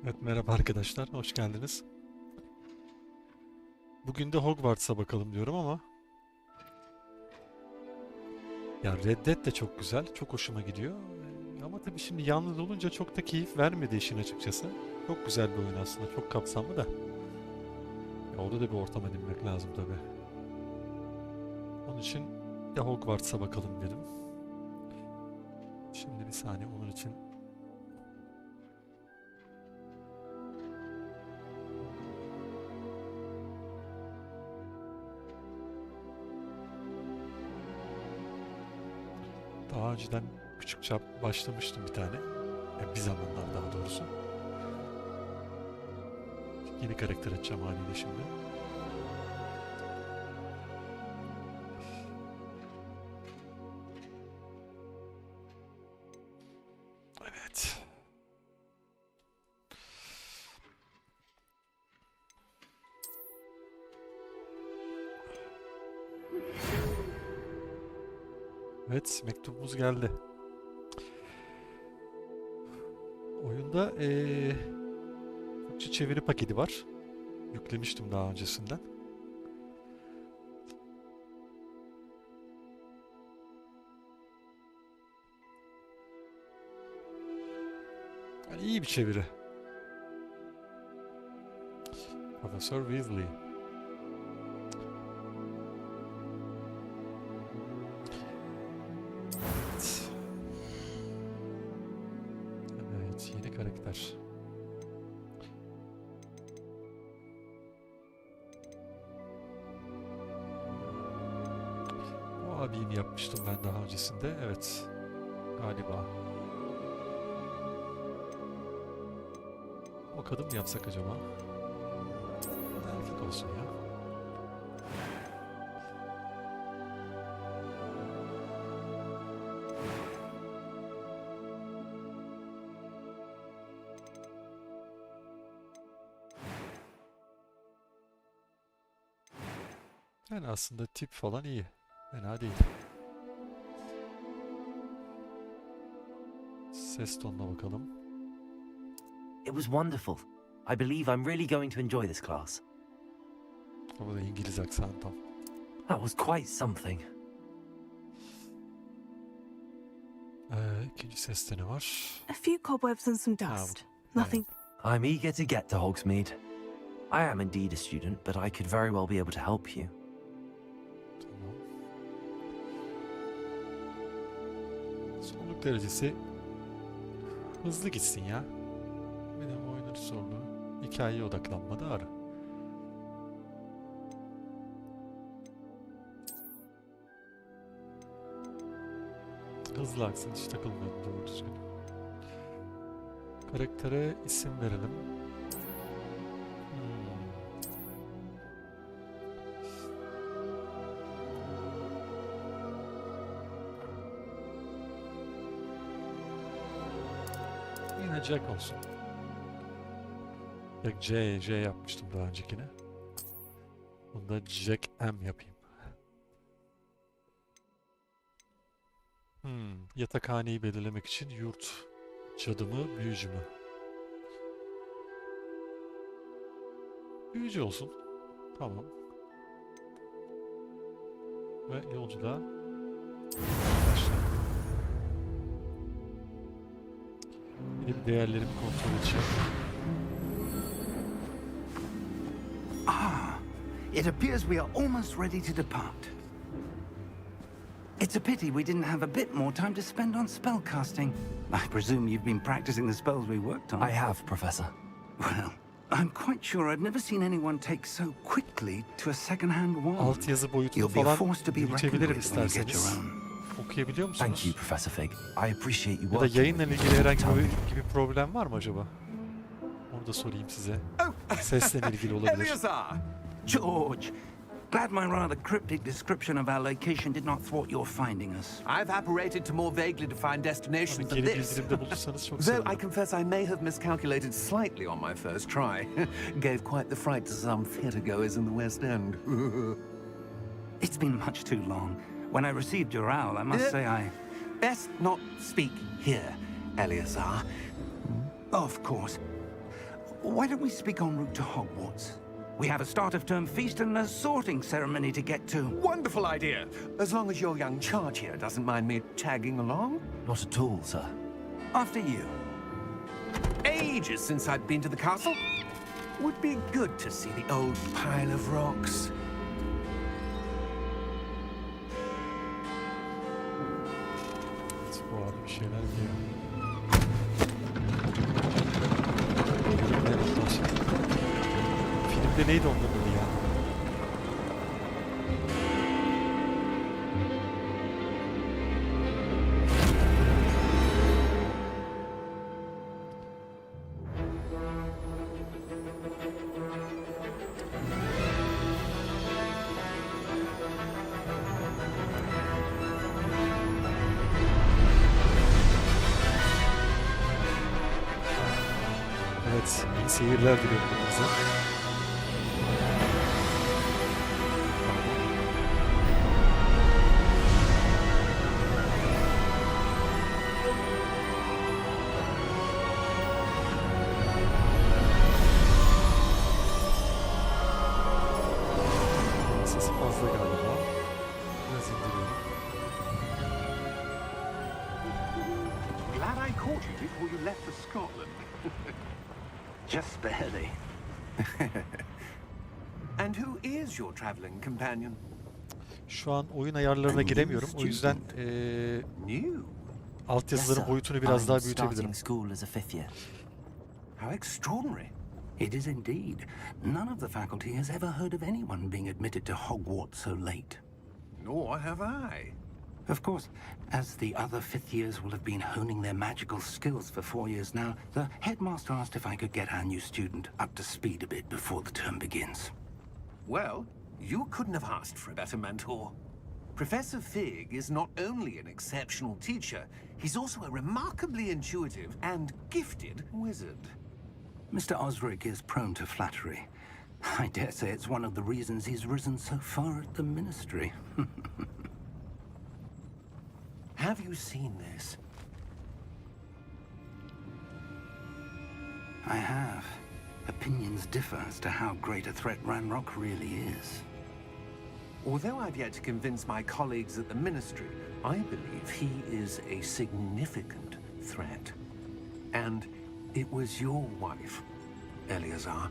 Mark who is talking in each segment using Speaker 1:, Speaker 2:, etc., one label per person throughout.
Speaker 1: Evet, merhaba arkadaşlar, hoş geldiniz. Bugün de Hogwarts'a bakalım diyorum ama ya Red Dead de çok güzel, çok hoşuma gidiyor. Ama tabii şimdi yalnız olunca çok da keyif vermedi işin açıkçası. Çok güzel bir oyun aslında, çok kapsamlı da. Ya orada da bir ortam edinmek lazım tabii. Onun için de Hogwarts'a bakalım dedim. Şimdi bir saniye onun için. Daha önceden küçük çap başlamıştım bir tane. Yani bir zamanlar daha doğrusu. Yeni karakter açacağım haliyle şimdi. Evet. Evet, mektubumuz geldi. Oyunda Türkçe çeviri paketi var. Yüklemiştim daha öncesinden. Yani iyi bir çeviri. Profesör Weasley. Evet. Evet, yeni karakter. O abimi yapmıştım ben daha öncesinde. Evet. Galiba. O kadın mı yapsak acaba? Erkek olsun ya. Yani aslında tip falan iyi. Fena değil. Ses tonuna bakalım.
Speaker 2: It was wonderful. I believe I'm really going to enjoy this class.
Speaker 1: O da İngiliz aksanı tam.
Speaker 2: That was quite something.
Speaker 1: İkinci seste ne var?
Speaker 3: A few cobwebs and some
Speaker 1: Ha,
Speaker 3: dust.
Speaker 1: bu-
Speaker 3: Nothing.
Speaker 2: I'm eager to get to Hogsmeade. I am indeed a student, but I could very well be able to help you.
Speaker 1: Tamam. Zorluk derecesi hızlı gitsin ya. Benim oyunun zorluğu hikayeye odaklanmada ara. Hızlı aksın, hiç takılmıyorum doğru düzgün. Karaktere isim verelim. Yine Jack olsun. Yok, J yapmıştım daha öncekine. Bunda Jack M yapayım. Yatakhaneyi belirlemek için yurt. Cadı mı, büyücü mü? Büyücü olsun. Tamam. Ve yolculuğa başlayalım. Benim değerlerimi kontrol edeceğim.
Speaker 4: It appears we are almost ready to depart. It's a pity we didn't have a bit more time to spend on spellcasting. I presume you've been practicing the spells we worked on.
Speaker 2: I have, Professor.
Speaker 4: Well, I'm quite sure I've never seen anyone take so quickly to a second-hand wand.
Speaker 1: Altyazı boyutunu
Speaker 4: You'll be
Speaker 1: falan
Speaker 4: forced to be reckoned
Speaker 1: büyütebilirim
Speaker 4: with when you get your
Speaker 1: isterseniz.
Speaker 4: own.
Speaker 1: Okuyabiliyor
Speaker 2: Thank
Speaker 1: musunuz?
Speaker 2: you, Professor Fig. I appreciate you
Speaker 1: Ya da
Speaker 2: working
Speaker 1: yayınla
Speaker 2: with me
Speaker 1: ilgili
Speaker 2: for
Speaker 1: herhangi
Speaker 2: some time.
Speaker 1: bir problem var mı acaba? Onu da sorayım size. Sesle ilgili olabilir.
Speaker 5: Eleazar!
Speaker 4: George, glad my rather cryptic description of our location did not thwart your finding us.
Speaker 5: I've apparated to more vaguely defined destinations than
Speaker 1: Geri
Speaker 5: this.
Speaker 1: bildirimde bulursanız çok
Speaker 5: Though I
Speaker 1: sevinirim.
Speaker 5: confess I may have miscalculated slightly on my first try. Gave quite the fright to some theatregoers in the West End.
Speaker 4: It's been much too long. When I received your owl, I must say I...
Speaker 5: Best not speak here, Eleazar.
Speaker 4: Of course. Why don't we speak en route to Hogwarts? We have a start-of-term feast and a sorting ceremony to get to.
Speaker 5: Wonderful idea. As long as your young charge here doesn't mind me tagging along.
Speaker 2: Not at all, sir.
Speaker 4: After you.
Speaker 5: Ages since I'd been to the castle. Would be good to see the old pile of rocks.
Speaker 1: Evet, bu abi bir şeyler diyor. Filmde neydi onların adı ya? Evet, iyi seyirler diliyorum hepinize. Sesi fazla galiba. Biraz indiriyorum.
Speaker 5: Glad I caught you before you left for Scotland.
Speaker 4: Just barely.
Speaker 5: And who is your traveling companion?
Speaker 1: Şu an oyun ayarlarına giremiyorum. O yüzden
Speaker 5: New?
Speaker 1: altyazıların boyutunu biraz daha büyütebilirim.
Speaker 2: Starting school as a 5th year.
Speaker 5: How extraordinary.
Speaker 4: It is indeed. None of the faculty has ever heard of anyone being admitted to Hogwarts so late.
Speaker 5: Nor have I.
Speaker 4: Of course, as the other fifth years will have been honing their magical skills for 4 years now, the headmaster asked if I could get our new student up to speed a bit before the term begins.
Speaker 5: Well, you couldn't have asked for a better mentor. Professor Fig is not only an exceptional teacher, he's also a remarkably intuitive and gifted wizard.
Speaker 4: Mr. Osric is prone to flattery. I dare say it's one of the reasons he's risen so far at the ministry.
Speaker 5: Have you seen this?
Speaker 4: I have. Opinions differ as to how great a threat Ranrock really is.
Speaker 5: Although I've yet to convince my colleagues at the Ministry, I believe he is a significant threat. And it was your wife, Eleazar,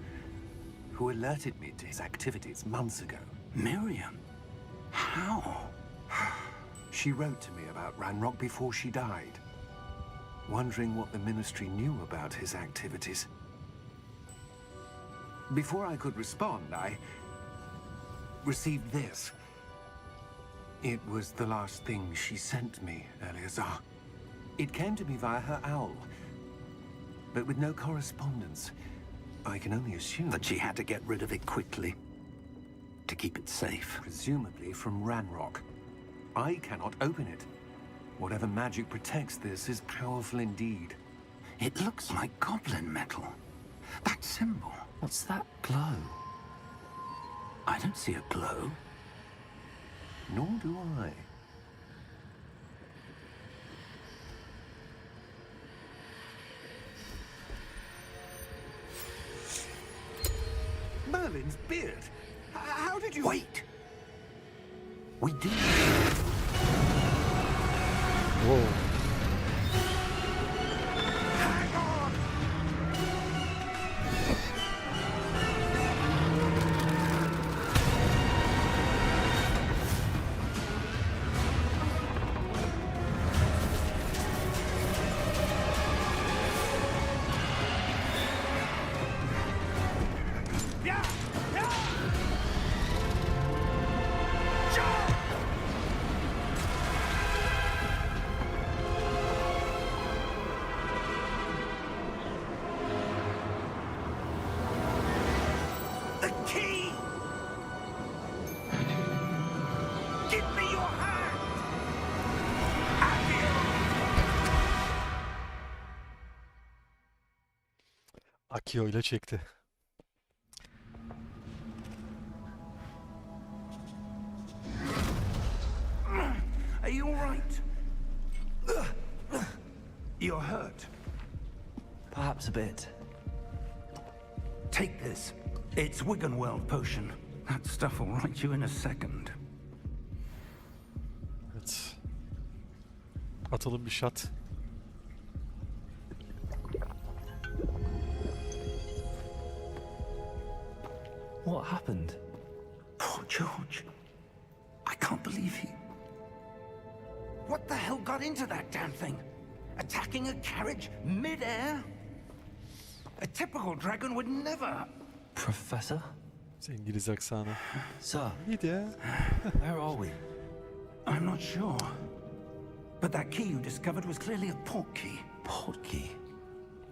Speaker 5: who alerted me to his activities months ago.
Speaker 4: Miriam? How?
Speaker 5: She wrote to me about Ranrock before she died, wondering what the Ministry knew about his activities. Before I could respond, I received this. It was the last thing she sent me, Eleazar. It came to me via her owl, but with no correspondence. I can only assume
Speaker 4: That she had to get rid of it quickly. To keep it safe.
Speaker 5: presumably from Ranrock. I cannot open it. Whatever magic protects this is powerful indeed.
Speaker 4: It looks like goblin metal. That symbol.
Speaker 2: What's that glow?
Speaker 4: I don't see a glow.
Speaker 5: Nor do I. Merlin's beard. How did you...
Speaker 4: Wait! We did.
Speaker 1: Whoa.
Speaker 5: Hang on! Yeah! Yeah! Jump! The key! Give me your hand!
Speaker 1: Akio ile çekti.
Speaker 4: Are you all right? You're hurt.
Speaker 2: Perhaps a bit.
Speaker 4: Take this. It's Wiggenworld potion. That stuff will right you in a second.
Speaker 1: Evet. Atalım bir shot.
Speaker 2: What happened?
Speaker 4: Poor George. I can't believe he... What the hell got into that damn thing? Attacking a carriage mid-air? A typical dragon would never...
Speaker 2: Professor?
Speaker 1: İngiliz aksanı.
Speaker 2: Sir,
Speaker 1: İyiydi ya.
Speaker 2: where are we?
Speaker 4: I'm not sure. But that key you discovered was clearly a port key.
Speaker 2: Port key.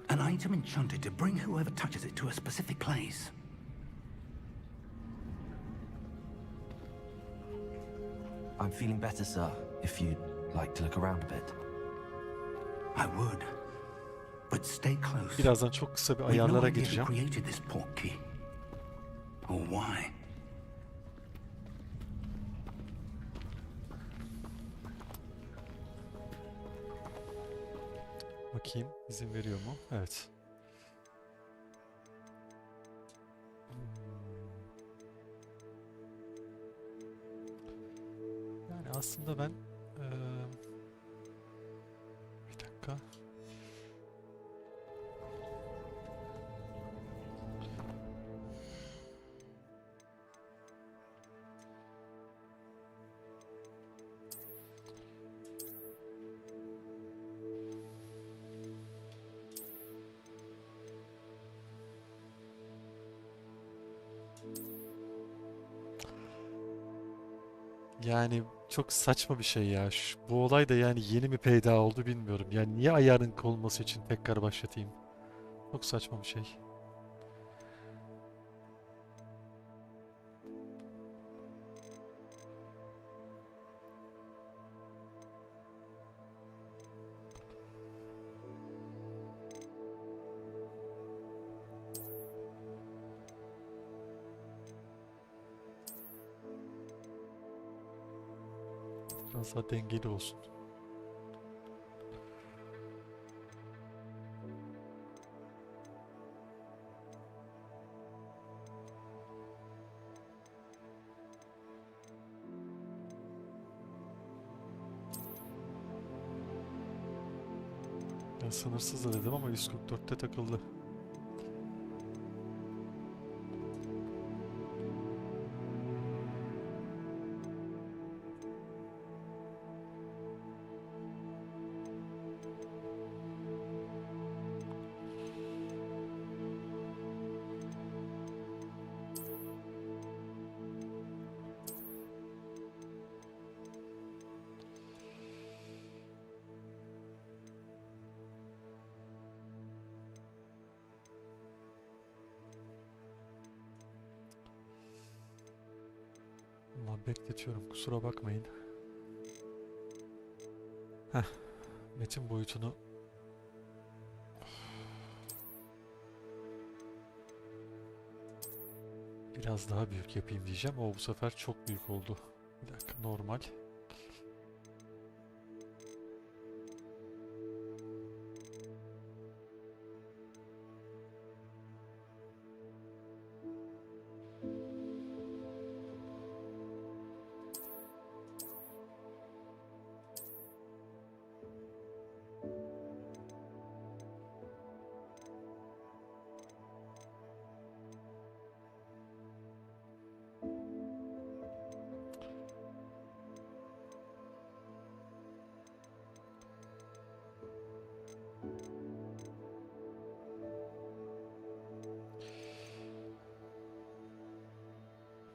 Speaker 4: An item enchanted to bring whoever touches it to a specific place.
Speaker 2: I'm feeling better, sir. If you'd like to look around a bit.
Speaker 4: I would. But stay close.
Speaker 1: Birazdan çok kısa bir
Speaker 4: We've no
Speaker 1: ayarlara
Speaker 4: idea who
Speaker 1: gireceğim.
Speaker 4: created this port key. Or why.
Speaker 1: Bakayım izin veriyor mu? Evet. Yani aslında ben bir dakika. Yani çok saçma bir şey ya. Bu olay da yani yeni mi peyda oldu bilmiyorum. Yani niye ayarın olması için tekrar başlatayım? Çok saçma bir şey. Biraz daha dengeli olsun. Ben sınırsız da dedim ama 144'te takıldı. Allah bekletiyorum, kusura bakmayın. Heh, metin boyutunu biraz daha büyük yapayım diyeceğim. O bu sefer çok büyük oldu. Bir dakika, normal.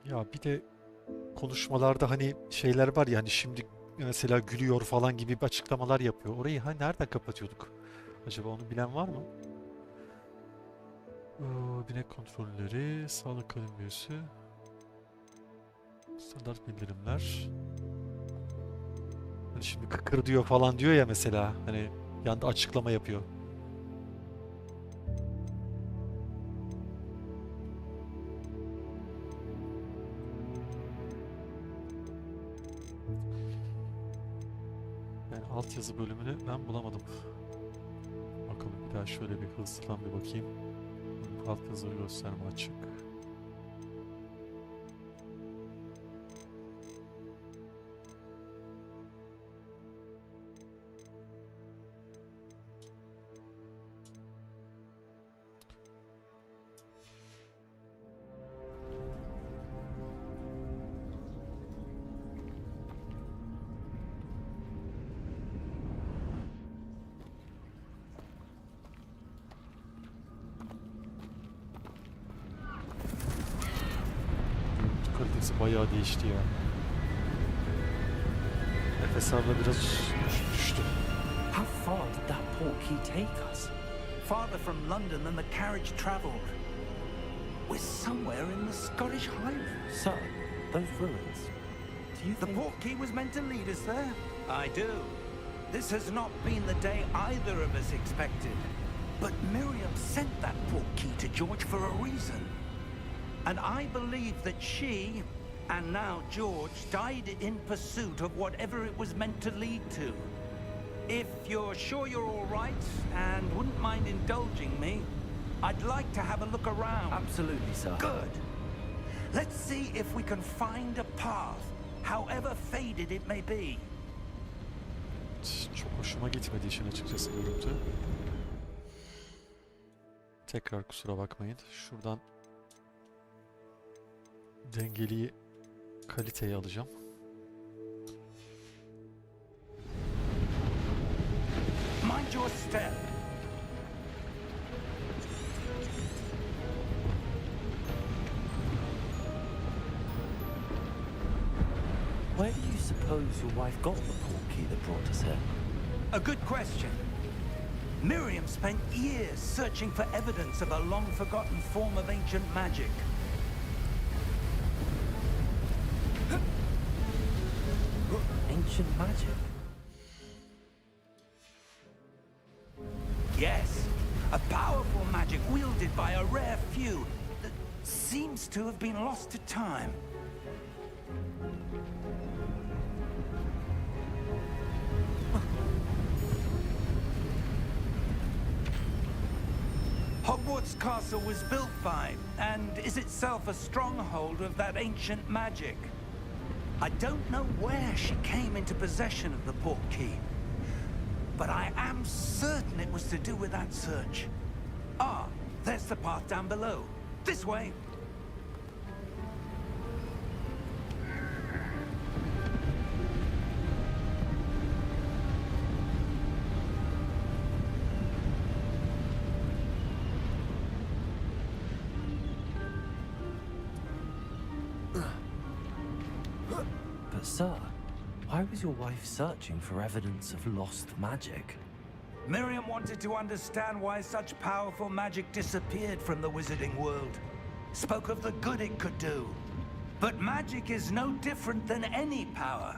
Speaker 1: Ya bir de konuşmalarda hani şeyler var ya, hani şimdi mesela gülüyor falan gibi bir açıklamalar yapıyor. Orayı nereden kapatıyorduk? Acaba onu bilen var mı? Binek kontrolleri, sağlık kalem büyüsü, standart bildirimler. Hani şimdi kıkır diyor falan diyor ya mesela, hani yanda açıklama yapıyor. Yani altyazı bölümünü ben bulamadım. Bakalım bir daha şöyle bir hızlıdan bir bakayım. Alt yazı gösterme açık. Görüntü kalitesi bayağı değişti ya. Nefes alma biraz düştü.
Speaker 2: How far did that portkey take us?
Speaker 4: Farther from London than the carriage travelled. We're somewhere in the Scottish Highlands.
Speaker 2: Sir, those ruins. Do you
Speaker 4: The
Speaker 2: think...
Speaker 4: portkey was meant to lead us there? I do. This has not been the day either of us expected. But Miriam sent that portkey to George for a reason. And I believe that she, and now George, died in pursuit of whatever it was meant to lead to. If you're sure you're all right and wouldn't mind indulging me, I'd like to have a look around.
Speaker 2: Absolutely, sir.
Speaker 4: Good. Let's see if we can find a path, however faded it may be.
Speaker 1: Çok hoşuma gitmedi işin açıkçası görüntü. Tekrar kusura bakmayın. Şuradan dengeli kaliteyi alacağım.
Speaker 4: Mind your step.
Speaker 2: Where do you suppose your wife got the portkey that brought us here?
Speaker 4: A good question. Miriam spent years searching for evidence of a long-forgotten form of ancient magic.
Speaker 2: Ancient magic?
Speaker 4: Yes, a powerful magic wielded by a rare few that seems to have been lost to time. Hogwarts Castle was built by, and is itself a stronghold of that ancient magic. I don't know where she came into possession of the portkey, but I am certain it was to do with that search. Ah, there's the path down below. This way.
Speaker 2: But sir, why was your wife searching for evidence of lost magic?
Speaker 4: Miriam wanted to understand why such powerful magic disappeared from the wizarding world. Spoke of the good it could do. But magic is no different than any power.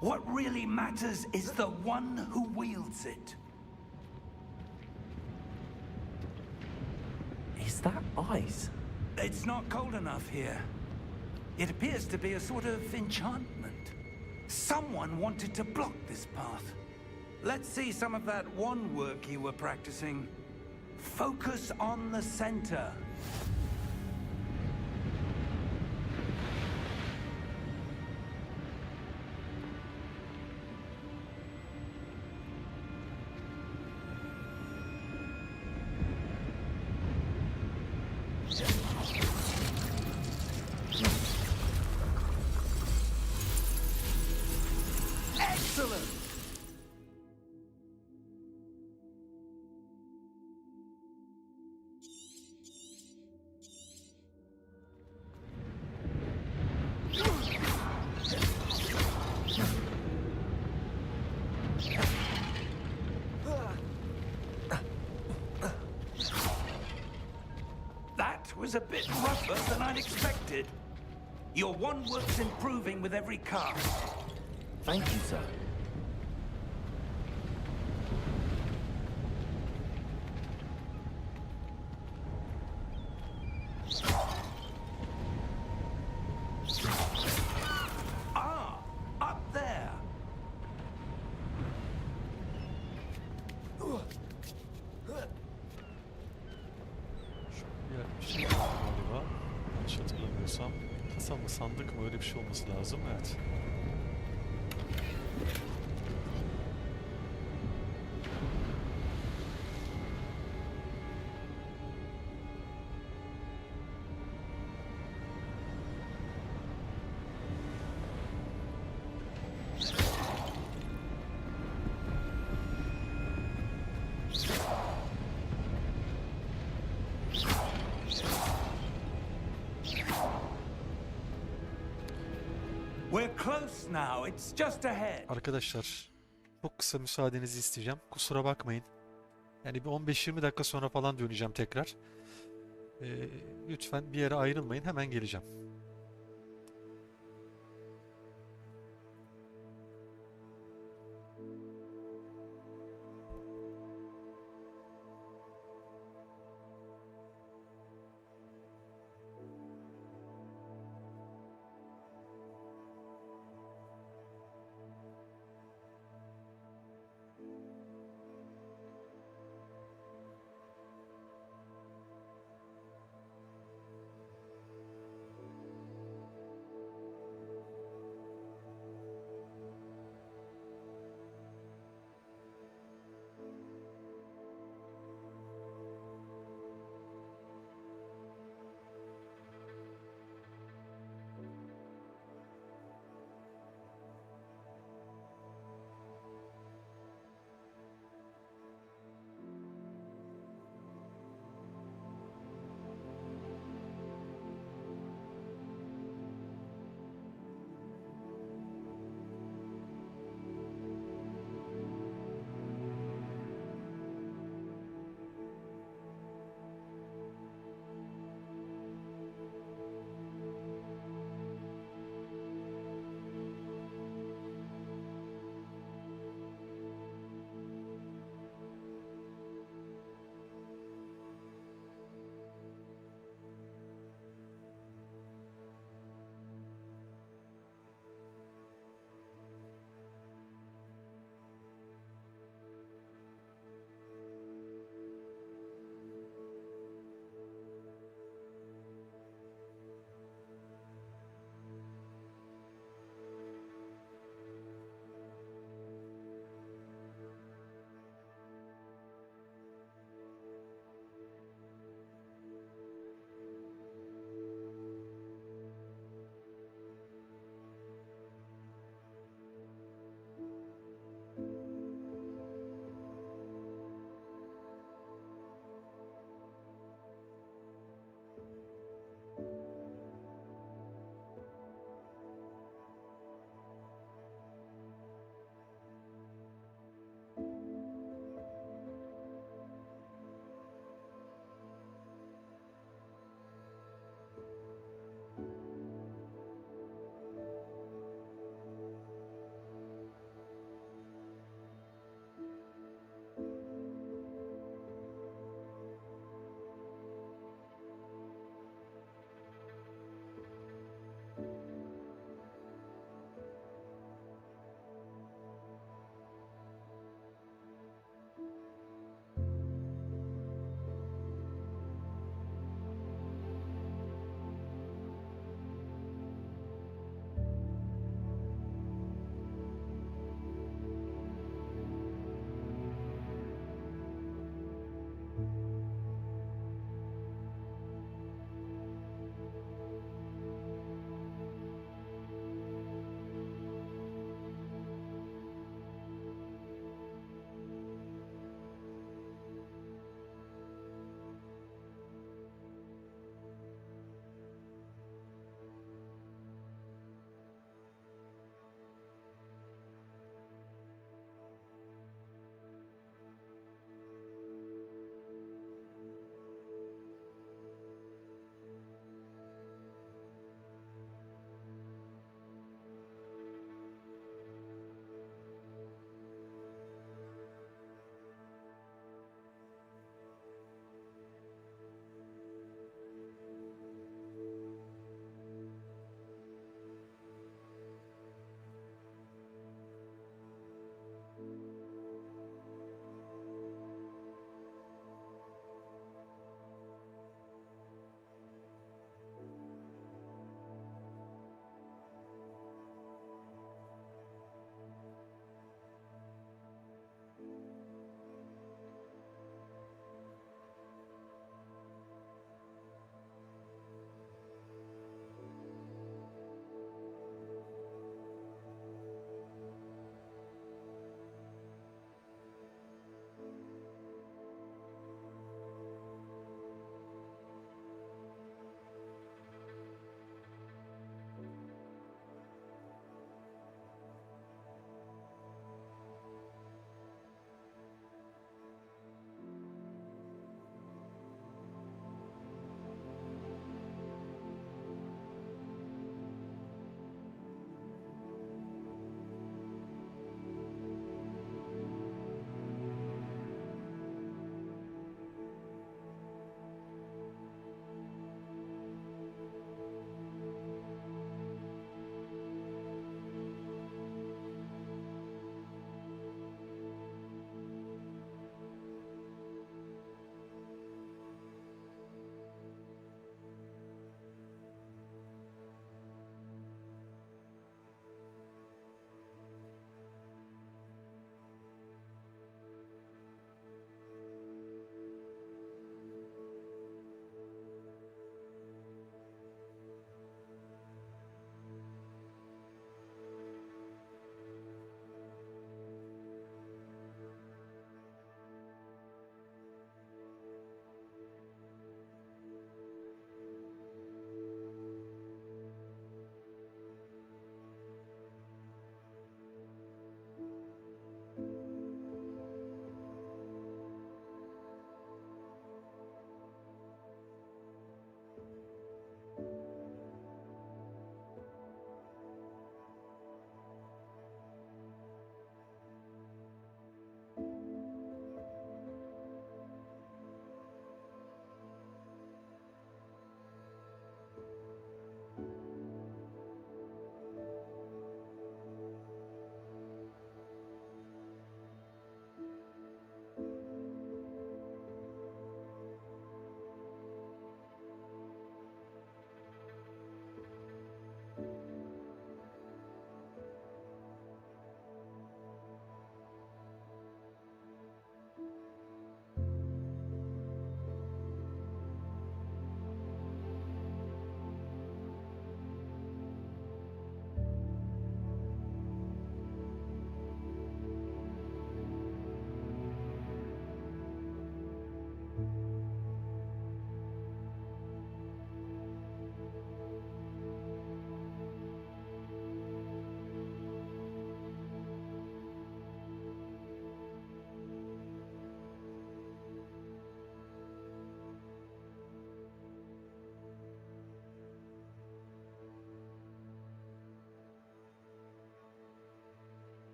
Speaker 4: What really matters is the one who wields it.
Speaker 2: Is that ice?
Speaker 4: It's not cold enough here. It appears to be a sort of enchantment. Someone wanted to block this path. Let's see some of that wand work you were practicing. Focus on the center. Excellent! That was a bit rougher than I'd expected. Your wand work's improving with every cast.
Speaker 2: Thank you, sir.
Speaker 4: Ah, up there.
Speaker 1: Yanlış hatırlamıyorsam. Kasa mı sandık mı öyle bir şey olması lazım. Evet.
Speaker 4: We're close now. It's just ahead.
Speaker 1: Arkadaşlar çok kısa müsaadenizi isteyeceğim. Kusura bakmayın. Yani bir 15-20 dakika sonra falan döneceğim tekrar. Lütfen bir yere ayrılmayın. Hemen geleceğim.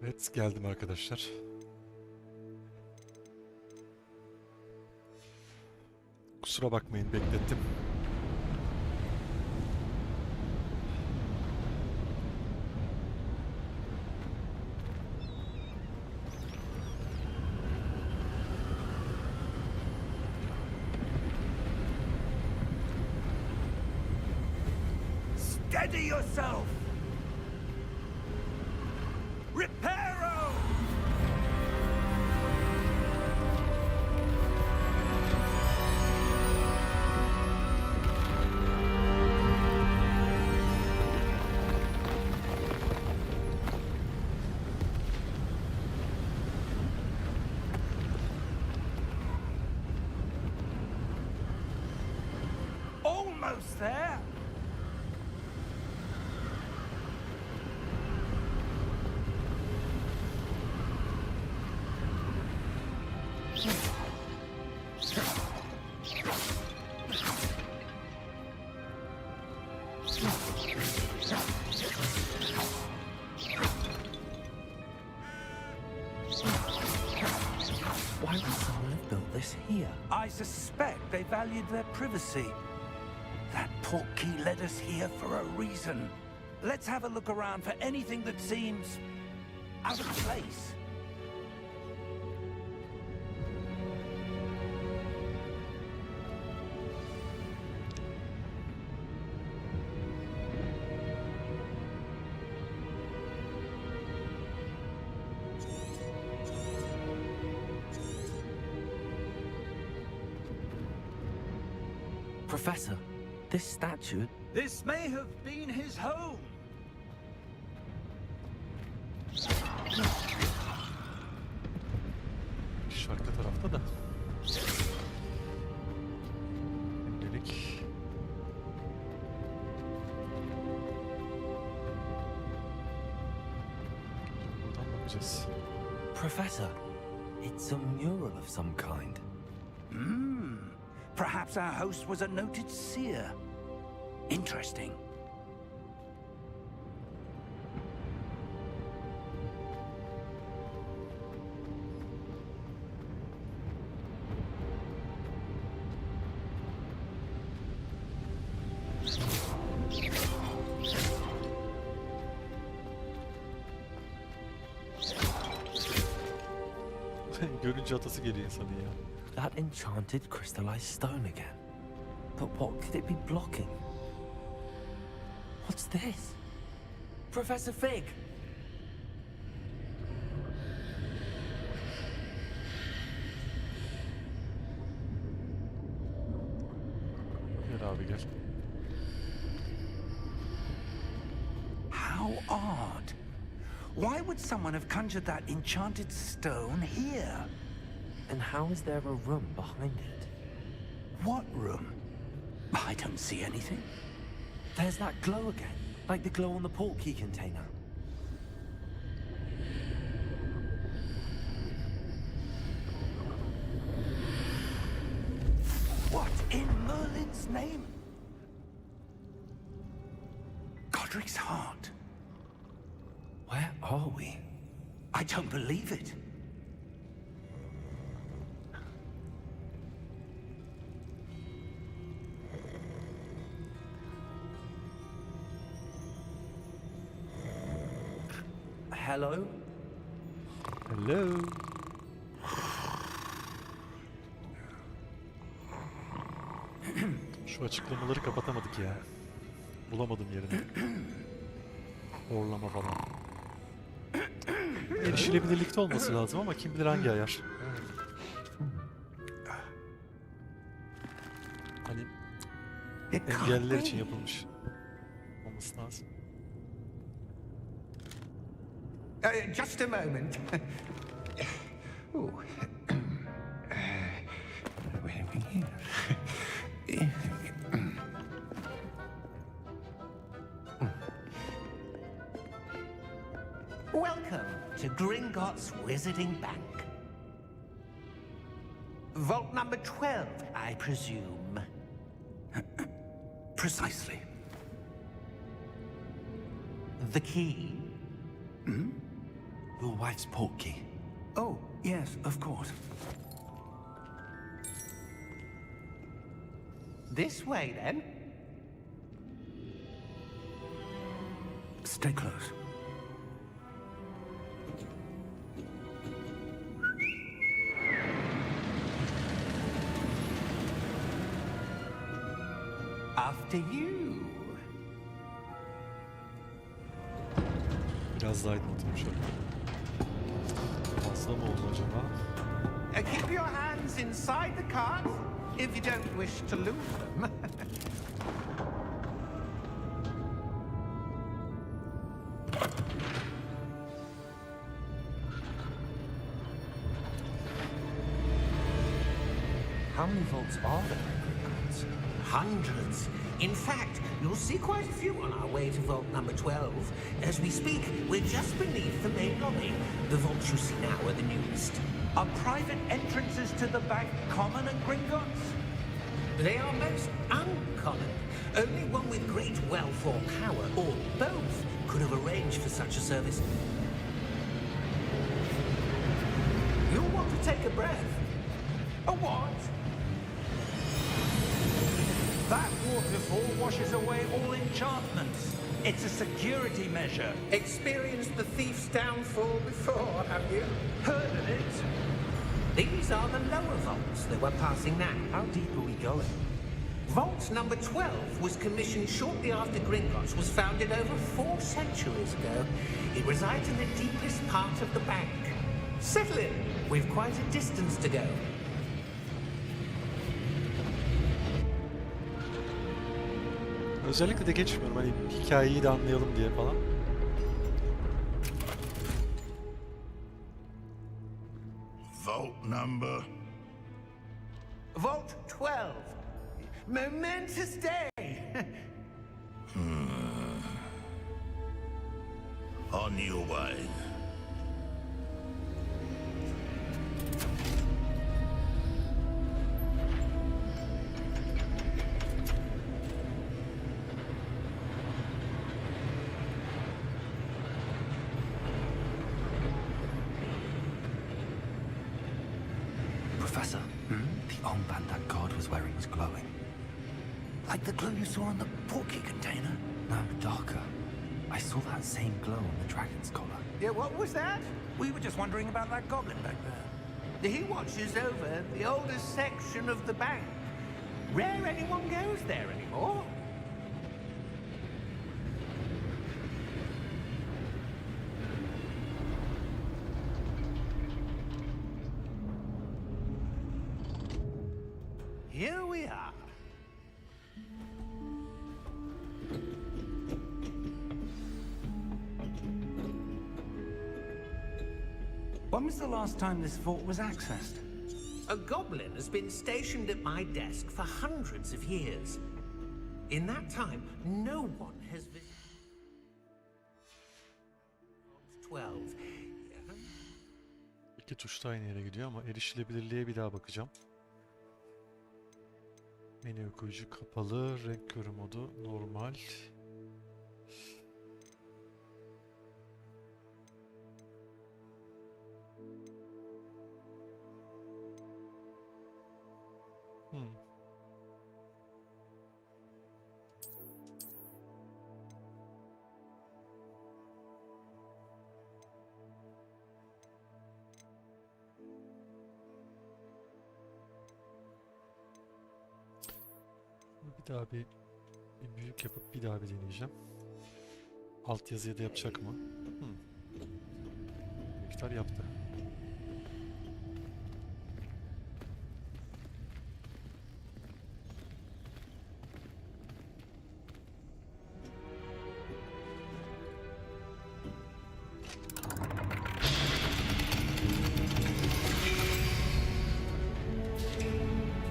Speaker 1: Evet, geldim arkadaşlar. Kusura bakmayın, beklettim.
Speaker 4: Steady yourself! Reparo! Almost there!
Speaker 2: Why would someone have built this here?
Speaker 4: I suspect they valued their privacy. That portkey led us here for a reason. Let's have a look around for anything that seems out of place.
Speaker 2: Professor, this statue...
Speaker 4: This may have been his home.
Speaker 1: İş arka tarafta da. Şimdilik. Buradan bakacağız.
Speaker 2: Professor, it's a mural of some kind.
Speaker 4: Perhaps our host was a noted seer. Interesting.
Speaker 1: Görünce atası geliyor insanın ya.
Speaker 2: That enchanted crystallized stone again. But what could it be blocking? What's this? Professor Fig!
Speaker 1: Gel abi gel.
Speaker 4: How odd. Why would someone have conjured that enchanted stone here?
Speaker 2: And how is there a room behind it?
Speaker 4: What room? I don't see anything.
Speaker 2: There's that glow again, like the glow on the portkey container.
Speaker 4: What in Merlin's name? Godric's heart.
Speaker 2: Where are we?
Speaker 4: I don't believe it.
Speaker 2: Hello?
Speaker 1: Hello. Şu açıklamaları kapatamadık ya. Bulamadım yerini. Horlama falan. Erişilebilirlikte olması lazım ama kim bilir hangi ayar. Hani
Speaker 4: It can't
Speaker 1: engelliler için
Speaker 4: be.
Speaker 1: yapılmış olması lazım.
Speaker 3: Just a moment. Oh. Where are we here?
Speaker 6: Welcome to Gringotts Wizarding Bank. Vault number 12, I presume.
Speaker 4: Precisely.
Speaker 6: The key?
Speaker 2: Your wife's portkey.
Speaker 4: Oh, yes, of course.
Speaker 6: This way, then.
Speaker 4: Stay close.
Speaker 6: After you.
Speaker 1: Biraz daha aydınlatayım şöyle. Fazla mı oldu acaba?
Speaker 6: Keep your hands inside the cart if you don't wish to lose them.
Speaker 2: How many vaults are there in Gringotts?
Speaker 6: Hundreds. In fact, you'll see quite a few on our way to vault number 12. As we speak, we're just beneath the main lobby. The vaults you see now are the newest.
Speaker 4: Are private entrances to the bank common at Gringotts?
Speaker 6: They are most uncommon. Only one with great wealth or power, or both, could have arranged for such a service. You'll want to take a breath.
Speaker 4: A what? That waterfall washes away all enchantments. It's a security measure.
Speaker 6: Experienced the thief's downfall before, have you?
Speaker 4: Heard of it?
Speaker 6: These are the lower vaults that we're passing now.
Speaker 4: How deep are we going?
Speaker 6: Vault number 12 was commissioned shortly after Gringotts was founded over 4 centuries ago. It resides in the deepest part of the bank. Settle in. We've quite a distance to go.
Speaker 1: Özellikle de geçmiyorum hani hikayeyi de anlayalım diye falan.
Speaker 7: Vault number.
Speaker 6: Vault 12. Momentous day.
Speaker 7: On your way.
Speaker 2: Professor, the armband that guard was wearing was glowing.
Speaker 4: Like the glow you saw on the portkey container?
Speaker 2: No, darker. I saw that same glow on the dragon's collar.
Speaker 6: Yeah, what was that?
Speaker 4: We were just wondering about that goblin back there.
Speaker 6: He watches over the oldest section of the bank. Rare anyone goes there anymore. Here we are.
Speaker 4: When was the last time this vault was accessed?
Speaker 6: A goblin has been stationed at my desk for hundreds of years. In that time, no one has visited. 12.
Speaker 1: İki tuş da aynı yere gidiyor ama erişilebilirliğe bir daha bakacağım. Menü okuyucu kapalı, renk körü modu normal. Bir daha bir büyük yapıp bir daha bir deneyeceğim. Alt yazıya da yapacak mı? Miktar yaptı.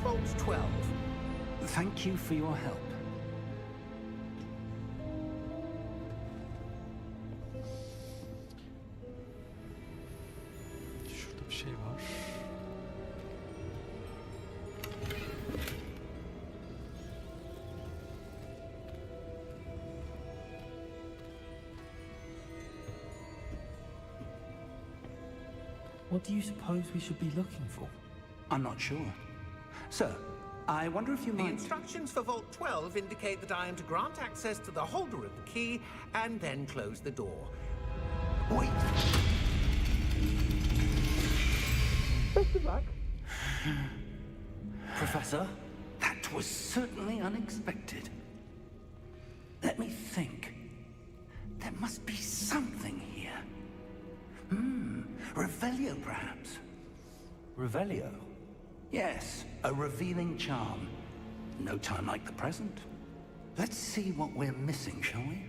Speaker 6: Vault 12.
Speaker 4: Thank you for your help.
Speaker 1: Şurada bir şey var.
Speaker 2: What do you suppose we should be looking for?
Speaker 4: I'm not sure. Sir, I wonder if you
Speaker 6: The
Speaker 4: might...
Speaker 6: instructions for Vault 12 indicate that I am to grant access to the holder of the key and then close the door.
Speaker 4: Wait!
Speaker 6: Best of luck.
Speaker 2: Professor?
Speaker 4: That was certainly unexpected. Let me think. There must be something here. Revelio, perhaps?
Speaker 2: Revelio?
Speaker 4: Yes, a revealing charm. No time like the present. Let's see what we're missing, shall we?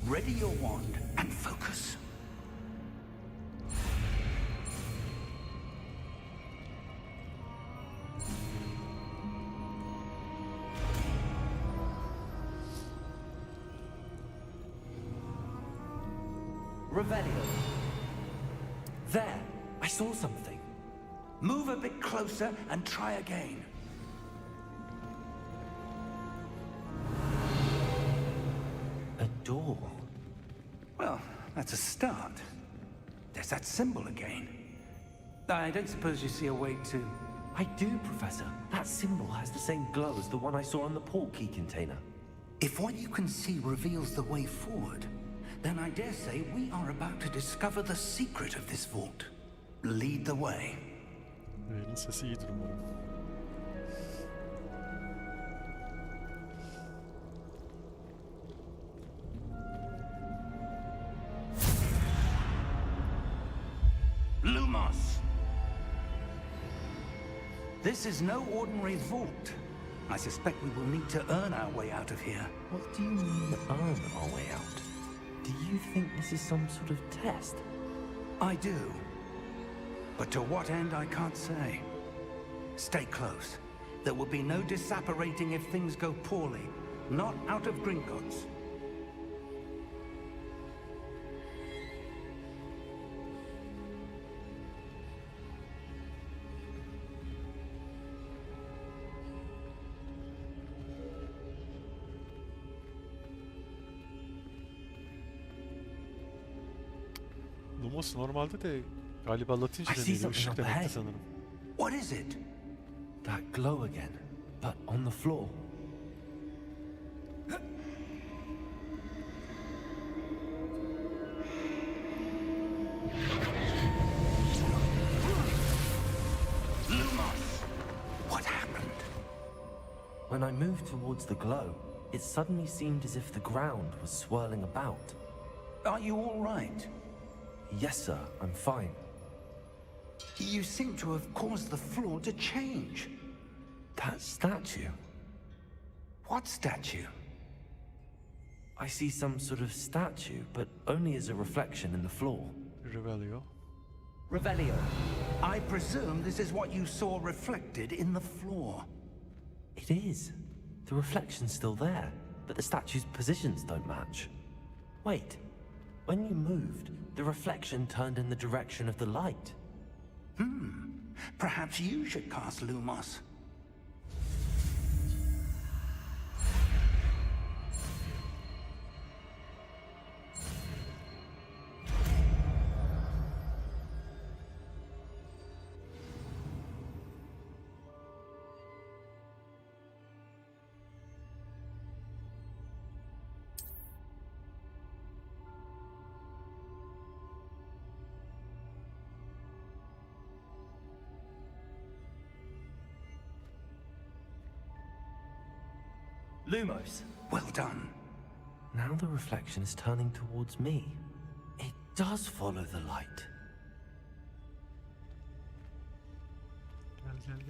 Speaker 4: Ready your wand and focus.
Speaker 2: Revelio. There, I saw something.
Speaker 4: Move a bit closer and try again.
Speaker 2: A door.
Speaker 4: Well, that's a start. There's that symbol again. I don't suppose you see a way to...
Speaker 2: I do, Professor. That symbol has the same glow as the one I saw on the port key container.
Speaker 4: If what you can see reveals the way forward, then I dare say we are about to discover the secret of this vault. Lead the way.
Speaker 1: Ray'nin sesi iyidir umarım.
Speaker 4: Lumos! This is no ordinary vault. I suspect we will need to earn our way out of here.
Speaker 2: What do you mean, earn our way out? Do you think this is some sort of test?
Speaker 4: I do. But to what end, I can't say. Stay close. There will be no disapparating if things go poorly. Not out of Gringotts.
Speaker 1: Lumos normalde de galiba Latince
Speaker 2: I see
Speaker 1: deniyor. Işık
Speaker 2: something up
Speaker 1: demekti
Speaker 2: ahead.
Speaker 1: sanırım.
Speaker 4: What is it?
Speaker 2: That glow again, but on the floor.
Speaker 4: Lumos! What happened?
Speaker 2: When I moved towards the glow, it suddenly seemed as if the ground was swirling about.
Speaker 4: Are you all right?
Speaker 2: Yes, sir, I'm fine.
Speaker 4: You seem to have caused the floor to change.
Speaker 2: That statue.
Speaker 4: What statue?
Speaker 2: I see some sort of statue, but only as a reflection in the floor.
Speaker 1: Revelio.
Speaker 4: Revelio. I presume this is what you saw reflected in the floor.
Speaker 2: It is. The reflection's still there, but the statue's positions don't match. Wait. When you moved, the reflection turned in the direction of the light.
Speaker 4: Perhaps you should cast Lumos.
Speaker 2: Lumos.
Speaker 4: Well done.
Speaker 2: Now the reflection is turning towards me. It does follow the light.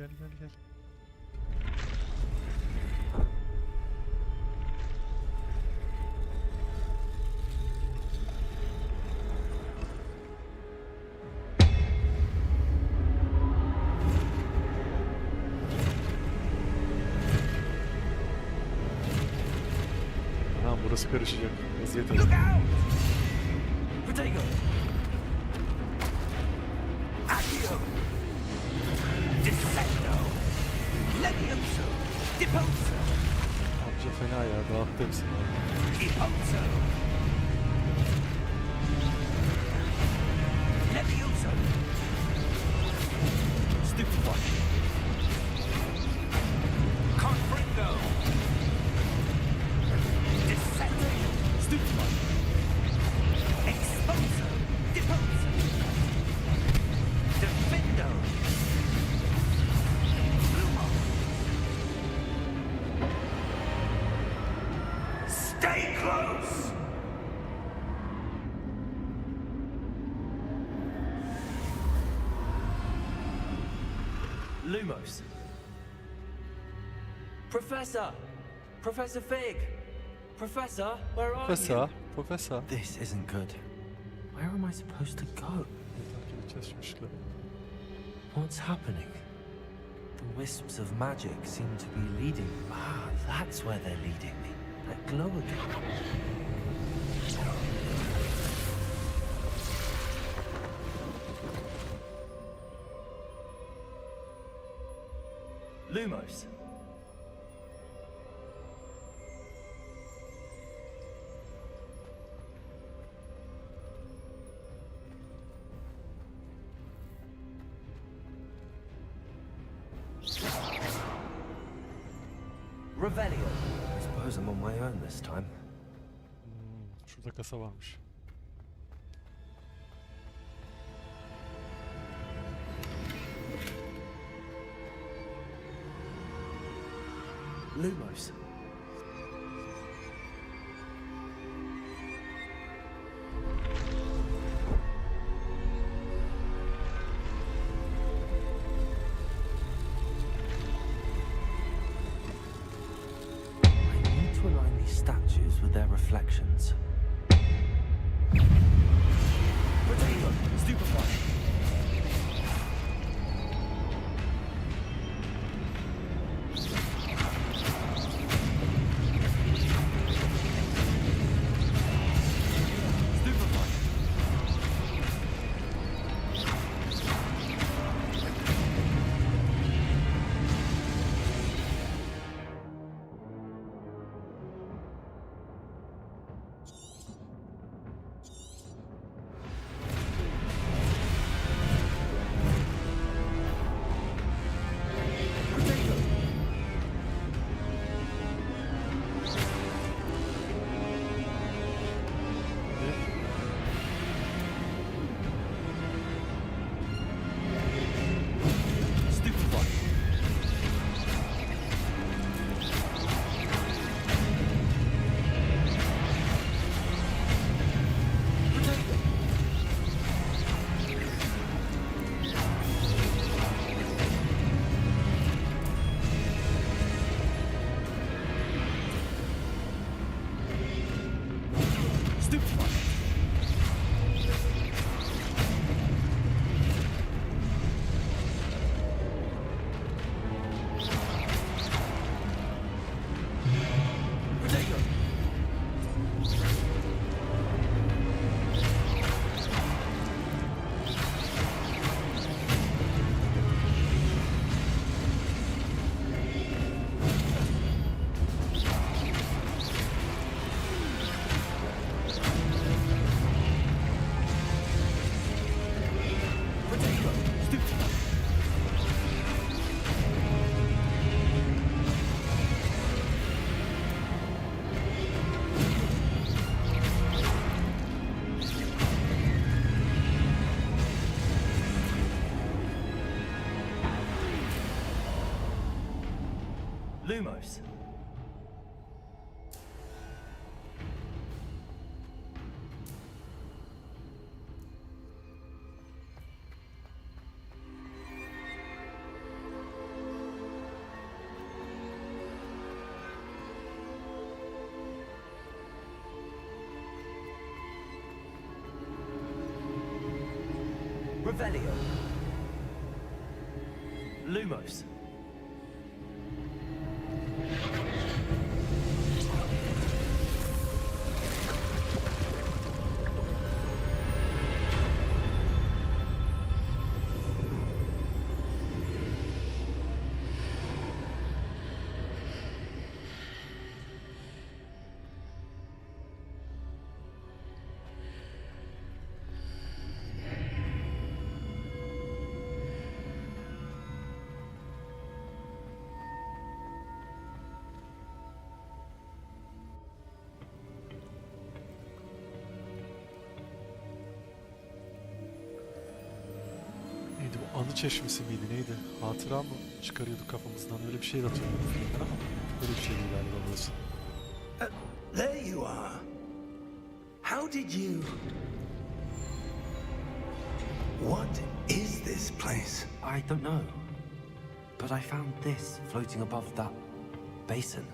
Speaker 1: Gel. Tamam, burası karışacak. Vaziyet alın.
Speaker 4: Look out!
Speaker 2: Protego!
Speaker 4: Accio! Descendo! Levioso! Deposo!
Speaker 1: Amca fena ya, dağıttı hepsini.
Speaker 4: Deposo! Levioso!
Speaker 2: Lumos. Professor! Professor Fig! Professor, where are
Speaker 1: Profesör,
Speaker 2: you?
Speaker 1: profesör.
Speaker 2: This isn't good. Where am I supposed to go?
Speaker 1: Takip edeceğiz şu ışıkları.
Speaker 2: What's happening? The wisps of magic seem to be leading. Ah, that's where they're leading me. That glow again. Lumos. Revelio. I suppose I'm on my own this time.
Speaker 1: Şurada kasa varmış.
Speaker 2: Lumos. I need to align these statues with their reflections. Potato! Stupefy! Lumos. Revelio. Lumos.
Speaker 1: Neydi bu? Anı çeşmesi miydi neydi? Hatıra mı çıkarıyorduk kafamızdan? Öyle bir şey de hatırlıyorum filmden ama böyle bir şeydi galiba burası.
Speaker 4: There you are. How did you... What is this place?
Speaker 2: I don't know. But I found this floating above that basin.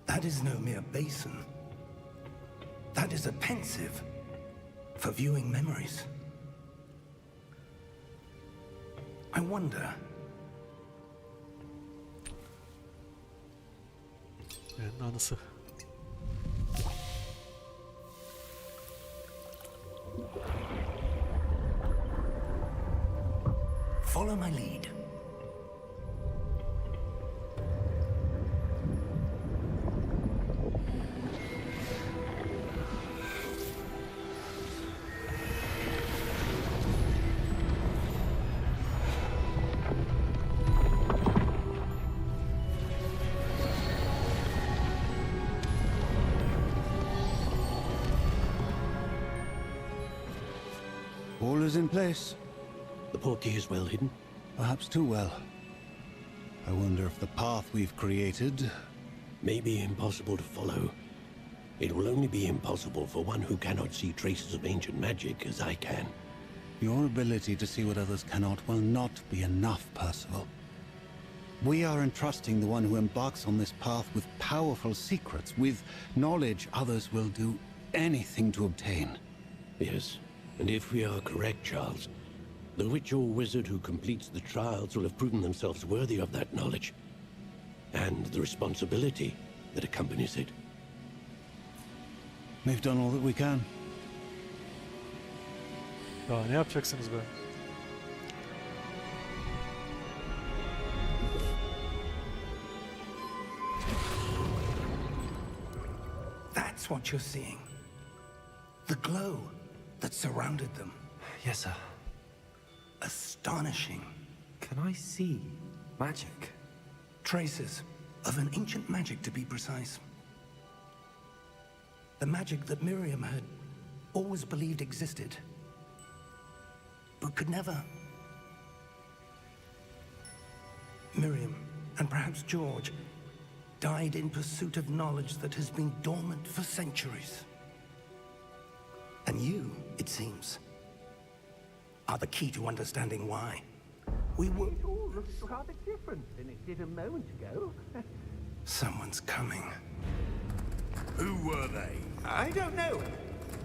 Speaker 4: That is no mere basin. That is a pensive for viewing memories. I wonder.
Speaker 1: Anısı.
Speaker 4: Follow my lead.
Speaker 8: All is in place.
Speaker 9: The portkey is well hidden.
Speaker 8: Perhaps too well. I wonder if the path we've created...
Speaker 9: May be impossible to follow. It will only be impossible for one who cannot see traces of ancient magic as I can.
Speaker 8: Your ability to see what others cannot will not be enough, Percival. We are entrusting the one who embarks on this path with powerful secrets, with knowledge others will do anything to obtain.
Speaker 9: Yes, and if we are correct, Charles, the witch or wizard who completes the trials will have proven themselves worthy of that knowledge, and the responsibility that accompanies it.
Speaker 8: We've done all that we can.
Speaker 1: Daha ne yapacaksınız be?
Speaker 4: That's what you're seeing. The glow that surrounded them.
Speaker 2: Yes, sir.
Speaker 4: Astonishing.
Speaker 2: Can I see magic?
Speaker 4: Traces of an ancient magic, to be precise. The magic that Miriam had always believed existed, but could never. Miriam, and perhaps George, died in pursuit of knowledge that has been dormant for centuries. And you, it seems, are the key to understanding why. We were...
Speaker 6: It all looks rather different than it did a moment ago.
Speaker 4: Someone's coming.
Speaker 7: Who were they?
Speaker 6: I don't know.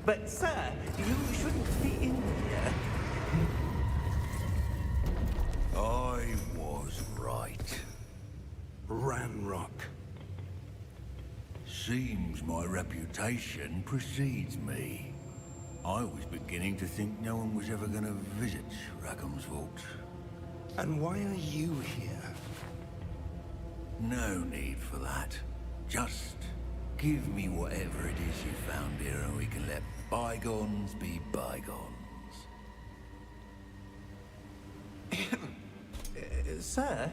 Speaker 6: But, sir, you shouldn't be in here.
Speaker 7: I was right.
Speaker 4: Ranrock.
Speaker 7: Seems my reputation precedes me. I was beginning to think no one was ever going to visit Rackham's vault.
Speaker 4: And why are you here?
Speaker 7: No need for that. Just give me whatever it is you found here and we can let bygones be bygones.
Speaker 6: Sir,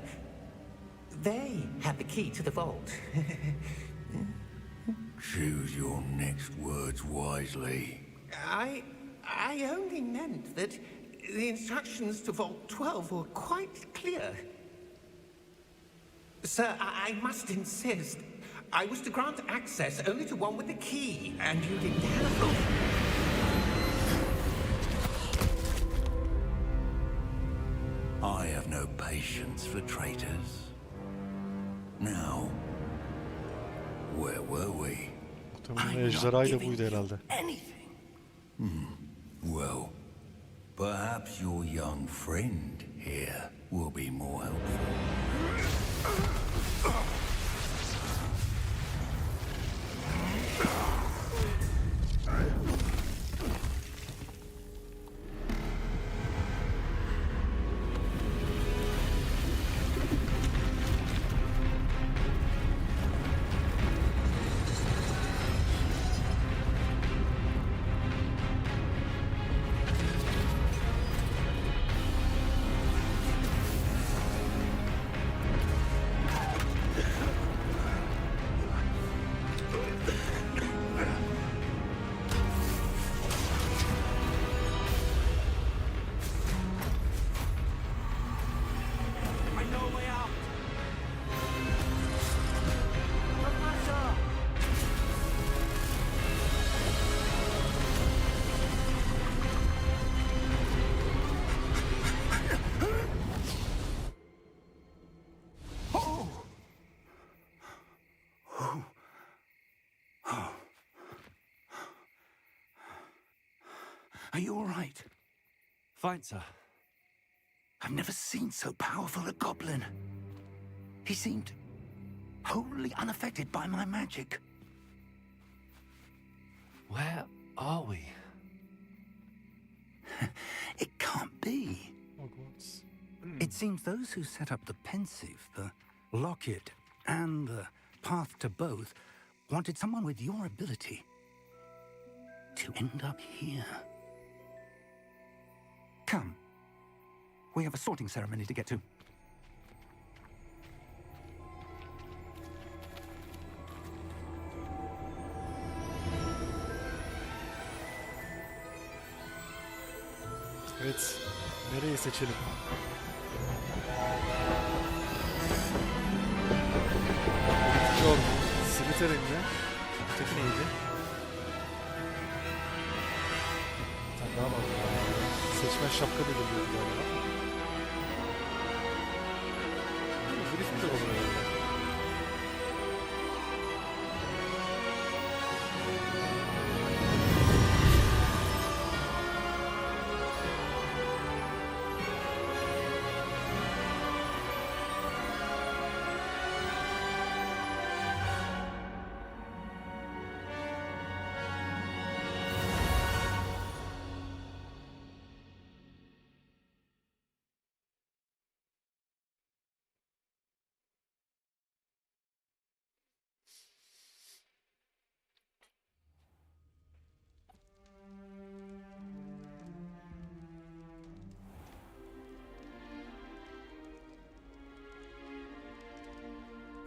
Speaker 6: they have the key to the vault.
Speaker 7: Choose your next words wisely.
Speaker 6: I only meant that the instructions to Vault 12 were quite clear. Sir, I must insist. I was to grant access only to one with the key, and you didn't have it.
Speaker 7: I have no patience for traitors. Now, where were we?
Speaker 1: Muhtemelen ejderhayla buydu herhalde.
Speaker 4: Anything.
Speaker 7: Well, perhaps your young friend here will be more helpful.
Speaker 4: Are you all right?
Speaker 2: Fine, sir.
Speaker 4: I've never seen so powerful a goblin. He seemed wholly unaffected by my magic.
Speaker 2: Where are we?
Speaker 4: It can't be.
Speaker 1: Hogwarts.
Speaker 4: It seems those who set up the pensive, the locket, and the path to both wanted someone with your ability to end up here. Come. We have a sorting ceremony to get to.
Speaker 1: Evet. Nereyi seçelim? Jordan, Slytherin mi? Öteki neydi? Bir tane daha var. Seçmen şapka belirliyor galiba. Gryffindor olur herhalde.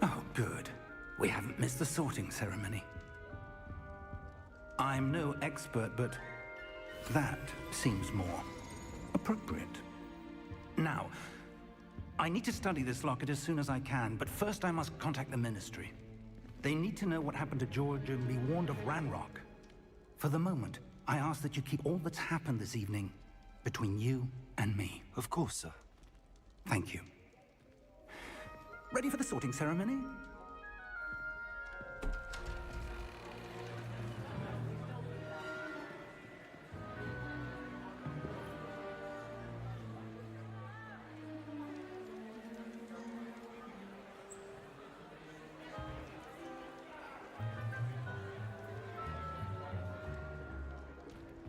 Speaker 4: Oh, good. We haven't missed the sorting ceremony. I'm no expert, but that seems more appropriate. Now, I need to study this locket as soon as I can, but first I must contact the Ministry. They need to know what happened to George and be warned of Ranrock. For the moment, I ask that you keep all that's happened this evening between you and me.
Speaker 2: Of course, sir.
Speaker 4: Thank you. Ready for the sorting ceremony?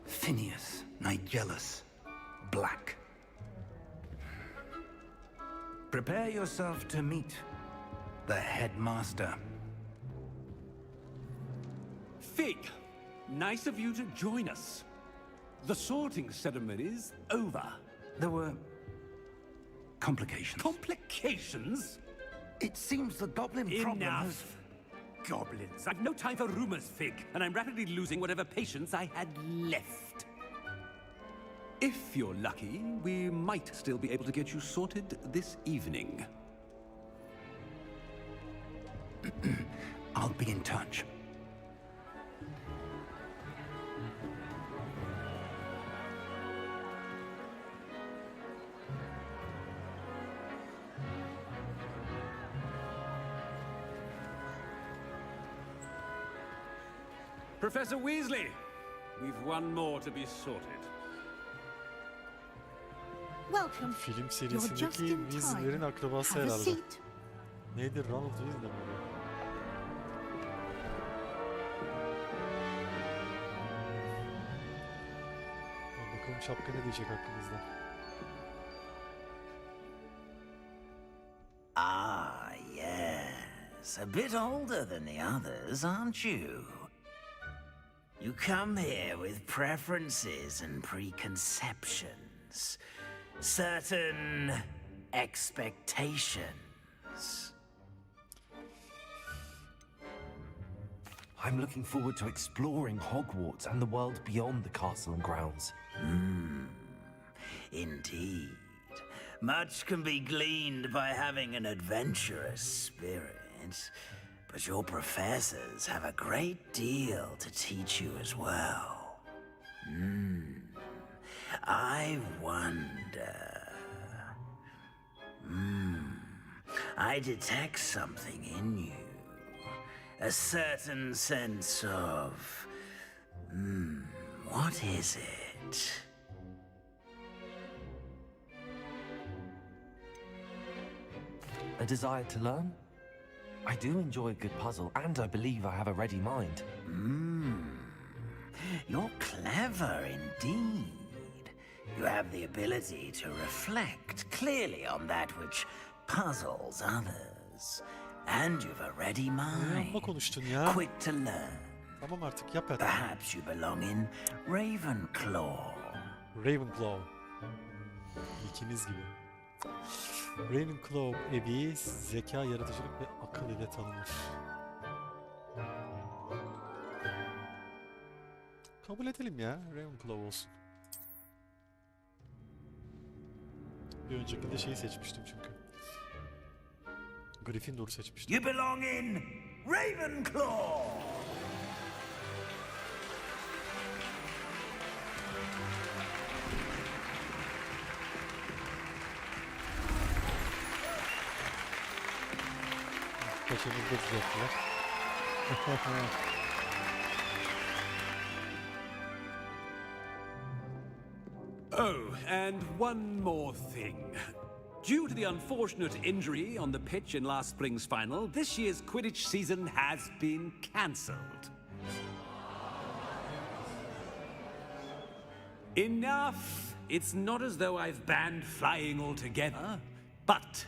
Speaker 4: Phineas, Nigellus, Black. Prepare yourself to meet the headmaster.
Speaker 10: Fig, nice of you to join us. The sorting ceremony's over.
Speaker 4: There were complications.
Speaker 10: Complications?
Speaker 4: It seems the goblin problem has...
Speaker 10: Enough. Goblins. I've no time for rumors, Fig, and I'm rapidly losing whatever patience I had left. If you're lucky, we might still be able to get you sorted this evening.
Speaker 4: I'll be in touch.
Speaker 10: Professor Weasley, we've one more to be sorted.
Speaker 11: Welcome.
Speaker 1: Film
Speaker 11: You're just
Speaker 1: serisindeki
Speaker 11: in
Speaker 1: Weasley'lerin
Speaker 11: time.
Speaker 1: akrabası
Speaker 11: Have a
Speaker 1: herhalde.
Speaker 11: seat.
Speaker 1: Neydi? Ronald Weasley mi? Bakalım şapka ne diyecek hakkımızda.
Speaker 12: Ah, yes. A bit older than the others, aren't you? You come here with preferences and preconceptions. Certain expectations.
Speaker 2: I'm looking forward to exploring Hogwarts and the world beyond the castle and grounds.
Speaker 12: Indeed. Much can be gleaned by having an adventurous spirit, but your professors have a great deal to teach you as well. I wonder... I detect something in you. A certain sense of... what is it? right.
Speaker 2: A desire to learn? I do enjoy a good puzzle, and I believe I have a ready mind.
Speaker 12: You're clever indeed. You have the ability to reflect clearly on that which puzzles others. And you've a ready mind.
Speaker 1: Amma konuştun ya.
Speaker 12: Quick to learn.
Speaker 1: Tamam artık yap hadi.
Speaker 12: Perhaps you belong in Ravenclaw.
Speaker 1: Ravenclaw. İkimiz gibi. Ravenclaw evi zeka, yaratıcılık ve akıl ile tanınır. Kabul edelim ya. Ravenclaw olsun. Bir öncekinde şeyi seçmiştim çünkü. Gryffindor'u seçmiştim.
Speaker 12: You belong in Ravenclaw.
Speaker 1: Kaçımızda düzelttiler.
Speaker 10: Oh, and one more thing. Due to the unfortunate injury on the pitch in last spring's final, this year's Quidditch season has been cancelled. Enough! It's not as though I've banned flying altogether, but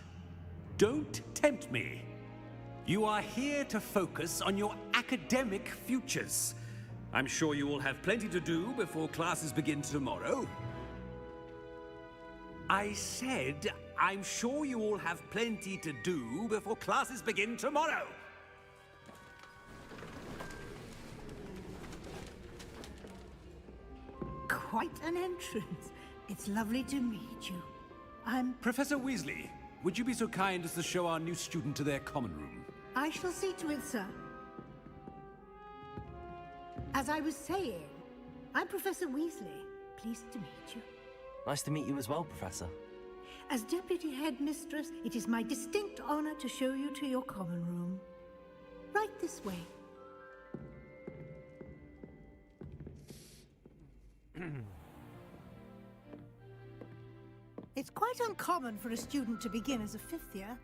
Speaker 10: don't tempt me. You are here to focus on your academic futures. I'm sure you will have plenty to do before classes begin tomorrow. I said, I'm sure you all have plenty to do before classes begin tomorrow.
Speaker 11: Quite an entrance. It's lovely to meet you. I'm...
Speaker 10: Professor Weasley, would you be so kind as to show our new student to their common room?
Speaker 11: I shall see to it, sir. As I was saying, I'm Professor Weasley. Pleased to meet you.
Speaker 2: Nice to meet you as well, Professor.
Speaker 11: As Deputy Headmistress, it is my distinct honor to show you to your common room. Right this way. It's quite uncommon for a student to begin as a fifth year.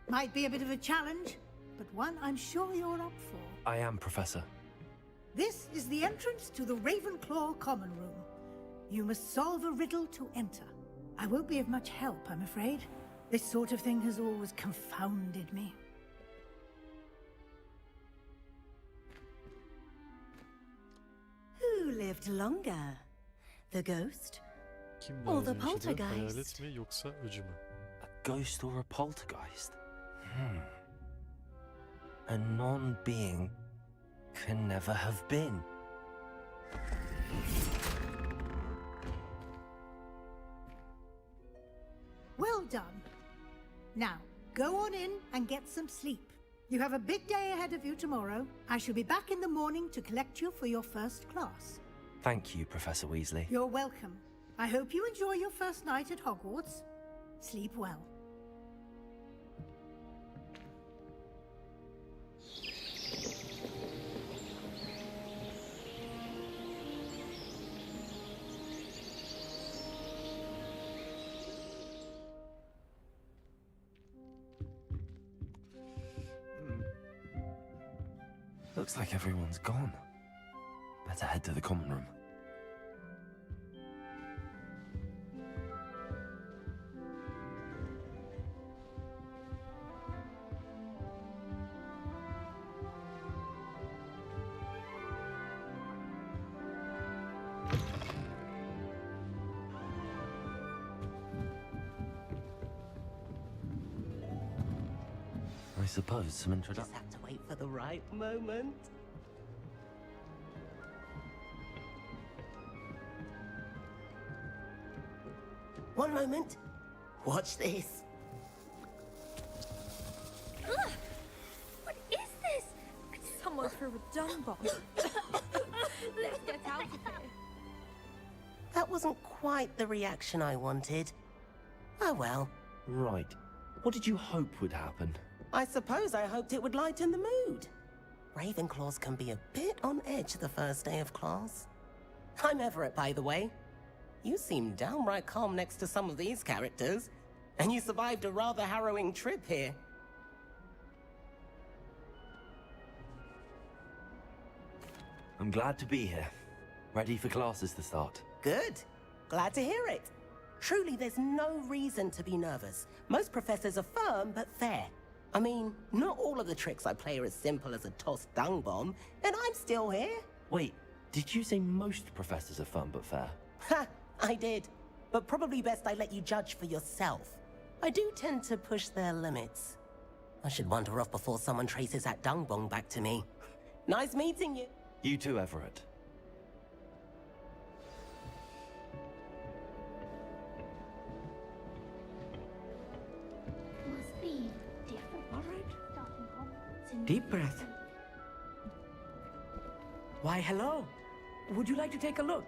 Speaker 11: Might be a bit of a challenge, but one I'm sure you're up for.
Speaker 2: I am, Professor.
Speaker 11: This is the entrance to the Ravenclaw common room. You must solve a riddle to enter. I won't be of much help, I'm afraid. This sort of thing has always confounded me.
Speaker 13: Who lived longer? The ghost?
Speaker 1: Kim
Speaker 13: Or the
Speaker 1: lazım yaşadı? Hayalet
Speaker 13: poltergeist?
Speaker 1: mi yoksa öcü mü?
Speaker 2: A ghost or a poltergeist? A non-being can never have been.
Speaker 11: Well done. Now, go on in and get some sleep. You have a big day ahead of you tomorrow. I shall be back in the morning to collect you for your first class.
Speaker 2: Thank you, Professor Weasley.
Speaker 11: You're welcome. I hope you enjoy your first night at Hogwarts. Sleep well.
Speaker 2: Looks like everyone's gone. Better head to the common room. I suppose some introduction.
Speaker 14: Just have to wait for the right moment. One moment. Watch this.
Speaker 15: Ugh! What is this? Someone threw a dung bomb. Let's get out of here.
Speaker 14: That wasn't quite the reaction I wanted. Oh well.
Speaker 2: Right. What did you hope would happen?
Speaker 14: I suppose I hoped it would lighten the mood. Ravenclaws can be a bit on edge the first day of class. I'm Everett, by the way. You seem downright calm next to some of these characters. And you survived a rather harrowing trip here.
Speaker 16: I'm glad to be here. Ready for classes to start.
Speaker 14: Good. Glad to hear it. Truly, there's no reason to be nervous. Most professors are firm but fair. I mean, not all of the tricks I play are as simple as a tossed dung bomb, and I'm still here.
Speaker 16: Wait, did you say most professors are fun but fair?
Speaker 14: Ha! I did. But probably best I let you judge for yourself. I do tend to push their limits. I should wander off before someone traces that dung bomb back to me. Nice meeting you.
Speaker 16: You too, Everett.
Speaker 15: Must be different.
Speaker 2: All right.
Speaker 15: Starting Hogwarts in
Speaker 2: Deep breath. Why, hello. Would you like to take a look?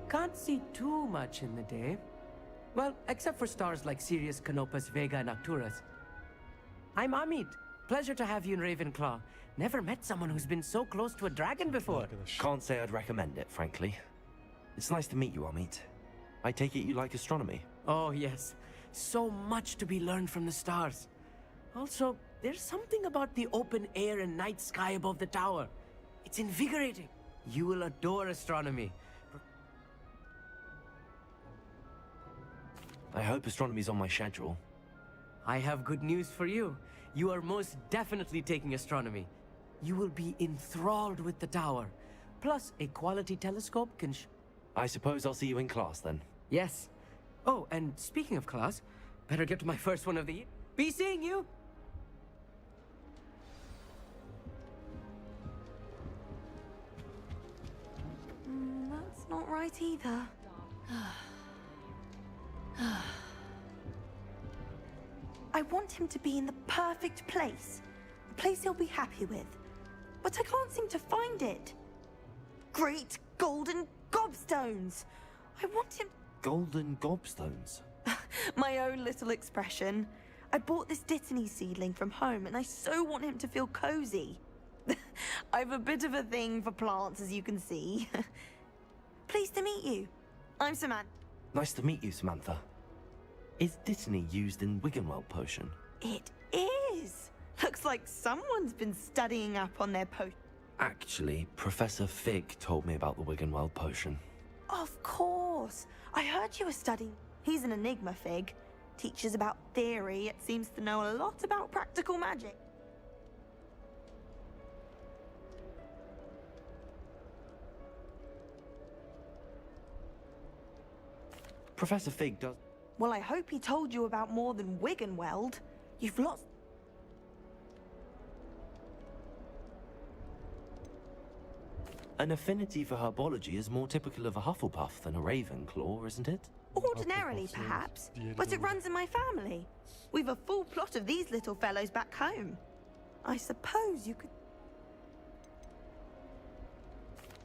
Speaker 2: Can't see too much in the day. Well, except for stars like Sirius, Canopus, Vega, and Arcturus. I'm Amit. Pleasure to have you in Ravenclaw. Never met someone who's been so close to a dragon before.
Speaker 16: Can't say I'd recommend it, frankly. It's nice to meet you, Amit. I take it you like astronomy?
Speaker 2: Oh, yes. So much to be learned from the stars. Also, there's something about the open air and night sky above the tower. It's invigorating. You will adore astronomy.
Speaker 16: I hope astronomy's on my schedule.
Speaker 2: I have good news for you. You are most definitely taking astronomy. You will be enthralled with the tower. Plus, a quality telescope can
Speaker 16: I suppose I'll see you in class then.
Speaker 2: Yes. Oh, and speaking of class, better get to my first one of the year. Be seeing you!
Speaker 15: That's not right either. I want him to be in the perfect place. A place he'll be happy with. But I can't seem to find it. Great golden gobstones! I want him...
Speaker 16: Golden gobstones?
Speaker 15: My own little expression. I bought this Dittany seedling from home and I so want him to feel cozy. I've a bit of a thing for plants, as you can see. Pleased to meet you. I'm Samantha.
Speaker 16: Nice to meet you, Samantha. Is Dittany used in Wiggenweld potion?
Speaker 15: It is. Looks like someone's been studying up on their potion.
Speaker 16: Actually, Professor Fig told me about the Wiggenweld potion.
Speaker 15: Of course. I heard you were studying. He's an enigma, Fig. Teaches about theory, yet seems to know a lot about practical magic.
Speaker 16: Professor Fig does...
Speaker 15: Well, I hope he told you about more than Wiggenweld. You've lots...
Speaker 16: An affinity for herbology is more typical of a Hufflepuff than a Ravenclaw, isn't it?
Speaker 15: Ordinarily, perhaps, but it runs in my family. We've a full plot of these little fellows back home. I suppose you could...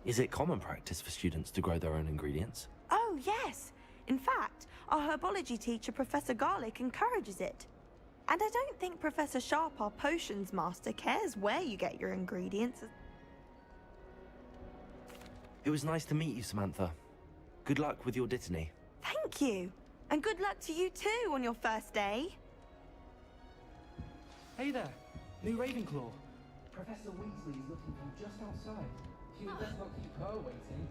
Speaker 16: Is it common practice for students to grow their own ingredients?
Speaker 15: Oh, yes. In fact, our herbology teacher, Professor Garlick, encourages it. And I don't think Professor Sharp, our potions master, cares where you get your ingredients.
Speaker 16: It was nice to meet you, Samantha. Good luck with your Dittany.
Speaker 15: Thank you. And good luck to you too on your first day.
Speaker 17: Hey there, new Ravenclaw. Professor Weasley is looking for you just outside. You would best not keep her waiting.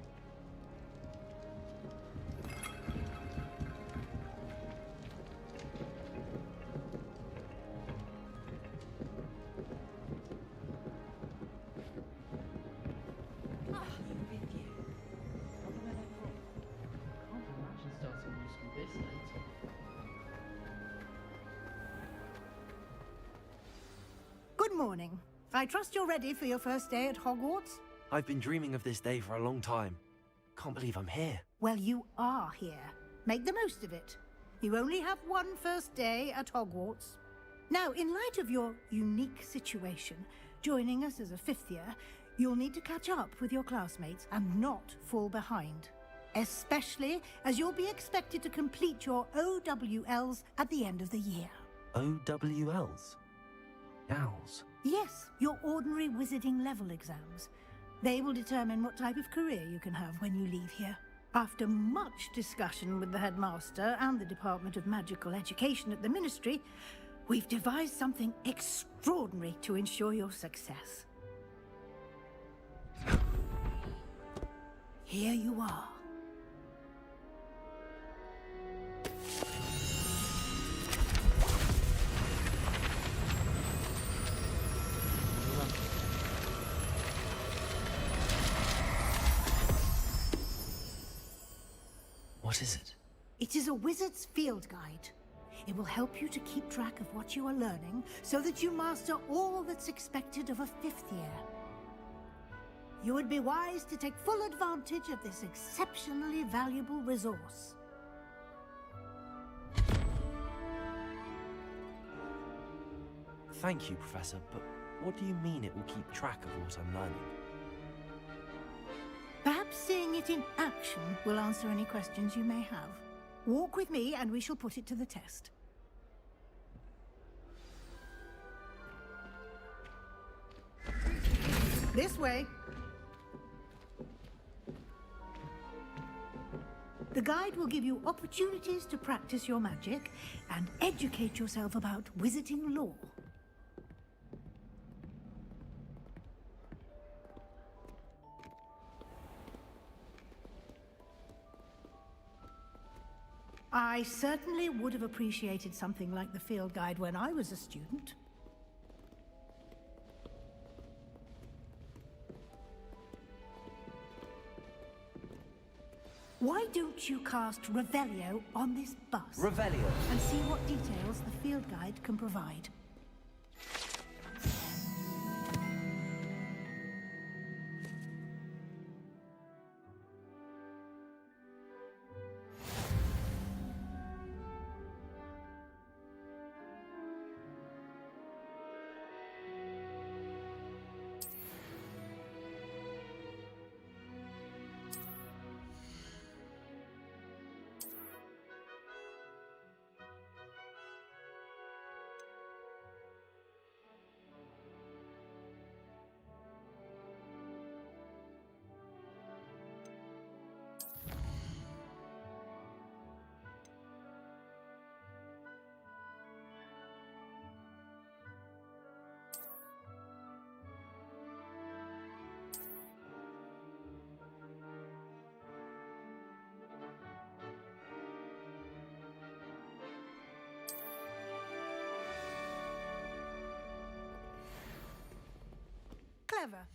Speaker 11: Good morning. I trust you're ready for your first day at Hogwarts?
Speaker 16: I've been dreaming of this day for a long time. Can't believe I'm here.
Speaker 11: Well, you are here. Make the most of it. You only have one first day at Hogwarts. Now, in light of your unique situation, joining us as a fifth year, you'll need to catch up with your classmates and not fall behind. Especially as you'll be expected to complete your OWLs at the end of the year.
Speaker 16: OWLs? Owls?
Speaker 11: Yes, your ordinary wizarding level exams. They will determine what type of career you can have when you leave here. After much discussion with the headmaster and the Department of Magical Education at the Ministry, we've devised something extraordinary to ensure your success. Here you are.
Speaker 16: What is it?
Speaker 11: It is a wizard's field guide. It will help you to keep track of what you are learning so that you master all that's expected of a 5th year. You would be wise to take full advantage of this exceptionally valuable resource.
Speaker 16: Thank you, Professor, but what do you mean it will keep track of what I'm learning?
Speaker 11: Perhaps seeing it in action will answer any questions you may have. Walk with me and we shall put it to the test. This way. The guide will give you opportunities to practice your magic and educate yourself about wizarding lore. I certainly would have appreciated something like the field guide when I was a student. Why don't you cast Revelio on this bus?
Speaker 16: Revelio?
Speaker 11: And see what details the field guide can provide. Clever.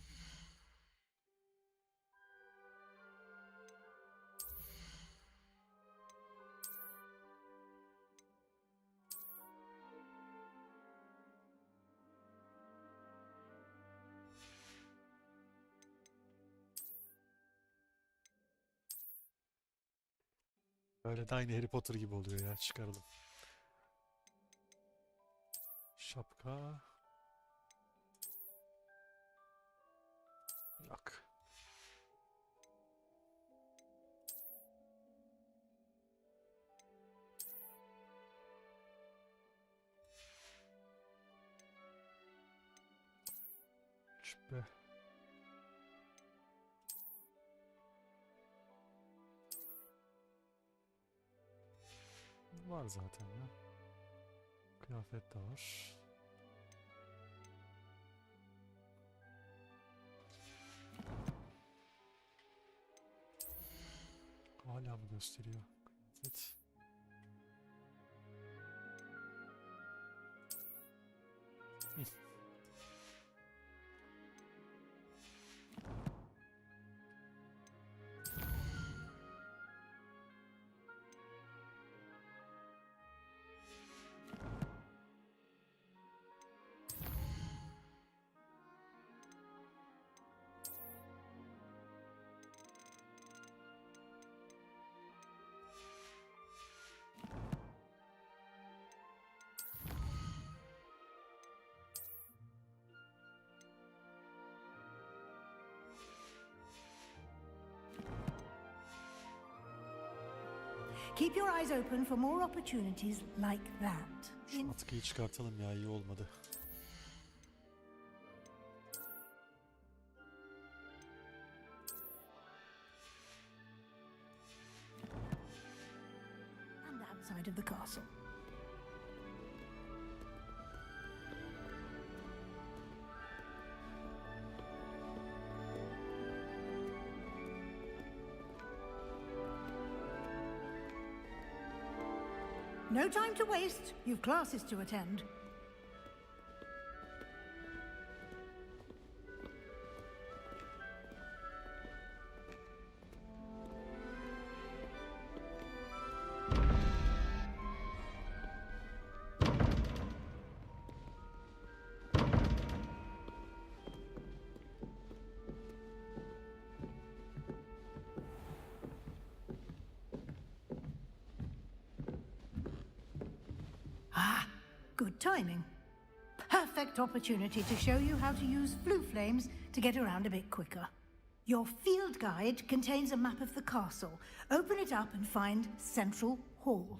Speaker 1: Böyle de aynı Harry Potter gibi oluyor ya. Çıkaralım. Şapka. Yok. Şüphe. Var zaten ya. Kıyafet de var. Hala mı gösteriyor? Kıyafet.
Speaker 11: Keep your eyes open for more opportunities like that.
Speaker 1: Şu atkıyı çıkartalım ya, iyi olmadı.
Speaker 11: outside of the castle. No time to waste. You've classes to attend. Good timing. Perfect opportunity to show you how to use flue flames to get around a bit quicker. Your field guide contains a map of the castle. Open it up and find Central Hall.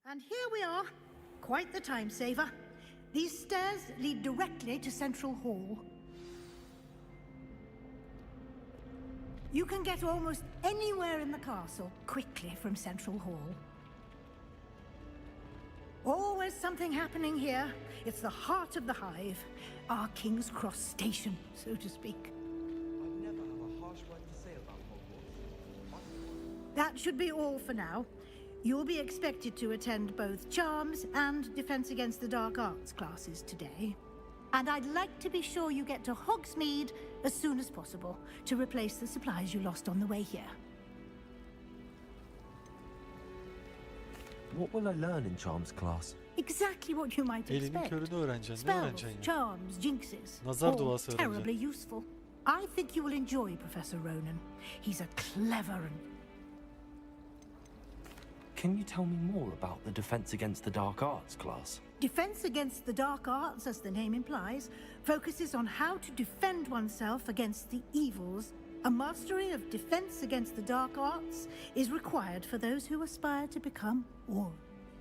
Speaker 11: And here we are. Quite the time saver. These stairs lead directly to Central Hall. You can get almost anywhere in the castle quickly from Central Hall. Always something happening here. It's the heart of the hive. Our King's Cross station, so to speak.
Speaker 17: I'd never have a harsh word to say about Hogwarts.
Speaker 11: That should be all for now. You'll be expected to attend both Charms and Defense Against the Dark Arts classes today. And I'd like to be sure you get to Hogsmeade as soon as possible to replace the supplies you lost on the way here.
Speaker 16: What will I learn in Charms class?
Speaker 11: Exactly what you might
Speaker 1: Elinin
Speaker 11: expect.
Speaker 1: körünü öğreneceksin. Ne
Speaker 11: Spells,
Speaker 1: öğreneceksin ya?
Speaker 11: charms, jinxes.
Speaker 1: Nazar
Speaker 11: all
Speaker 1: duası
Speaker 11: terribly
Speaker 1: öğreneceksin.
Speaker 11: useful. I think you will enjoy Professor Ronan. He's a clever and...
Speaker 16: Can you tell me more about the Defense Against the Dark Arts class?
Speaker 11: Defense Against the Dark Arts, as the name implies, focuses on how to defend oneself against the evils. A mastery of Defense Against the Dark Arts is required for those who aspire to become Auror.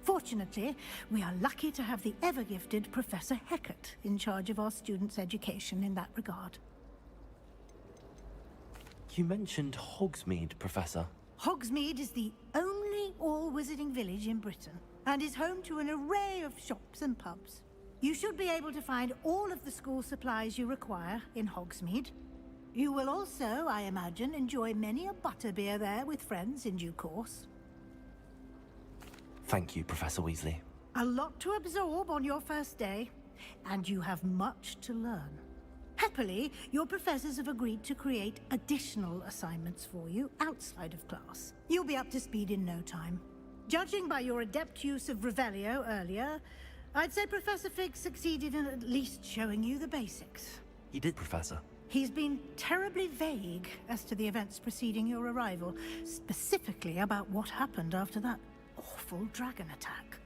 Speaker 11: Fortunately, we are lucky to have the ever-gifted Professor Hecat in charge of our students' education in that regard.
Speaker 16: You mentioned Hogsmeade, Professor.
Speaker 11: Hogsmeade is the only all-wizarding village in Britain and is home to an array of shops and pubs. You should be able to find all of the school supplies you require in Hogsmeade. You will also, I imagine, enjoy many a butterbeer there with friends in due course.
Speaker 16: Thank you, Professor Weasley.
Speaker 11: A lot to absorb on your first day, and you have much to learn. Happily, your professors have agreed to create additional assignments for you outside of class. You'll be up to speed in no time. Judging by your adept use of Revelio earlier, I'd say Professor Fig succeeded in at least showing you the basics.
Speaker 16: He did, Professor.
Speaker 11: He's been terribly vague as to the events preceding your arrival, specifically about what happened after that awful dragon attack.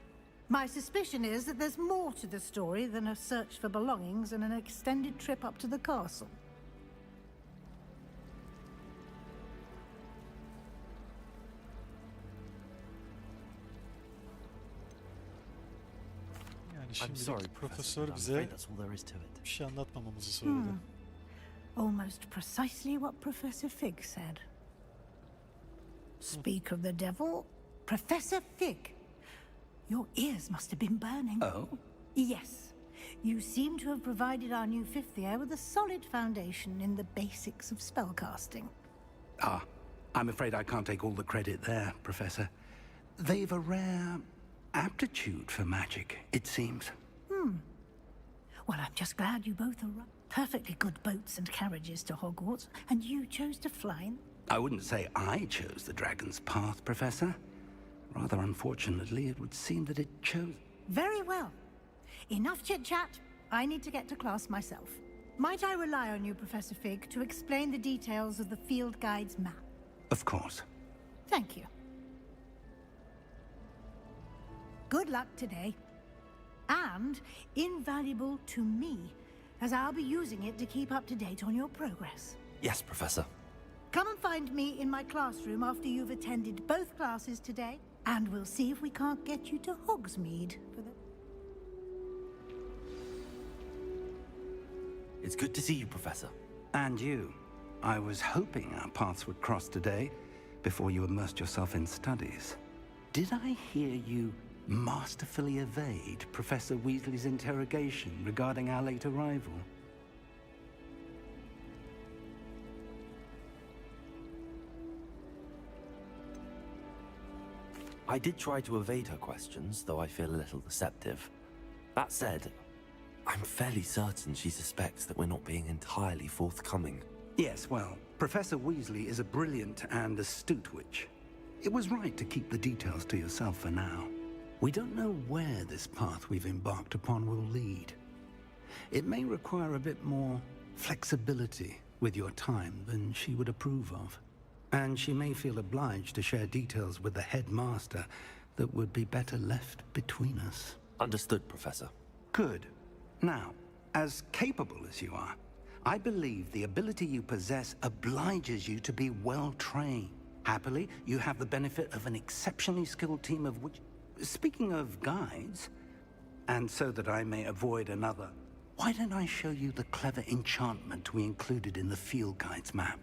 Speaker 11: My suspicion is that there's more to the story than a search for belongings and an extended trip up to the castle.
Speaker 1: Yani
Speaker 16: I'm
Speaker 1: şimdilik
Speaker 16: sorry,
Speaker 1: profesör
Speaker 16: I'm
Speaker 1: bize
Speaker 16: afraid that's all there is to it.
Speaker 1: bir şey anlatmamamızı söyledi.
Speaker 11: Almost precisely what Professor Fig said. Speak of the devil, Professor Fig. Your ears must have been burning.
Speaker 4: Oh?
Speaker 11: Yes. You seem to have provided our new fifth year with a solid foundation in the basics of spellcasting.
Speaker 4: Ah, I'm afraid I can't take all the credit there, Professor. They've a rare aptitude for magic, it seems.
Speaker 11: Well, I'm just glad you both arrived. Perfectly good boats and carriages to Hogwarts, and you chose to fly in.
Speaker 4: I wouldn't say I chose the dragon's path, Professor. Rather unfortunately, it would seem that it chose...
Speaker 11: Very well. Enough chit-chat. I need to get to class myself. Might I rely on you, Professor Fig, to explain the details of the field guide's map?
Speaker 4: Of course.
Speaker 11: Thank you. Good luck today. And invaluable to me, as I'll be using it to keep up to date on your progress.
Speaker 16: Yes, Professor.
Speaker 11: Come and find me in my classroom after you've attended both classes today, and we'll see if we can't get you to Hogsmeade for the...
Speaker 16: It's good to see you, Professor.
Speaker 4: And you. I was hoping our paths would cross today, before you immersed yourself in studies. Did I hear you masterfully evade Professor Weasley's interrogation regarding our late arrival?
Speaker 16: I did try to evade her questions, though I feel a little deceptive. That said, I'm fairly certain she suspects that we're not being entirely forthcoming.
Speaker 4: Yes, well, Professor Weasley is a brilliant and astute witch. It was right to keep the details to yourself for now. We don't know where this path we've embarked upon will lead. It may require a bit more flexibility with your time than she would approve of. And she may feel obliged to share details with the headmaster that would be better left between us.
Speaker 16: Understood, Professor.
Speaker 4: Good. Now, as capable as you are, I believe the ability you possess obliges you to be well trained. Happily, you have the benefit of an exceptionally skilled team of which... Speaking of guides, and so that I may avoid another, why don't I show you the clever enchantment we included in the field guide's map?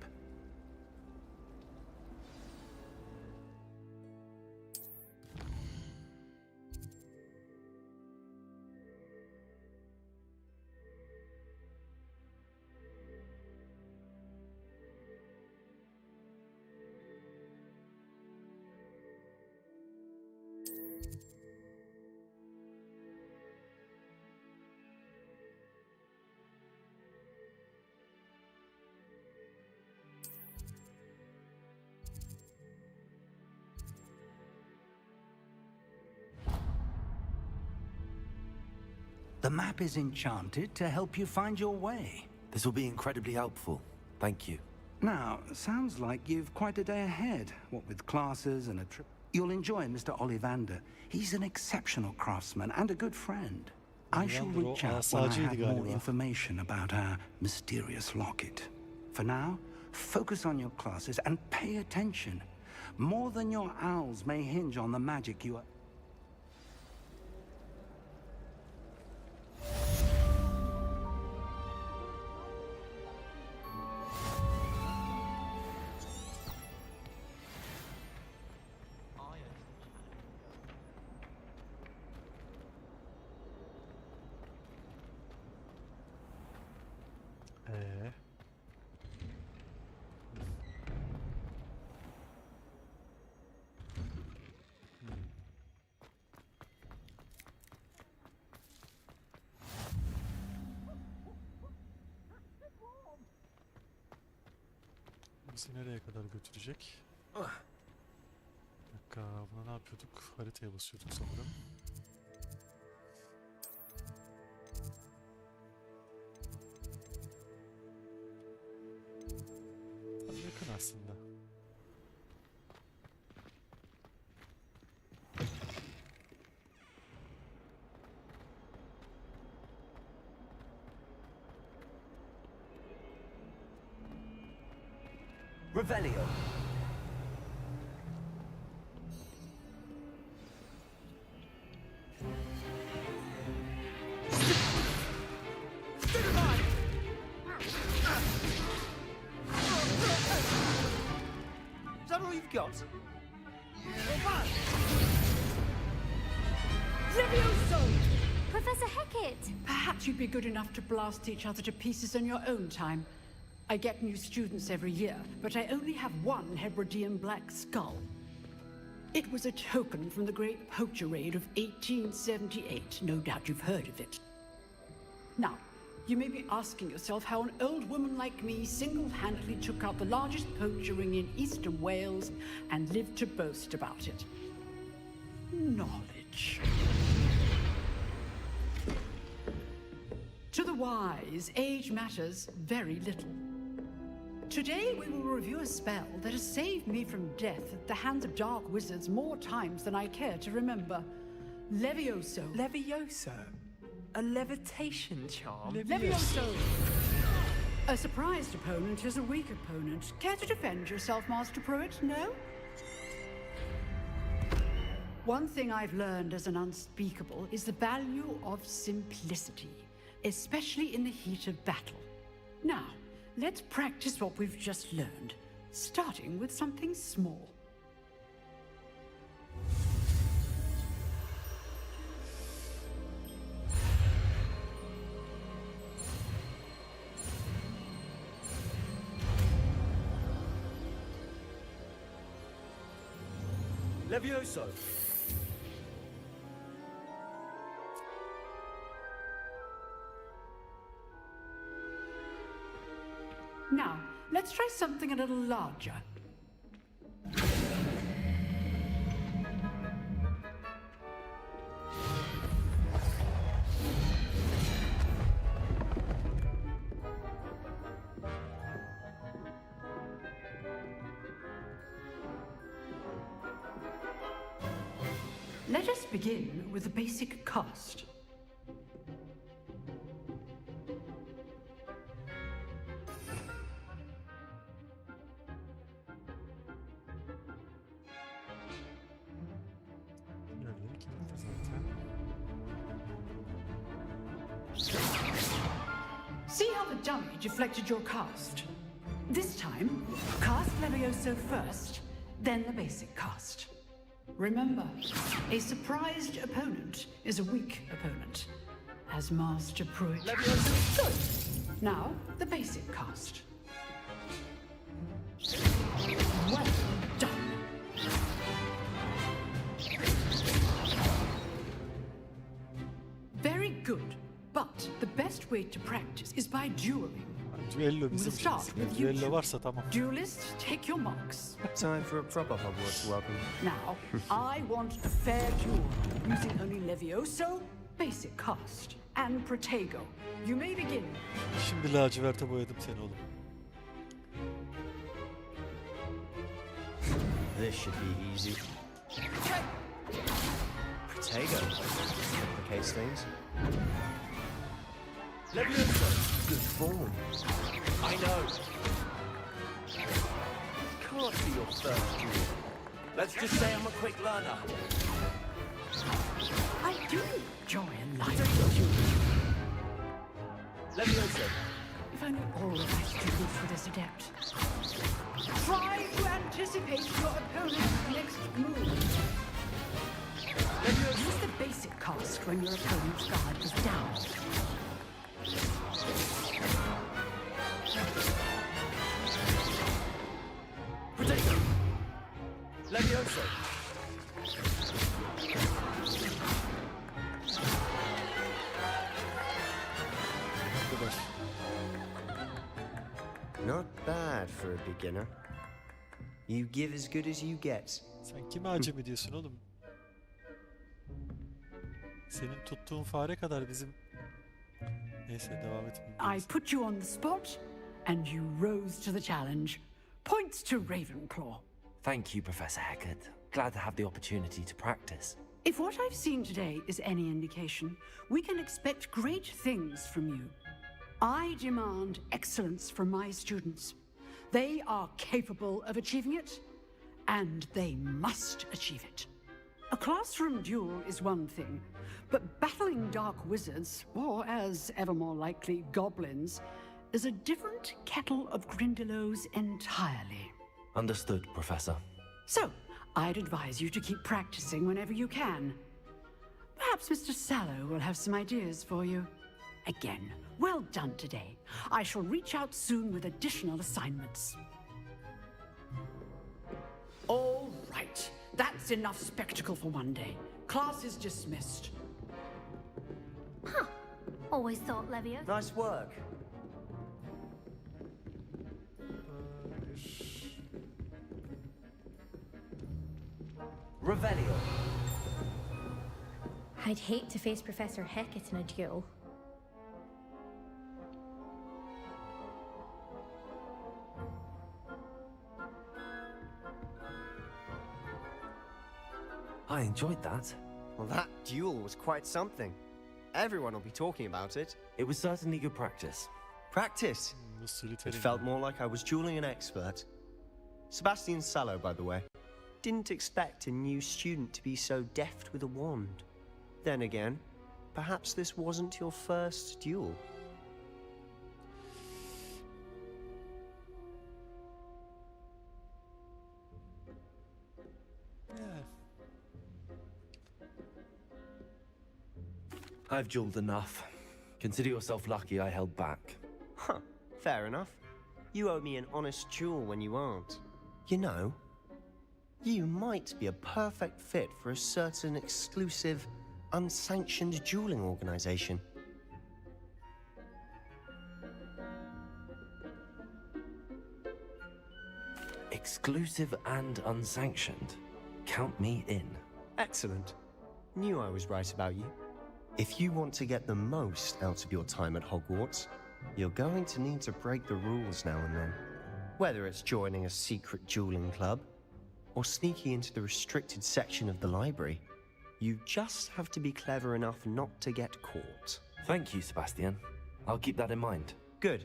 Speaker 4: The map is enchanted to help you find your way.
Speaker 16: This will be incredibly helpful. Thank you.
Speaker 4: Now, sounds like you've quite a day ahead, what with classes and a trip. You'll enjoy Mr. Ollivander. He's an exceptional craftsman and a good friend. I shall reach out when I have more information about our mysterious locket. For now, focus on your classes and pay attention. More than your owls may hinge on the magic you are...
Speaker 1: Bizi nereye kadar götürecek? Bir dakika, buna ne yapıyorduk? Haritaya basıyorduk sanırım. Yakın aslında.
Speaker 12: Revelio.
Speaker 10: you've got.
Speaker 18: Levioso!
Speaker 19: Professor Hecat!
Speaker 18: Perhaps you'd be good enough to blast each other to pieces in your own time. I get new students every year, but I only have one Hebridean black skull. It was a token from the Great Poacher Raid of 1878. No doubt you've heard of it. Now, you may be asking yourself how an old woman like me single-handedly took out the largest poacher ring in eastern Wales and lived to boast about it. Knowledge. To the wise, age matters very little. Today we will review a spell that has saved me from death at the hands of dark wizards more times than I care to remember. Levioso.
Speaker 2: Levioso? A levitation charm?
Speaker 18: Levioso! A surprised opponent is a weak opponent. Care to defend yourself, Master Pruitt? No? One thing I've learned as an unspeakable is the value of simplicity, especially in the heat of battle. Now, let's practice what we've just learned, starting with something small.
Speaker 10: Levioso!
Speaker 18: Now, let's try something a little larger. Let us begin with the basic cast. See how the dummy deflected your cast? This time, cast Levioso first, then the basic cast. Remember, a surprised opponent is a weak opponent, as Master Pruitt. Levioso! Good! Now, the basic cast. Well done! Very good, but the best way to practice is by dueling.
Speaker 1: Düello
Speaker 18: We'll
Speaker 1: bizim
Speaker 18: start
Speaker 1: işimiz.
Speaker 18: with you
Speaker 1: Düello
Speaker 18: two.
Speaker 1: varsa tamam.
Speaker 18: Duelists, take your marks.
Speaker 16: Time for a proper Hogwarts welcome.
Speaker 18: Now, I want a fair duel, using only Levioso, basic cast, and Protego. You may begin.
Speaker 1: Şimdi laciverte boyadım seni oğlum.
Speaker 20: This should be easy. Protego. Complicates things.
Speaker 10: Levioso!
Speaker 20: Good form.
Speaker 10: I know. Can't be your first duel. Let's just say I'm a quick learner.
Speaker 18: I do enjoy a lively duel.
Speaker 10: Levioso!
Speaker 18: If only all of my students were this adept. Try to anticipate your opponent's next move. Use the basic cast when your opponent's guard is down.
Speaker 10: Protego! Levioso!
Speaker 20: Not bad for a beginner. You give as good as you get.
Speaker 1: Sen kime acemi diyorsun oğlum? Senin tuttuğun fare kadar bizim... Neyse devam etmeyeyim.
Speaker 18: I put you on the spot, and you rose to the challenge. Points to Ravenclaw.
Speaker 16: Thank you, Professor Hecat. Glad to have the opportunity to practice.
Speaker 18: If what I've seen today is any indication, we can expect great things from you. I demand excellence from my students. They are capable of achieving it, and they must achieve it. A classroom duel is one thing, but battling dark wizards, or as ever more likely, goblins, is a different kettle of Grindylows entirely.
Speaker 16: Understood, Professor.
Speaker 18: So, I'd advise you to keep practicing whenever you can. Perhaps Mr. Sallow will have some ideas for you. Again, well done today. I shall reach out soon with additional assignments. All right, that's enough spectacle for one day. Class is dismissed.
Speaker 19: Huh. Always thought Leviosa.
Speaker 20: Nice work.
Speaker 12: Revelio.
Speaker 19: I'd hate to face Professor Hecat in a duel.
Speaker 16: I enjoyed that.
Speaker 20: Well, that duel was quite something. Everyone will be talking about it.
Speaker 16: It was certainly good practice.
Speaker 20: Practice? It felt more like I was dueling an expert. Sebastian Sallow, by the way. Didn't expect a new student to be so deft with a wand. Then again, perhaps this wasn't your first duel.
Speaker 16: I've dueled enough. Consider yourself lucky I held back.
Speaker 20: Huh, fair enough. You owe me an honest duel when you aren't. You know, you might be a perfect fit for a certain exclusive, unsanctioned dueling organization.
Speaker 16: Exclusive and unsanctioned. Count me in.
Speaker 20: Excellent. Knew I was right about you. If you want to get the most out of your time at Hogwarts, you're going to need to break the rules now and then. Whether it's joining a secret dueling club, or sneaking into the restricted section of the library, you just have to be clever enough not to get caught.
Speaker 16: Thank you, Sebastian. I'll keep that in mind.
Speaker 20: Good.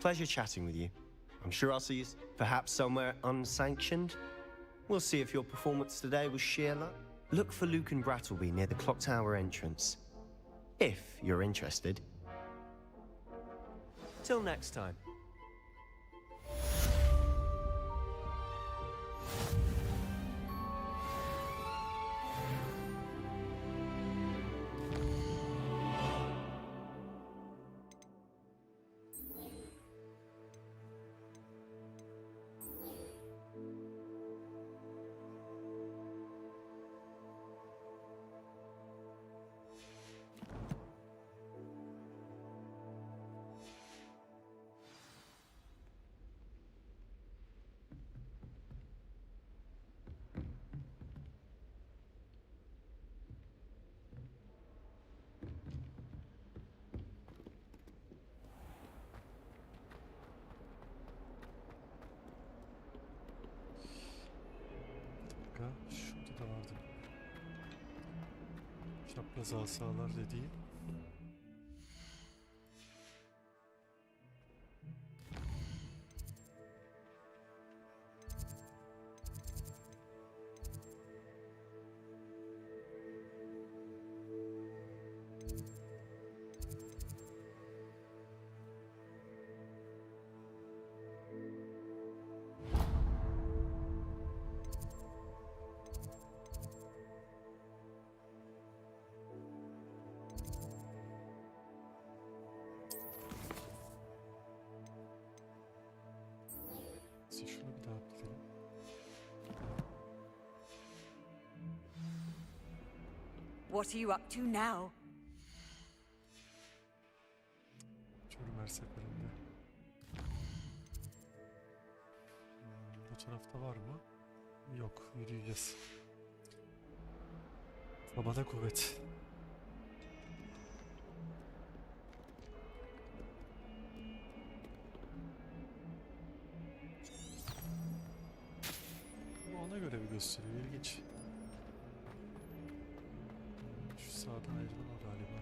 Speaker 20: Pleasure chatting with you. I'm sure I'll see you perhaps somewhere unsanctioned. We'll see if your performance today was sheer luck. Look for Luke and Brattleby near the clock tower entrance. If you're interested. Till next time.
Speaker 1: Şurada da vardı. Çapraz asalar dediği. Şunu bir daha bilelim.
Speaker 21: What are you up to now?
Speaker 1: Çölüm her seferinde. Bu tarafta var mı? Yok, yürüyeceğiz. Tabana kuvvet. Ona göre bir gösteriyor, ilginç. Şu sağdan ayrılan o galiba.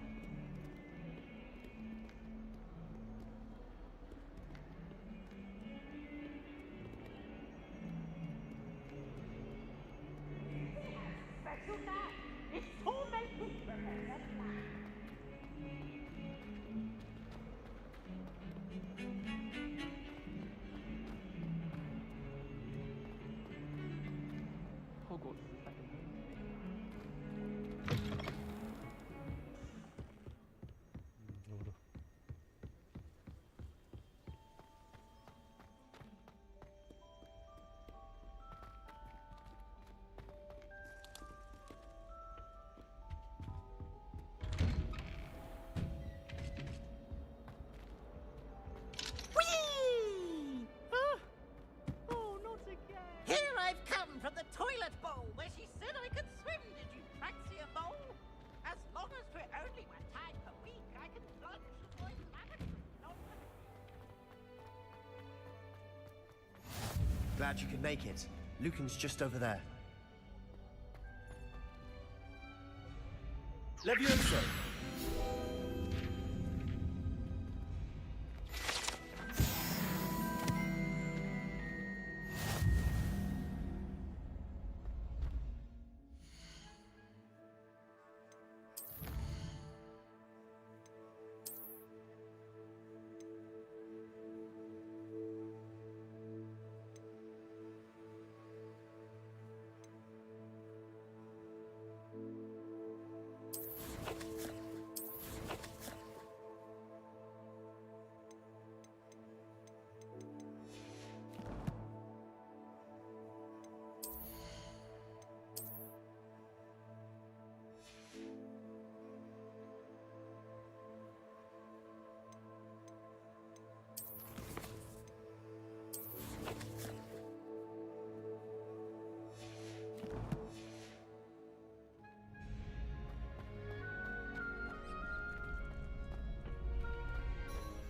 Speaker 20: glad you could make it. Lucan's just over there. Levioso!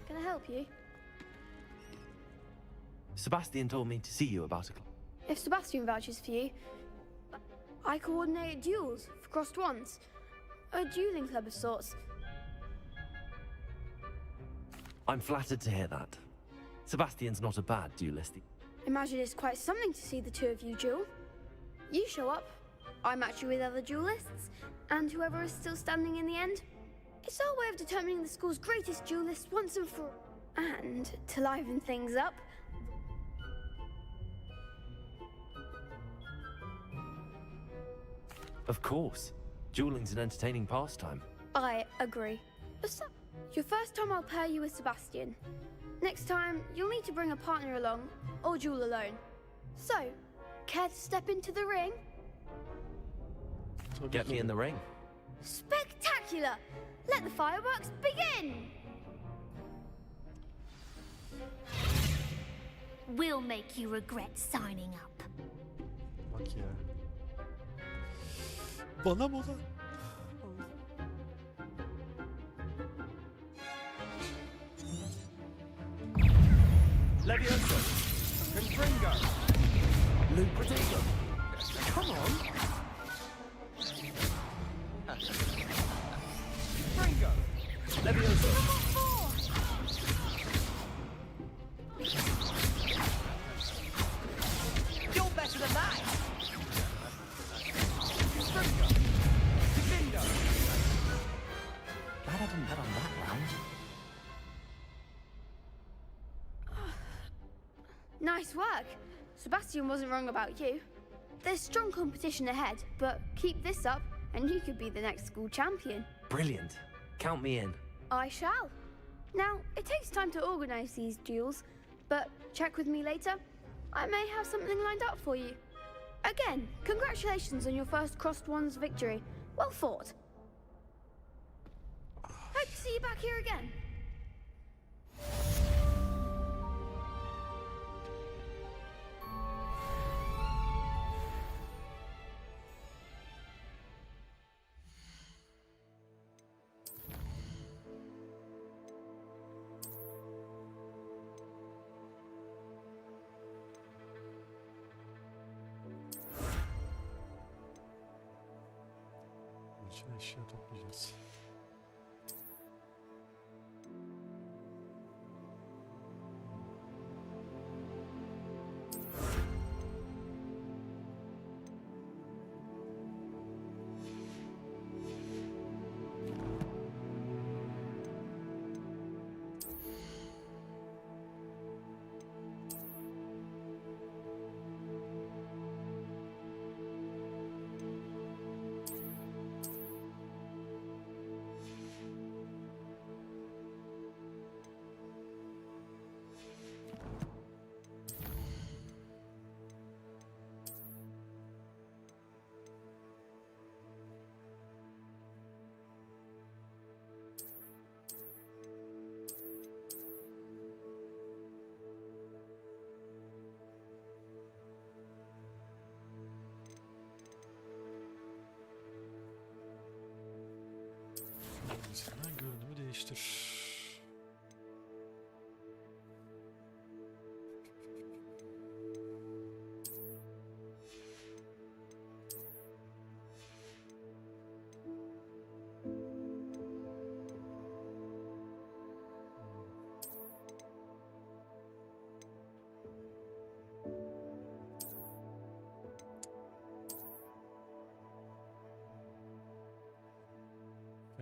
Speaker 5: Can I help you?
Speaker 16: Sebastian told me to see you about a clock.
Speaker 5: If Sebastian vouches for you, I coordinate duels for crossed ones. A dueling club of sorts.
Speaker 16: I'm flattered to hear that. Sebastian's not a bad duelist.
Speaker 5: Imagine it's quite something to see the two of you duel. You show up, I match you with other duelists, and whoever is still standing in the end. It's our way of determining the school's greatest duelist once and for... And, to liven things up...
Speaker 16: Of course. Dueling's an entertaining pastime.
Speaker 5: I agree. Besides, your first time I'll pair you with Sebastian. Next time, you'll need to bring a partner along, or duel alone. So, care to step into the ring?
Speaker 16: Get me in the ring.
Speaker 5: Spectacular! Let the fireworks begin!
Speaker 19: We'll make you regret signing up.
Speaker 1: Bak ya. Bana mı lan?
Speaker 20: Levioso! Confringo! Lucrative! Come on! Fringo! Levioso! You're better than that! Fringo! Divindo!
Speaker 16: Glad I didn't bet on that round.
Speaker 5: Nice work. Sebastian wasn't wrong about you. There's strong competition ahead, but keep this up and you could be the next school champion.
Speaker 16: Brilliant. Count me in.
Speaker 5: I shall. Now, it takes time to organise these duels, but check with me later. I may have something lined up for you. Again, congratulations on your first Crossed Ones victory. Well fought. Hope to see you back here again.
Speaker 1: İçine eşya toplayacağız. Hemen görünümü değiştir.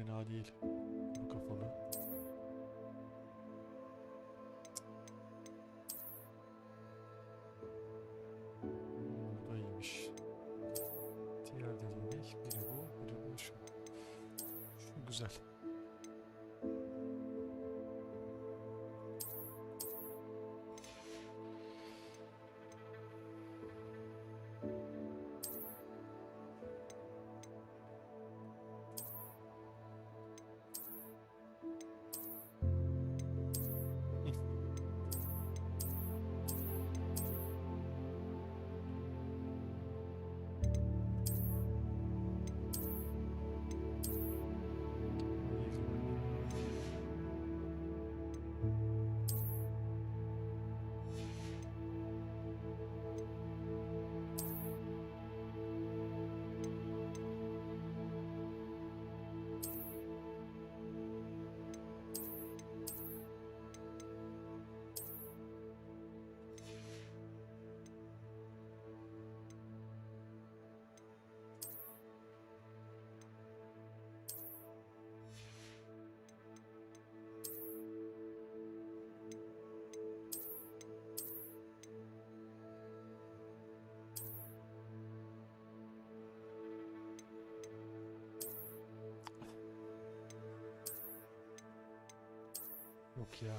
Speaker 1: Fena değil. Bu kafalı. Bu da iyiymiş. Diğer dediğim ne? Biri bu, biri bu şu. Şu güzel. Yok ya.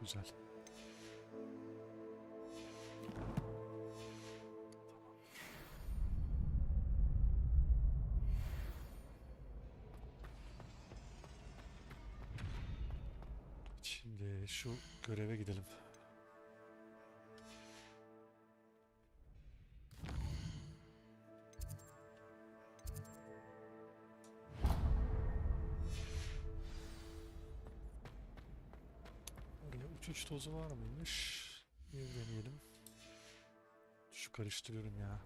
Speaker 1: Güzel. Şimdi şu göreve gidelim. Uçuş tozu var mıymış? Bir deneyelim. Şu karıştırıyorum ya.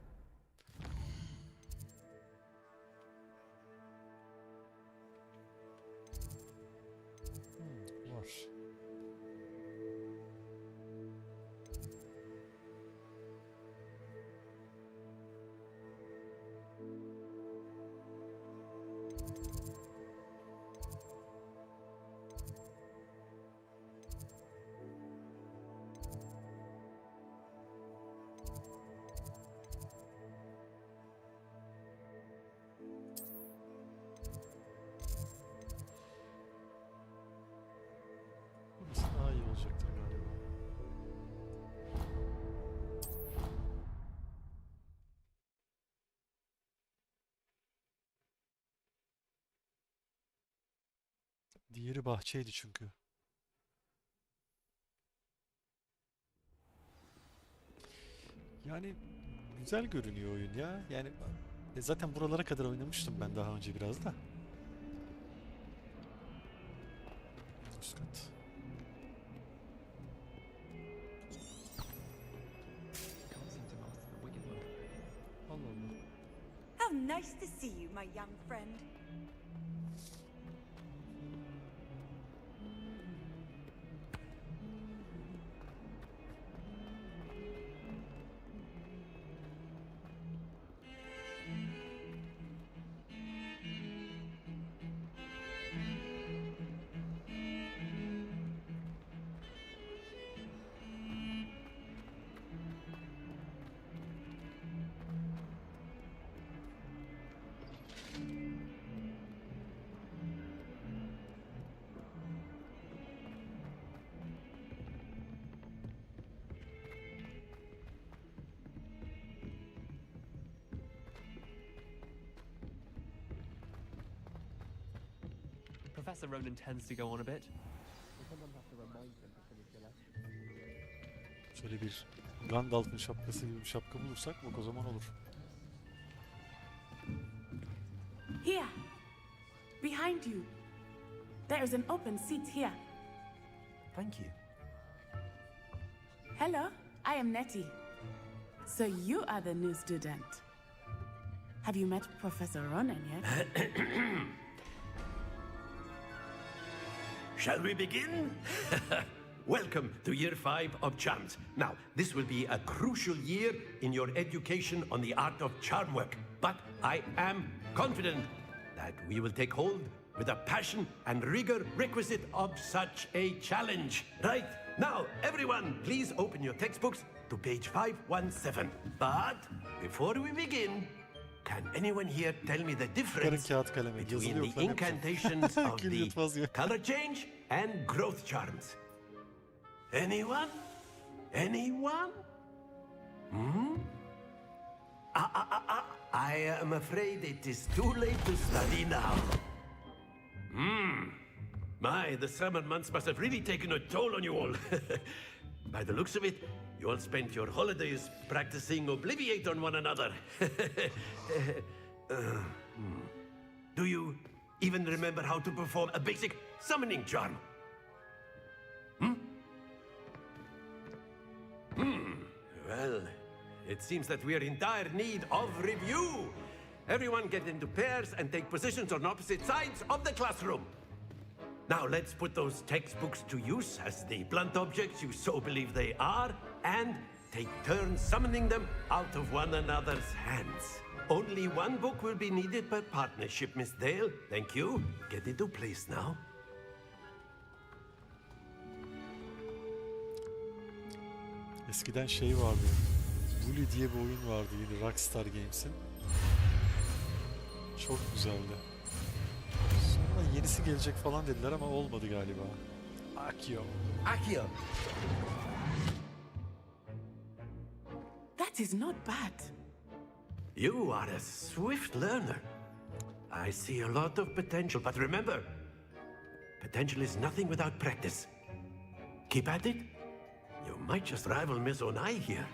Speaker 1: Var. Daha iyi olacaktır galiba. Diğeri bahçeydi çünkü. Yani güzel görünüyor oyun ya. Yani zaten buralara kadar oynamıştım ben daha önce biraz da. Üst kat. Allah Allah.
Speaker 21: How nice to see you, my young friend.
Speaker 3: Professor Ronan tends to go on a bit.
Speaker 1: Şöyle bir Gandalf'ın şapkası gibi bir şapka bulursak bak o zaman olur.
Speaker 3: Here, behind you. There is an open seat here.
Speaker 16: Thank you.
Speaker 3: Hello, I am Nettie. So you are the new student. Have you met Professor Ronan yet?
Speaker 9: Shall we begin? Welcome to Year 5 of Charms. Now, this will be a crucial year in your education on the art of charm work. But I am confident that we will take hold with the passion and rigor requisite of such a challenge. Right, now, everyone, please open your textbooks to page 517. But before we begin, can anyone here tell me the difference between the incantations of the color change and growth charms? Anyone? Anyone? I am afraid it is too late to study now. My, the summer months must have really taken a toll on you all. By the looks of it, you all spent your holidays practicing Obliviate on one another. Do you even remember how to perform a basic summoning charm? Well, it seems that we are in dire need of review. Everyone get into pairs and take positions on opposite sides of the classroom. Now let's put those textbooks to use as the blunt objects you so believe they are, and take turns summoning them out of one another's hands. Only one book will be needed per partnership, Miss Dale. Thank you. Get into place now.
Speaker 1: Eskiden şey vardı. Bully diye bir oyun vardı yine Rockstar Games'in. Çok güzeldi. Sonra yenisi gelecek falan dediler ama olmadı galiba. Akio.
Speaker 9: Akio.
Speaker 3: That is not bad.
Speaker 9: You are a swift learner. I see a lot of potential, but remember, potential is nothing without practice. Keep at it. You might just rival Miss Onai here.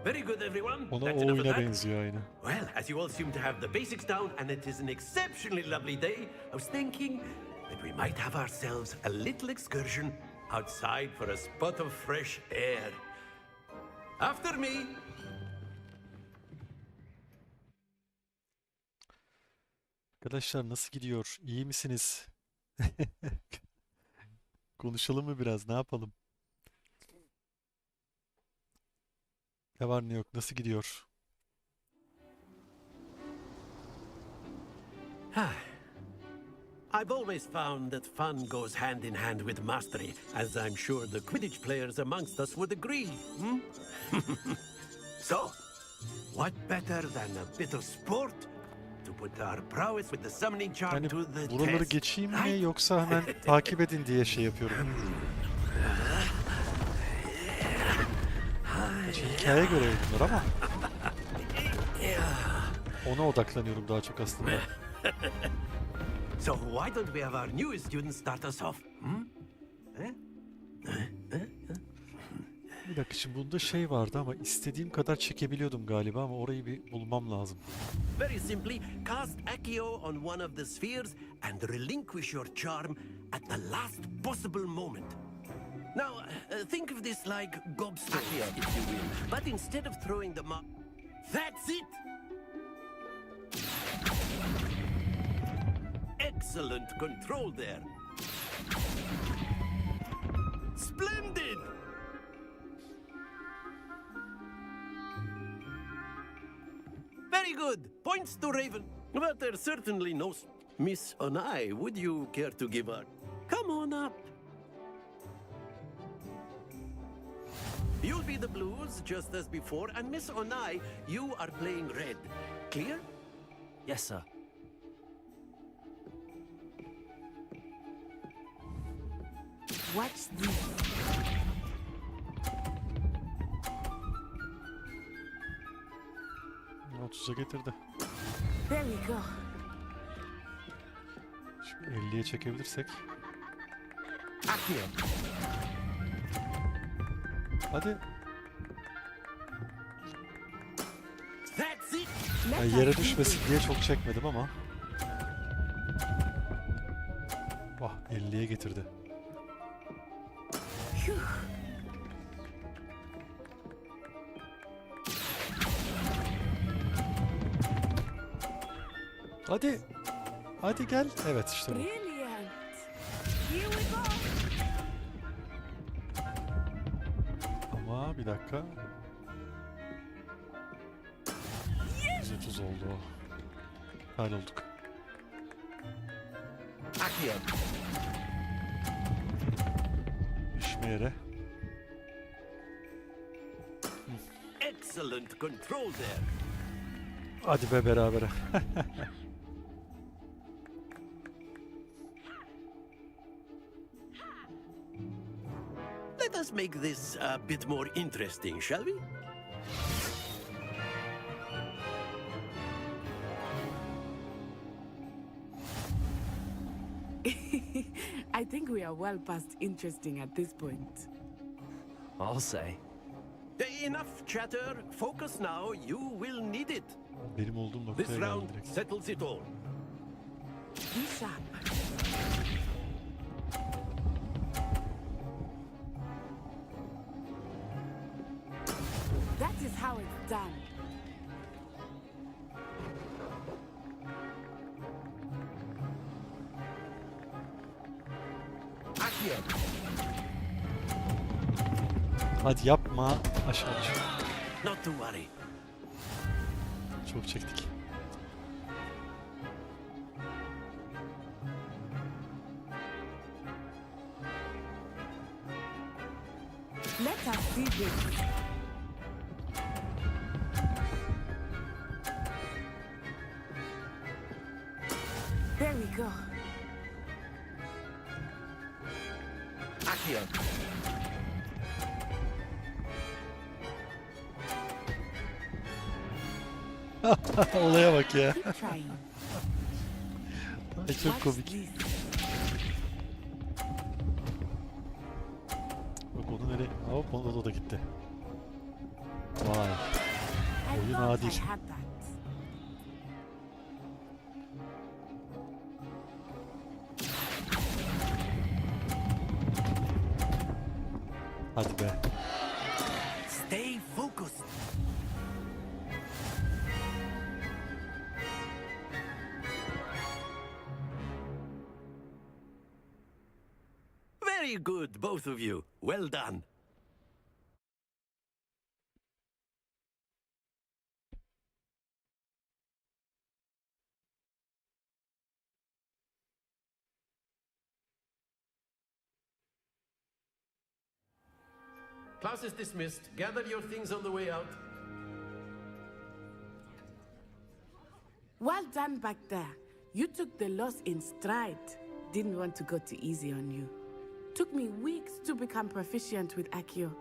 Speaker 9: Very good, everyone.
Speaker 1: Ona
Speaker 9: That's
Speaker 1: o
Speaker 9: enough of
Speaker 1: oyuna
Speaker 9: that.
Speaker 1: benziyor aynı.
Speaker 9: Well, as you all seem to have the basics down, and it is an exceptionally lovely day, I was thinking that we might have ourselves a little excursion outside for a spot of fresh air. After me.
Speaker 1: Arkadaşlar nasıl gidiyor? İyi misiniz? Konuşalım mı biraz? Ne yapalım? Ne var ne yok? Nasıl gidiyor?
Speaker 9: I've always found that fun goes hand in hand with mastery, as I'm sure the Quidditch players amongst us would agree. So, what better than a bit of sport to put our prowess with the summoning charm
Speaker 1: Yani
Speaker 9: to the
Speaker 1: buraları
Speaker 9: test?
Speaker 1: geçeyim mi yoksa hemen takip edin diye şey yapıyorum. Hikaye görevi bunlar ama ona odaklanıyorum daha çok aslında.
Speaker 9: So why don't we have our newest student start us off?
Speaker 1: Bir dakika şimdi bunda şey vardı ama istediğim kadar çekebiliyordum galiba ama orayı bir bulmam lazım.
Speaker 9: Very simply, cast Accio on one of the spheres and relinquish your charm at the last possible moment. Now, think of this like gobstopper, if you will. But instead of throwing them up... That's it! Excellent control there. Splendid! Very good. Points to Raven. But there's certainly no Miss Onai. Would you care to give her? Come on up. You'll be the blues, just as before, and Miss Onai, you are playing red. Clear?
Speaker 16: Yes, sir.
Speaker 3: What's this?
Speaker 1: Otuz'a getirdi.
Speaker 3: There we go.
Speaker 1: Şimdi 50'ye çekebilirsek. Hadi.
Speaker 9: That's it.
Speaker 1: Yani yere düşmesin diye çok çekmedim ama. Vah 50'ye getirdi. Hadi. Hadi gel. Evet işte bu.
Speaker 3: Brilliant. Here we go.
Speaker 1: Ama bir dakika. 130 oldu o. Hal olduk. Düşme yere.
Speaker 9: Excellent control there.
Speaker 1: Hadi be berabere.
Speaker 9: Let us make this a bit more interesting, shall we?
Speaker 3: I think we are well past interesting at this point.
Speaker 16: I'll say.
Speaker 9: Enough chatter. Focus now. You will need it.
Speaker 1: Benim olduğum noktaya
Speaker 9: This
Speaker 1: geldi
Speaker 9: round
Speaker 1: direkt.
Speaker 9: settles it all.
Speaker 3: Be sharp. That is how it's done.
Speaker 1: Hadi yapma. Aşağı düş.
Speaker 9: Not to worry.
Speaker 1: Çok çektik.
Speaker 3: Let us see this. There we go.
Speaker 1: Olaya bak ya.
Speaker 3: Keep trying.
Speaker 1: Ay çok komik. Bak onu nereye? Hop onu da gitti. Vay.
Speaker 3: I
Speaker 1: Oyun
Speaker 3: thought I
Speaker 1: adil.
Speaker 3: had that.
Speaker 1: Hadi be.
Speaker 9: Stay focused. Very good, both of you. Well done.
Speaker 8: Class is dismissed. Gather your things on the way out.
Speaker 3: Well done back there. You took the loss in stride. Didn't want to go too easy on you. Took me weeks to become proficient with Accio.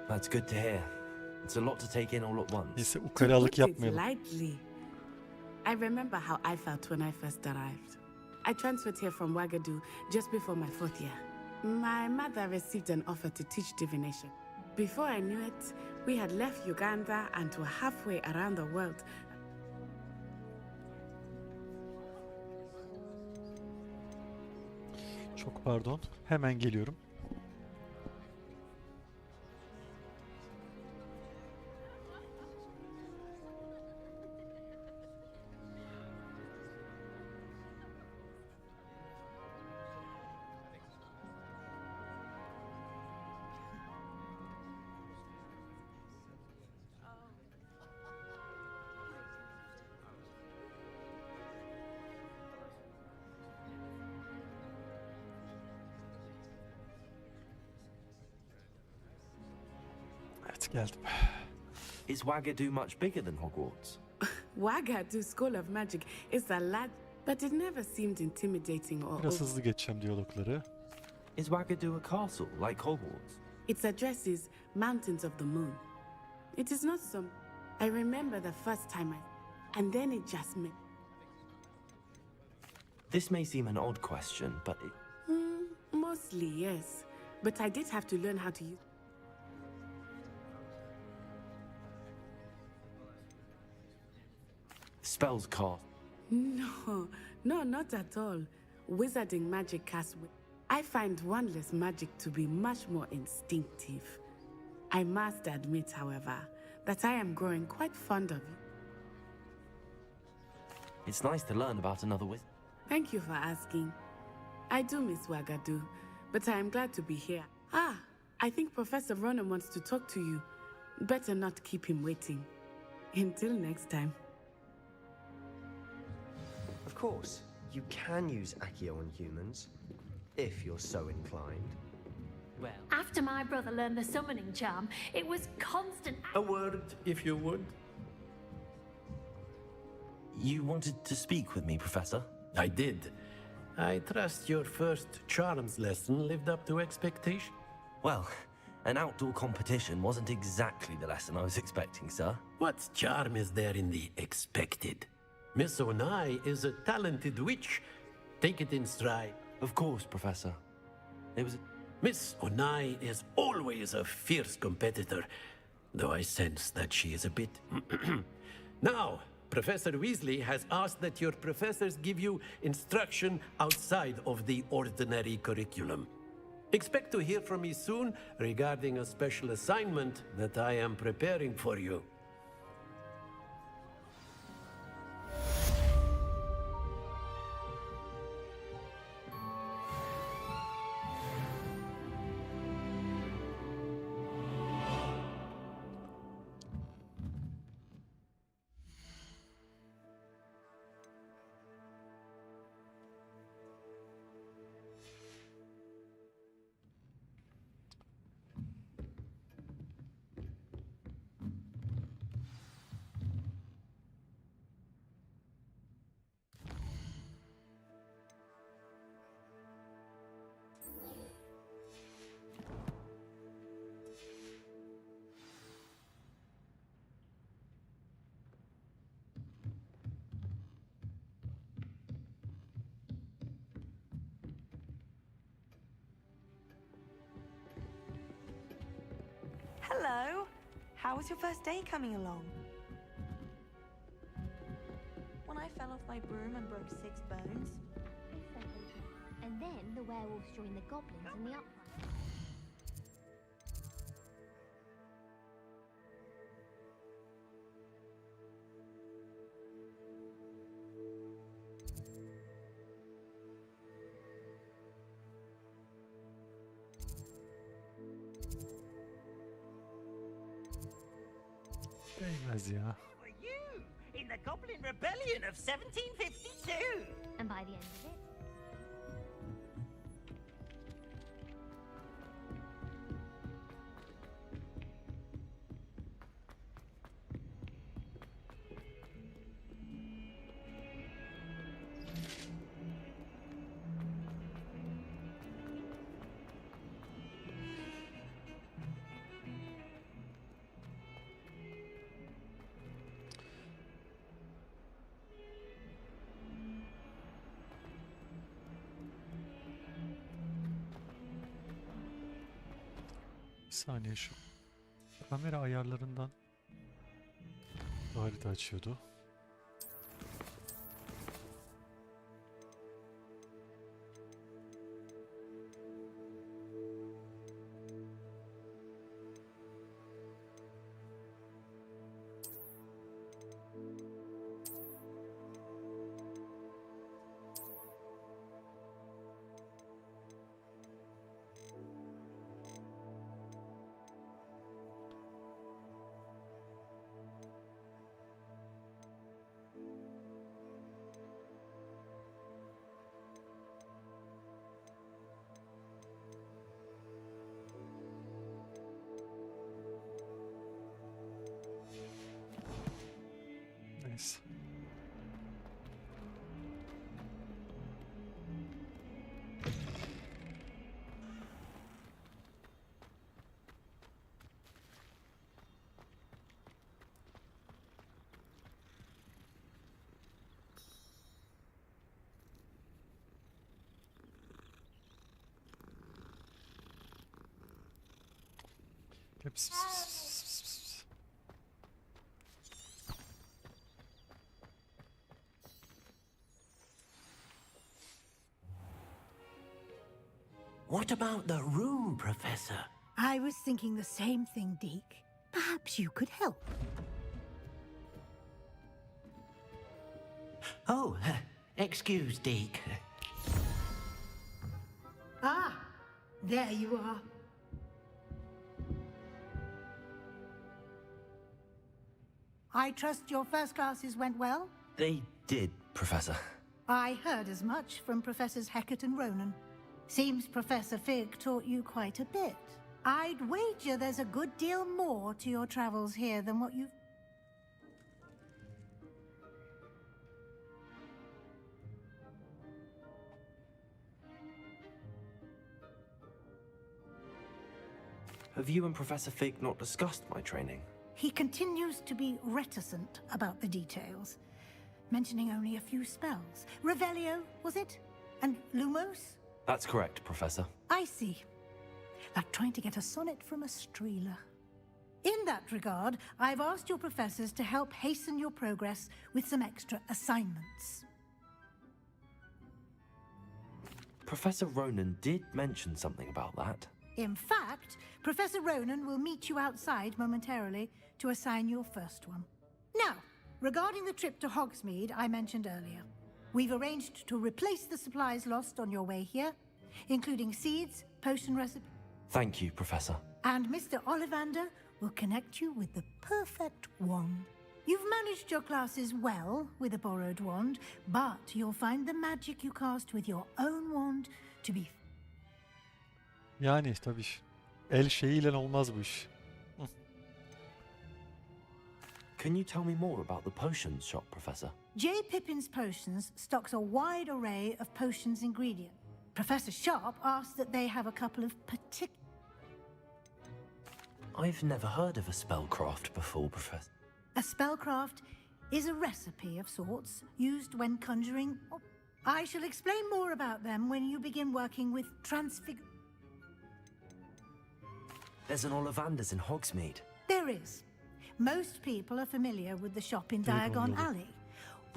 Speaker 16: That's good to hear. It's a lot to take in all at once.
Speaker 1: Neyse
Speaker 3: To
Speaker 1: ukalalık
Speaker 3: put it
Speaker 1: yapmayalım.
Speaker 3: lightly. I remember how I felt when I first arrived. I transferred here from Wagadu just before my 4th year. My mother received an offer to teach divination. Before I knew it, we had left Uganda and were halfway around the world.
Speaker 1: Çok pardon. Hemen geliyorum. Evet geldim.
Speaker 16: Is Wagadu much bigger than Hogwarts?
Speaker 3: Wagadu School of Magic is a large, but it never seemed intimidating or
Speaker 1: Biraz hızlı geçeceğim diyalogları.
Speaker 16: Is Wagadu a castle like Hogwarts?
Speaker 3: Its address is Mountains of the Moon. It is not some I remember the first time and then it just made.
Speaker 16: This may seem an odd question, but
Speaker 3: Mostly, yes. But I did have to learn how to use.
Speaker 16: spells cast.
Speaker 3: No, not at all. Wizarding magic casts. I find wandless magic to be much more instinctive. I must admit, however, that I am growing quite fond of you.
Speaker 16: It's nice to learn about another wizard.
Speaker 3: Thank you for asking. I do miss Wagadu, but I am glad to be here. I think Professor Ronan wants to talk to you. Better not keep him waiting. Until next time.
Speaker 20: Of course, you can use Accio on humans, if you're so inclined.
Speaker 19: Well, after my brother learned the summoning charm, it was constant.
Speaker 8: A word, if you would.
Speaker 16: You wanted to speak with me, Professor?
Speaker 8: I did. I trust your first charms lesson lived up to expectation.
Speaker 16: Well, an outdoor competition wasn't exactly the lesson I was expecting, sir.
Speaker 8: What charm is there in the expected? Miss Onai is a talented witch. Take it in stride.
Speaker 16: Of course, Professor. It was...
Speaker 8: Miss Onai is always a fierce competitor, though I sense that she is a bit... Now, Professor Weasley has asked that your professors give you instruction outside of the ordinary curriculum. Expect to hear from me soon regarding a special assignment that I am preparing for you.
Speaker 15: Hello. How was your first day coming along? When I fell off my broom and broke 6 bones.
Speaker 19: And then the werewolves joined the goblins in the uprising.
Speaker 1: Değmez ya.
Speaker 12: In the Goblin Rebellion of 1752.
Speaker 19: And by the end of it,
Speaker 1: Bir saniye şu kamera ayarlarından harita açıyordu. Neyse. Pıs, pıs, pıs, pıs, pıs.
Speaker 14: What about the room, Professor?
Speaker 11: I was thinking the same thing, Deke. Perhaps you could help.
Speaker 14: Oh, excuse, Deke.
Speaker 11: Ah, there you are. I trust your first classes went well?
Speaker 16: They did, Professor.
Speaker 11: I heard as much from Professors Hecat and Ronan. Seems Professor Fig taught you quite a bit. I'd wager there's a good deal more to your travels here than what you've...
Speaker 16: Have you and Professor Fig not discussed my training?
Speaker 11: He continues to be reticent about the details, mentioning only a few spells. Revelio, was it? And Lumos?
Speaker 16: That's correct, Professor.
Speaker 11: I see. Like trying to get a sonnet from a streeler. In that regard, I've asked your professors to help hasten your progress with some extra assignments.
Speaker 16: Professor Ronan did mention something about that.
Speaker 11: In fact, Professor Ronan will meet you outside momentarily to assign your first one. Now, regarding the trip to Hogsmeade I mentioned earlier, we've arranged to replace the supplies lost on your way here, including seeds, potion recipes.
Speaker 16: Thank you, Professor.
Speaker 11: And Mr. Ollivander will connect you with the perfect wand. You've managed your classes well with a borrowed wand, but you'll find the magic you cast with your own wand to be...
Speaker 1: Yani tabii. El şeyiyle olmaz bu iş.
Speaker 16: Can you tell me more about the potions shop, Professor?
Speaker 11: J. Pippin's Potions stocks a wide array of potions ingredients. Professor Sharp asked that they have a couple of particular...
Speaker 16: I've never heard of a spellcraft before, Professor.
Speaker 11: A spellcraft is a recipe of sorts used when conjuring... I shall explain more about them when you begin working with transfig...
Speaker 16: There's an Ollivander's in Hogsmeade.
Speaker 11: There is. Most people are familiar with the shop in
Speaker 1: Diagon
Speaker 11: Diagon
Speaker 1: yolu.
Speaker 11: Alley.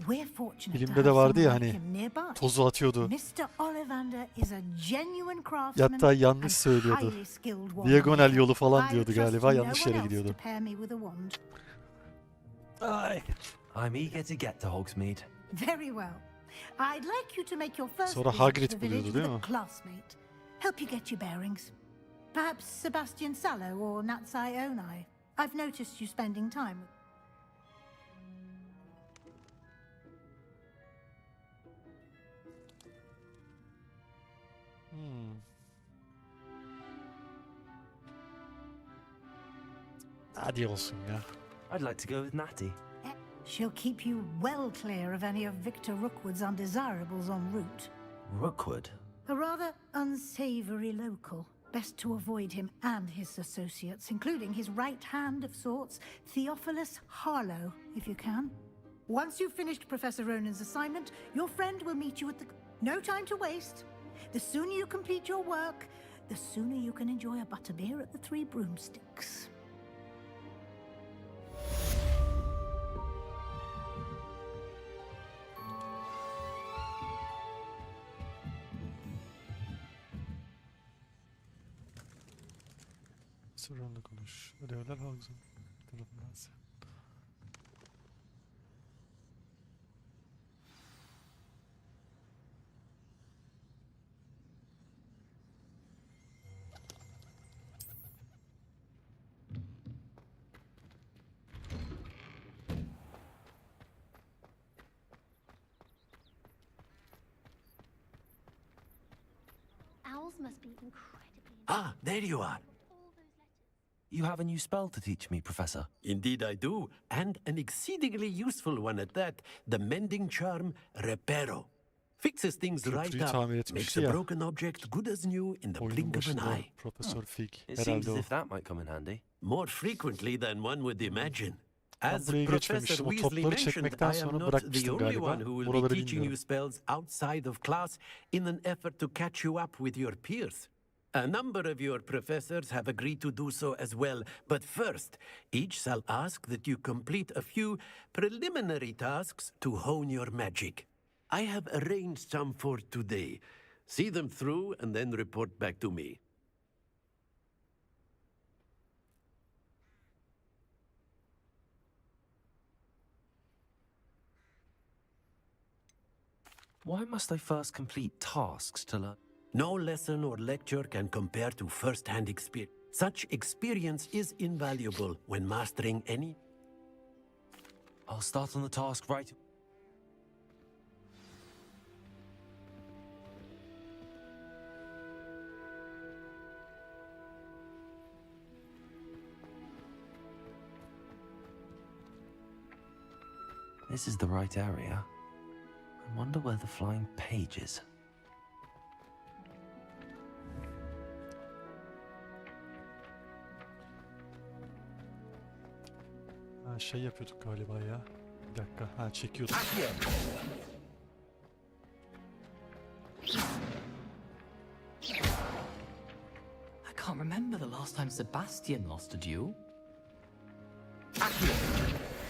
Speaker 11: We're fortunate to
Speaker 1: Filmde
Speaker 11: have
Speaker 1: de vardı ya
Speaker 11: someone like
Speaker 1: hani
Speaker 11: him nearby.
Speaker 1: tozu atıyordu.
Speaker 11: Mr. Ollivander is a genuine craftsman
Speaker 1: Hatta yanlış
Speaker 11: and
Speaker 1: söylüyordu.
Speaker 11: highly skilled wand
Speaker 1: Diagonal
Speaker 11: maker.
Speaker 1: yolu falan
Speaker 11: I
Speaker 1: diyordu
Speaker 11: trust
Speaker 1: galiba.
Speaker 11: no
Speaker 1: Yanlış
Speaker 11: one
Speaker 1: yere
Speaker 11: else
Speaker 1: gidiyordu.
Speaker 11: to pair me with a wand.
Speaker 1: Ay.
Speaker 16: I'm eager to get to Hogsmeade.
Speaker 11: Very well. I'd like you to make your first
Speaker 1: Sonra
Speaker 11: visit to
Speaker 1: Hagrid
Speaker 11: the village
Speaker 1: buluyordu,
Speaker 11: with
Speaker 1: değil
Speaker 11: a
Speaker 1: mi?
Speaker 11: classmate. Help you get your bearings. Perhaps Sebastian Sallow or Natsai Onai. I've noticed you spending time with...
Speaker 1: Hadi olsun ya.
Speaker 16: I'd like to go with Natty.
Speaker 11: She'll keep you well clear of any of Victor Rookwood's undesirables en route.
Speaker 16: Rookwood?
Speaker 11: A rather unsavory local. Best to avoid him and his associates, including his right hand of sorts, Theophilus Harlow, if you can. Once you've finished Professor Ronan's assignment, your friend will meet you at the... No time to waste. The sooner you complete your work, the sooner you can enjoy a butterbeer at the Three Broomsticks.
Speaker 1: Surround'la konuş. Ödevler Hogsmeade tarafındansa.
Speaker 19: Owls must be incredibly...
Speaker 8: Ah, there you are.
Speaker 16: You have a new spell to teach me, Professor.
Speaker 8: Indeed I do, and an exceedingly useful one at that. The mending charm Reparo. Fixes things right
Speaker 1: Köprüyü
Speaker 8: up,
Speaker 1: tamir
Speaker 8: makes
Speaker 1: etmişti
Speaker 8: a
Speaker 1: ya.
Speaker 8: broken object good as new in the
Speaker 1: Oyunun
Speaker 8: blink of an
Speaker 1: başında
Speaker 8: eye.
Speaker 1: Profesör Fig.
Speaker 16: It seems
Speaker 1: Herhalde
Speaker 16: as
Speaker 1: o.
Speaker 16: if that might come in handy.
Speaker 8: More frequently than one would imagine.
Speaker 1: Ben
Speaker 8: As
Speaker 1: buraya
Speaker 8: Professor
Speaker 1: geçmemiştim. O
Speaker 8: Weasley
Speaker 1: topları
Speaker 8: mentioned,
Speaker 1: çekmekten
Speaker 8: I am
Speaker 1: sonra
Speaker 8: not the
Speaker 1: bırakmıştım
Speaker 8: only
Speaker 1: galiba.
Speaker 8: one who will be
Speaker 1: Buraları
Speaker 8: teaching you
Speaker 1: bilmiyorum.
Speaker 8: spells outside of class in an effort to catch you up with your peers. A number of your professors have agreed to do so as well, but first, each shall ask that you complete a few preliminary tasks to hone your magic. I have arranged some for today. See them through and then report back to me.
Speaker 16: Why must I first complete tasks to learn?
Speaker 8: No lesson or lecture can compare to first-hand experience. Such experience is invaluable when mastering any.
Speaker 16: I'll start on the task right. This is the right area. I wonder where the flying page is.
Speaker 1: Ha, şey yapıyorduk galiba ya. Bir dakika. Ha, çekiyorduk.
Speaker 6: I can't remember the last time Sebastian lost a duel.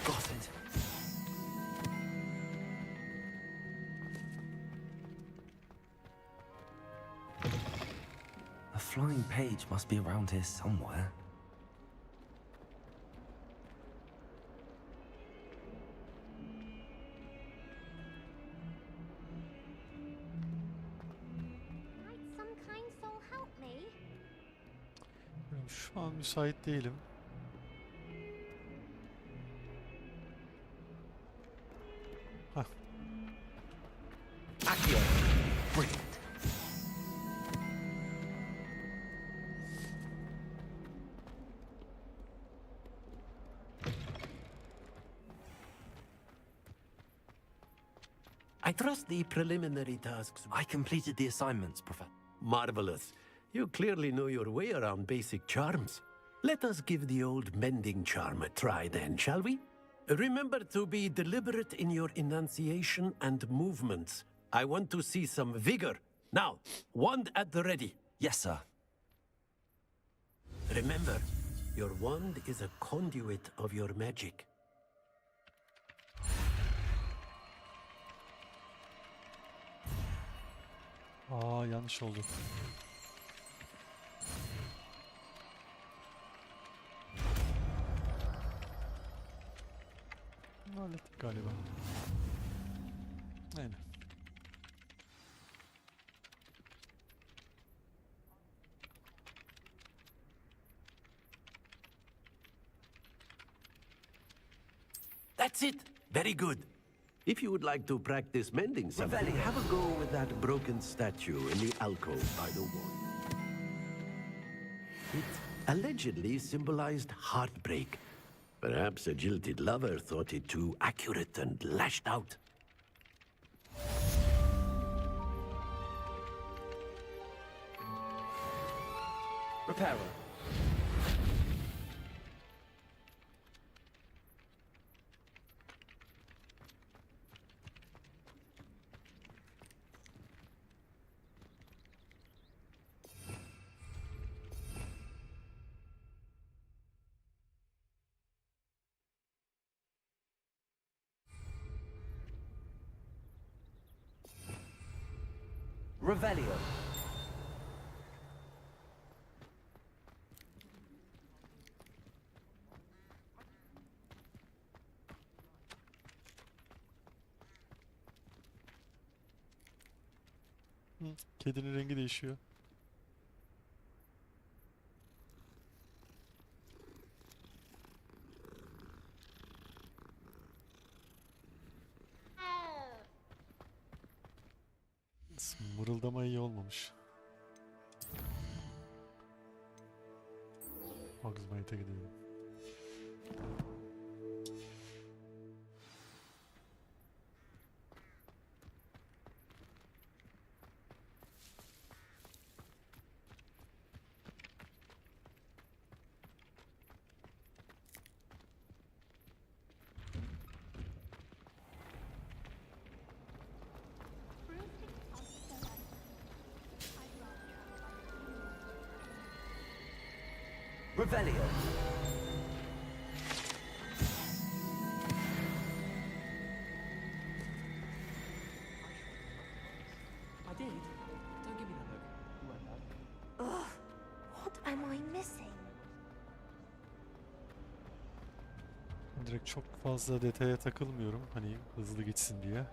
Speaker 16: Got it. A flying page must be around here somewhere.
Speaker 22: Might some kind soul help me?
Speaker 1: Şu an müsait değilim. Hah.
Speaker 16: Brilliant.
Speaker 8: I trust the preliminary tasks.
Speaker 16: I completed the assignments, Professor.
Speaker 8: Marvelous. You clearly know your way around basic charms. Let us give the old mending charm a try then, shall we? Remember to be deliberate in your enunciation and movements. I want to see some vigor. Now, wand at the ready.
Speaker 16: Yes, sir.
Speaker 8: Remember, your wand is a conduit of your magic.
Speaker 1: Aa, yanlış oldu. Hallettik galiba. Aynen.
Speaker 8: That's it. Very good. If you would like to practice mending something, have a go with that broken statue in the alcove by the wall. It allegedly symbolized heartbreak. Perhaps a jilted lover thought it too accurate and lashed out.
Speaker 16: Repairer.
Speaker 12: Revelio.
Speaker 1: Hı, kedinin rengi değişiyor. Mırıldama iyi olmamış. Hogsmeade'e gidelim.
Speaker 6: Revelio. I did. Don't give me that look. You won't know.
Speaker 22: Ugh, what am I missing?
Speaker 1: Direkt çok fazla detaya takılmıyorum. Hani hızlı gitsin diye.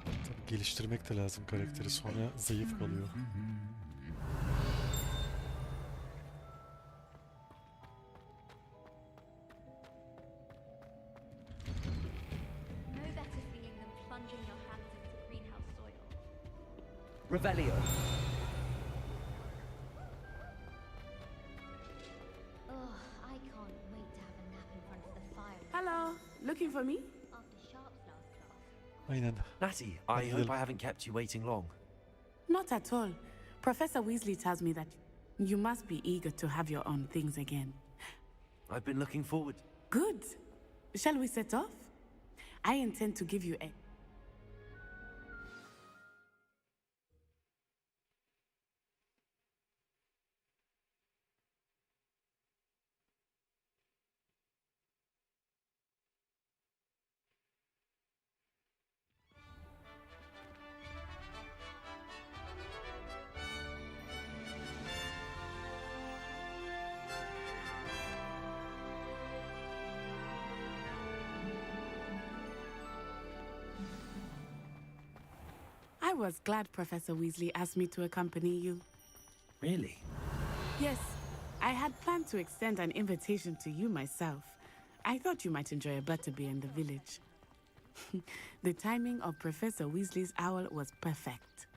Speaker 1: Tabii geliştirmek de lazım karakteri. Sonra zayıf kalıyor.
Speaker 22: No better feeling than plunging your hands into greenhouse soil.
Speaker 6: Revelio.
Speaker 22: Ugh, I can't wait to have a nap in front of the fire.
Speaker 3: Hello, looking for me?
Speaker 22: After Sharp's last class.
Speaker 1: Aynen.
Speaker 16: Natty, I hope I haven't kept you waiting long.
Speaker 3: Not at all. Professor Weasley tells me that you must be eager to have your own things again.
Speaker 16: I've been looking forward.
Speaker 3: Good. Shall we set off? I intend to give you a... I was glad Professor Weasley asked me to accompany you.
Speaker 16: Really?
Speaker 3: Yes, I had planned to extend an invitation to you myself. I thought you might enjoy a butterbeer in the village. The timing of Professor Weasley's owl was perfect.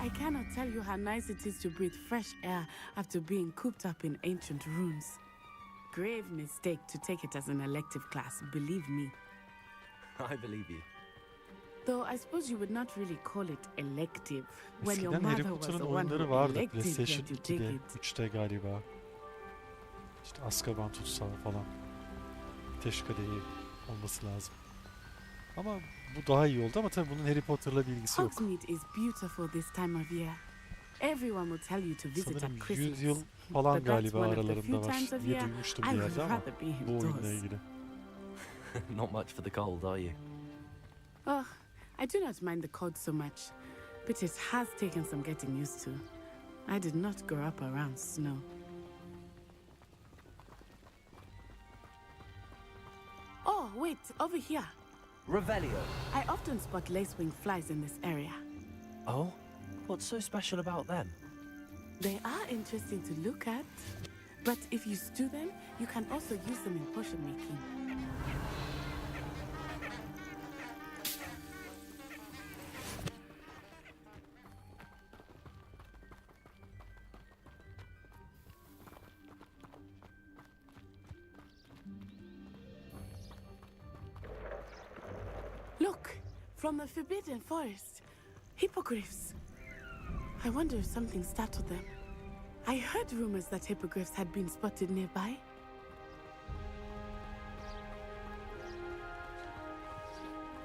Speaker 3: I cannot tell you how nice it is to breathe fresh air after being cooped up in ancient ruins. Grave mistake to take it as an elective class, believe me.
Speaker 16: I believe you.
Speaker 3: Though I suppose you would not really call it elective when your
Speaker 1: Eskiden Harry
Speaker 3: mother was
Speaker 1: Potter'ın
Speaker 3: the one
Speaker 1: oyunları
Speaker 3: who
Speaker 1: vardı.
Speaker 3: elected
Speaker 1: PlayStation
Speaker 3: that you take
Speaker 1: 2'de,
Speaker 3: it.
Speaker 1: 3'te galiba. İşte Azkaban tutsağı falan. Ateş Kadehi olması lazım. Ama bu daha iyi oldu ama tabii bunun Harry Potter'la bir ilgisi yok.
Speaker 3: Hogsmeade is beautiful this time of year. Everyone will tell you to visit
Speaker 1: Sanırım
Speaker 3: at
Speaker 1: 100
Speaker 3: Christmas.
Speaker 1: yıl falan
Speaker 3: But that's
Speaker 1: galiba
Speaker 3: one of the
Speaker 1: aralarında
Speaker 3: few
Speaker 1: var
Speaker 3: times of
Speaker 1: diye
Speaker 3: year
Speaker 1: duymuştum
Speaker 3: I
Speaker 1: bir
Speaker 3: would
Speaker 1: yerde ama
Speaker 3: rather be
Speaker 1: bu oyunla
Speaker 3: indoors.
Speaker 1: ilgili.
Speaker 16: Not much for the cold, are you?
Speaker 3: Oh, I do not mind the cold so much, but it has taken some getting used to. I did not grow up around snow. Oh, wait, over here.
Speaker 6: Revelio.
Speaker 3: I often spot lacewing flies in this area.
Speaker 16: Oh? What's so special about them?
Speaker 3: They are interesting to look at, but if you stew them, you can also use them in potion making. Look, from the Forbidden Forest, hippogriffs. I wonder if something startled them. I heard rumors that hippogriffs had been spotted nearby.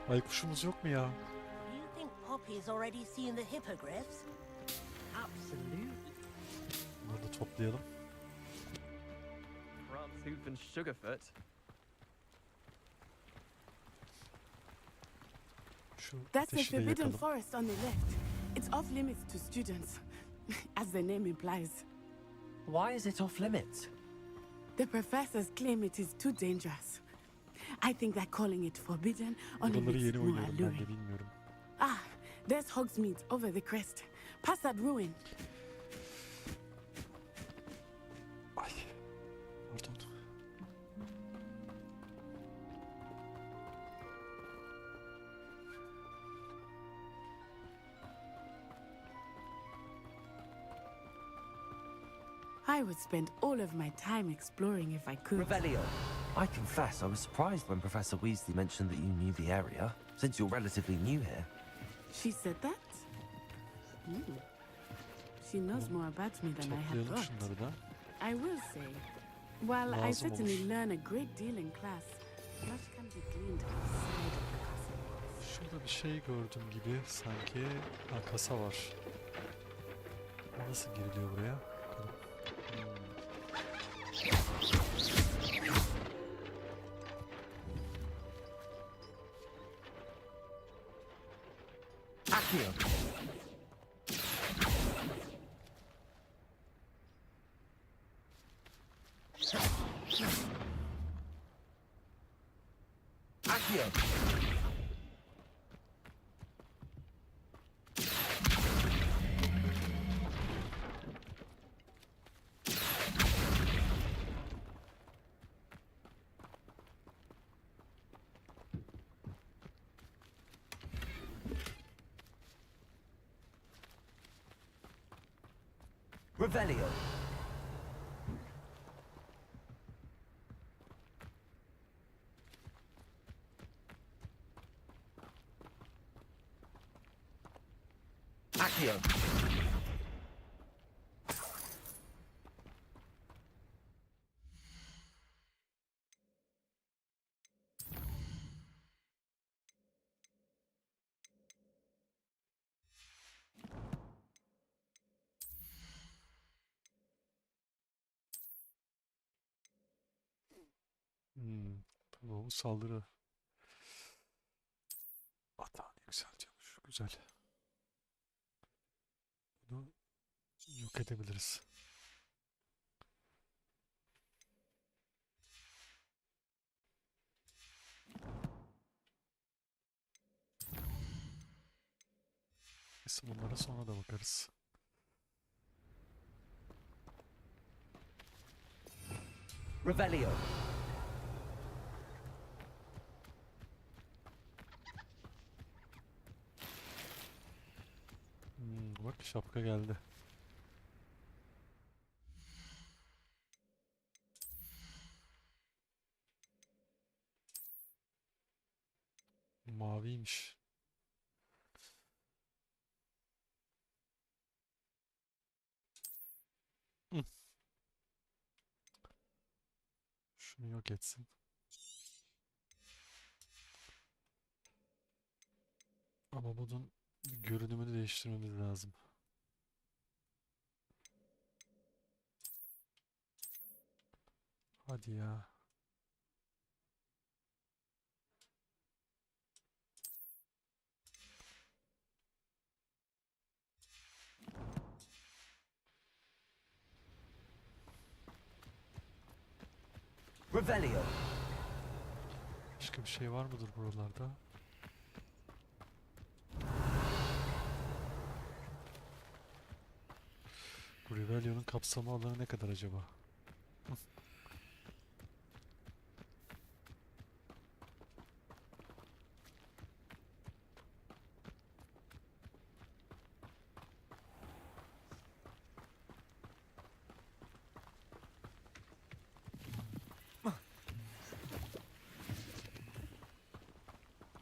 Speaker 1: Baykuşumuz yok mu ya?
Speaker 14: Do you think Poppy's already seen the hippogriffs?
Speaker 6: Absolutely.
Speaker 1: Bunları da toplayalım.
Speaker 6: Prantzoof and Sugarfoot.
Speaker 1: Şu
Speaker 3: That's the
Speaker 1: ateşi de
Speaker 3: Forbidden
Speaker 1: yakalım.
Speaker 3: Forest on the left. It's off limits to students, as the name implies.
Speaker 6: Why is it off limits?
Speaker 3: The professors claim it is too dangerous. I think that calling it forbidden only
Speaker 1: Buraları
Speaker 3: makes
Speaker 1: yeni
Speaker 3: it more
Speaker 1: oynuyorum ben
Speaker 3: alluring.
Speaker 1: de bilmiyorum.
Speaker 3: Ah, there's Hogsmeade over the crest. Past that ruin.
Speaker 1: Ay. Pardon.
Speaker 3: I would spend all of my time exploring if I could.
Speaker 6: Revelio.
Speaker 16: I confess I was surprised when Professor Weasley mentioned that you knew the area, since you're relatively new here.
Speaker 3: She said that? She knows more about me than I had
Speaker 1: Toplayalım
Speaker 3: thought.
Speaker 1: şunları da.
Speaker 3: I will say, while I
Speaker 1: Lazım
Speaker 3: certainly
Speaker 1: olur.
Speaker 3: learn a great deal in class, much can be gleaned outside of the castle walls.
Speaker 1: Şurada bir şey gördüm gibi sanki. Ha, kasa var. Nasıl giriliyor buraya? Bakalım.
Speaker 4: Accio. Accio. Revelio. Accio.
Speaker 1: Tamam, bu saldırı. Atağını yükseltiyormuş. Güzel. Bunu yok edebiliriz. Neyse, bunlara sonra da bakarız.
Speaker 4: Revelio.
Speaker 1: Bak, şapka geldi. Maviymiş. Hı. Şunu yok etsin. Ama bunun görünümünü değiştirmemiz lazım. Hadi ya.
Speaker 4: Revelio.
Speaker 1: Başka bir şey var mıdır buralarda? Bu Rebellion'un kapsama alanı ne kadar acaba?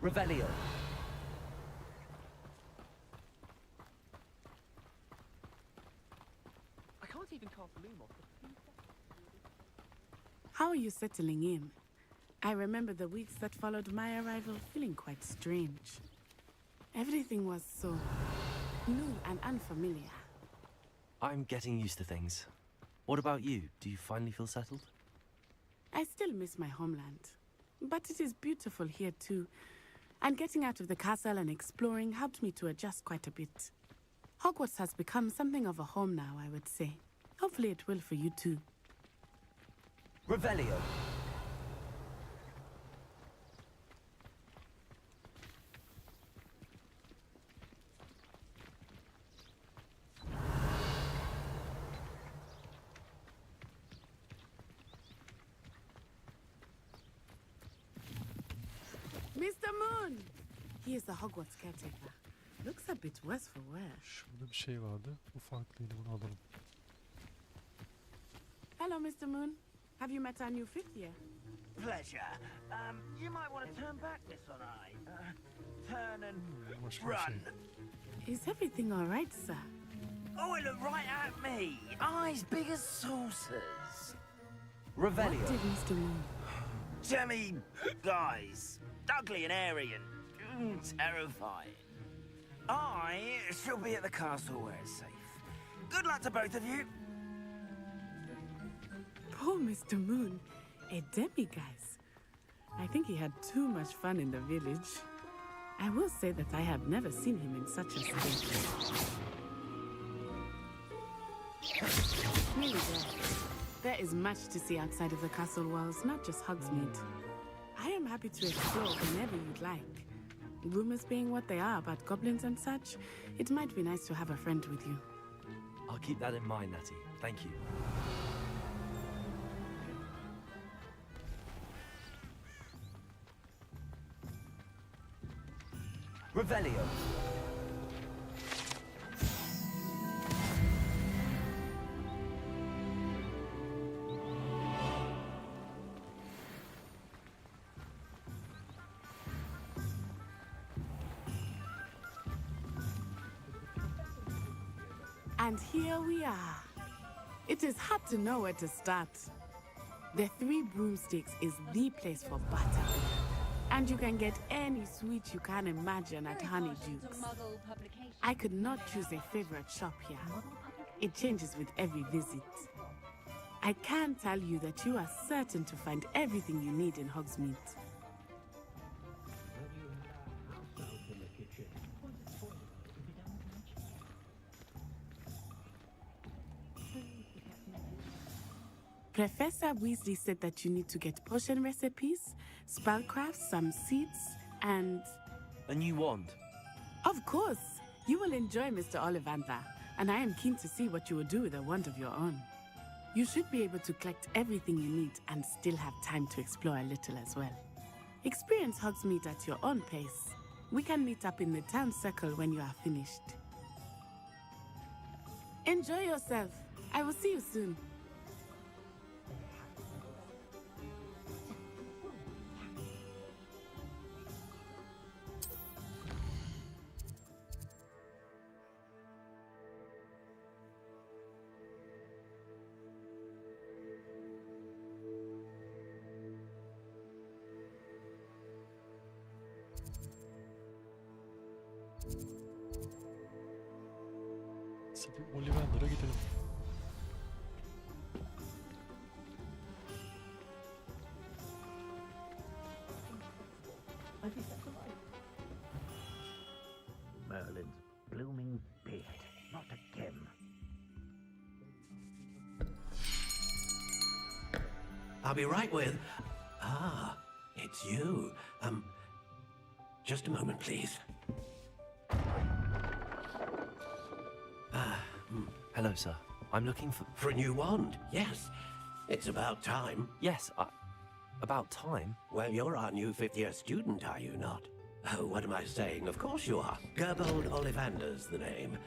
Speaker 4: Revelio.
Speaker 6: I can't even cast Loom off the
Speaker 3: How are you settling in? I remember the weeks that followed my arrival feeling quite strange. Everything was so new and unfamiliar.
Speaker 16: I'm getting used to things. What about you? Do you finally feel settled?
Speaker 3: I still miss my homeland, but it is beautiful here too. And getting out of the castle and exploring helped me to adjust quite a bit. Hogwarts has become something of a home now, I would say. Hopefully it will for you too.
Speaker 4: Revelio.
Speaker 3: Mr. Moon! He is the Hogwarts caretaker. Looks a bit worse for wear.
Speaker 1: Şurada bir şey vardı. Bu farklıydı, bunu alalım.
Speaker 3: Hello, Mr. Moon. Have you met our new fifth year?
Speaker 12: Pleasure. You might want to turn back this one eye. Turn and
Speaker 1: Başka bir
Speaker 12: run.
Speaker 1: şey.
Speaker 3: Is everything all right, sir?
Speaker 12: Oh, it looked right at me. Eyes big as saucers.
Speaker 4: Revelio.
Speaker 3: What did Mr. Moon?
Speaker 12: Jemmy guys. Ugly and airy and Terrifying. I shall be at the castle where it's safe. Good luck to both of you.
Speaker 3: Poor Mr. Moon, a demiguise. I think he had too much fun in the village. I will say that I have never seen him in such a state. Really there. There is much to see outside of the castle walls, not just Hogsmeade. I am happy to explore whenever you'd like. Rumors being what they are about goblins and such, it might be nice to have a friend with you.
Speaker 16: I'll keep that in mind, Natty. Thank you.
Speaker 6: Revelio.
Speaker 3: And here we are. It is hard to know where to start. The Three Broomsticks is the place for butterbeer. And you can get any sweet you can imagine at Honeydukes. I could not choose a favorite shop here. It changes with every visit. I can tell you that you are certain to find everything you need in Hogsmeade. Professor Weasley said that you need to get potion recipes, spellcrafts, some seeds, and...
Speaker 16: A new wand.
Speaker 3: Of course! You will enjoy Mr. Ollivander, and I am keen to see what you will do with a wand of your own. You should be able to collect everything you need and still have time to explore a little as well. Experience Hogsmeade at your own pace. We can meet up in the town circle when you are finished. Enjoy yourself. I will see you soon.
Speaker 1: Bir Ollivander'a gidelim.
Speaker 4: Merlin's blooming beard. Not again.
Speaker 8: I'll be right with... Ah, it's you. Just a moment, please.
Speaker 16: Hello, sir. I'm looking for...
Speaker 8: For a new wand, yes. It's about time.
Speaker 16: Yes, about time?
Speaker 8: Well, you're our new fifth-year student, are you not? Oh, what am I saying? Of course you are. Gerbold Ollivander's the name.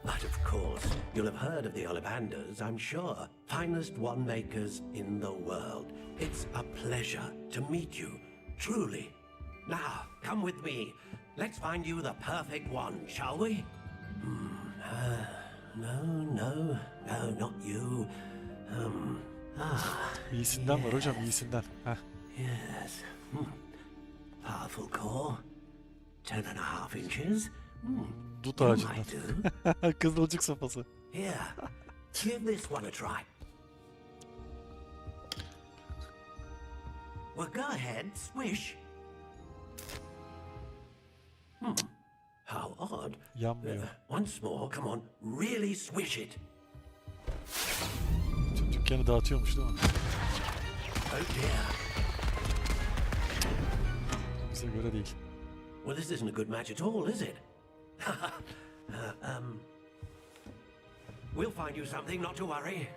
Speaker 8: But of course, you'll have heard of the Ollivanders, I'm sure. Finest wand makers in the world. It's a pleasure to meet you, truly. Now, come with me. Let's find you the perfect wand, shall we? No, not you.
Speaker 1: İyisinden var hocam, iyisinden. Heh.
Speaker 8: Yes. Powerful core. 10.5 inches.
Speaker 1: Dut ağacından. Kızılcık sopası.
Speaker 8: Here, give this one a try. Well, go ahead, swish. How odd.
Speaker 1: Yanmıyor.
Speaker 8: Once more, come on, really swish it.
Speaker 1: Dükkanı dağıtıyormuş değil mi?
Speaker 8: Oh dear.
Speaker 1: Bize göre değil.
Speaker 8: Well, this isn't a good match at all, is it? We'll find you something, not to worry.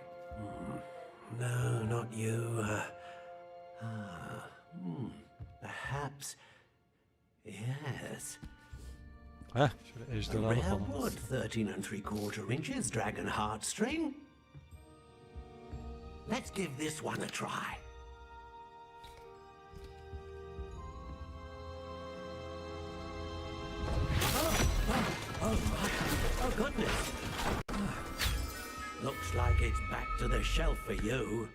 Speaker 8: No, not you. Perhaps. Yes.
Speaker 1: Heh, şöyle ejderhalı
Speaker 8: Rare
Speaker 1: falan.
Speaker 8: wood, 13 3/4 inches, dragon heartstring. Let's give this one a try. Oh my, oh goodness. Looks like it's back to the shelf for you.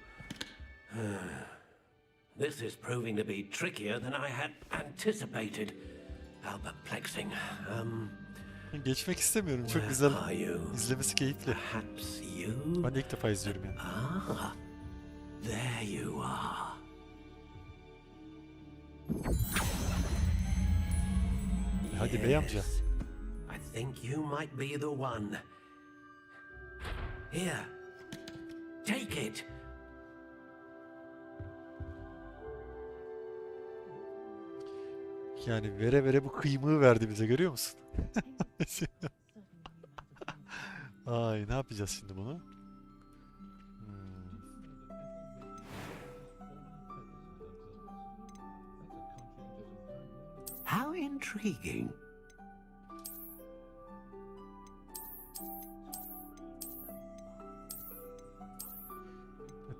Speaker 8: This is proving to be trickier than I had anticipated. How perplexing.
Speaker 1: Geçmek istemiyorum. Çok
Speaker 8: Where
Speaker 1: güzel.
Speaker 8: are you?
Speaker 1: İzlemesi keyifli.
Speaker 8: Perhaps you?
Speaker 1: Ben de ilk defa izliyorum yani.
Speaker 8: Ah, there you are.
Speaker 1: Hadi bey amca.
Speaker 8: Yes, I think you might be the one. Here, take it.
Speaker 1: Yani vere vere bu kıymığı verdi bize, görüyor musun? Ay, ne yapacağız şimdi bunu?
Speaker 8: How intriguing.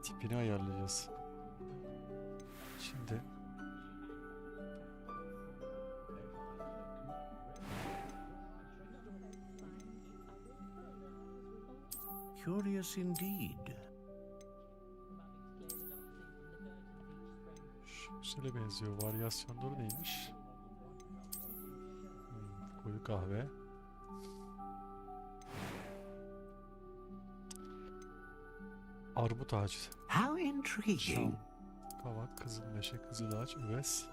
Speaker 1: Tipini ayarlayacağız. Şimdi
Speaker 12: Curious indeed.
Speaker 1: şöyle benziyor. Varyasyonları neymiş? Koyu kahve. Armut ağacı.
Speaker 12: How intriguing.
Speaker 1: Şam, kavak, kızılmeşe, kızılağaç, üves.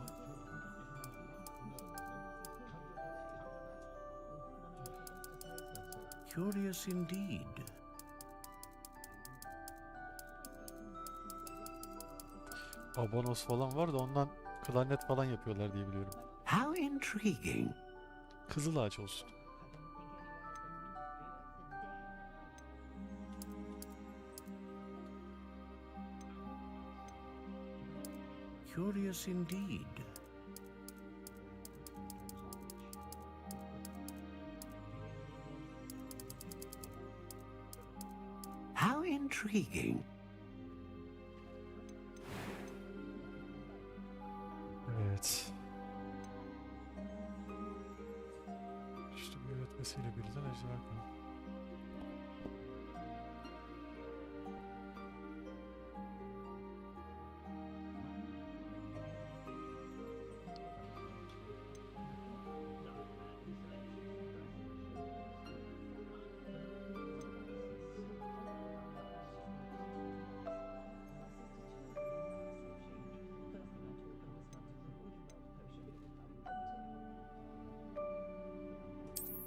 Speaker 12: Curious indeed.
Speaker 1: Abanos falan var da ondan klarnet falan yapıyorlar diye biliyorum.
Speaker 12: How intriguing.
Speaker 1: Kızılağaç olsun.
Speaker 12: Curious indeed. How intriguing.
Speaker 1: Evet. İşte bu üretmesiyle bilinen ejderha kanı.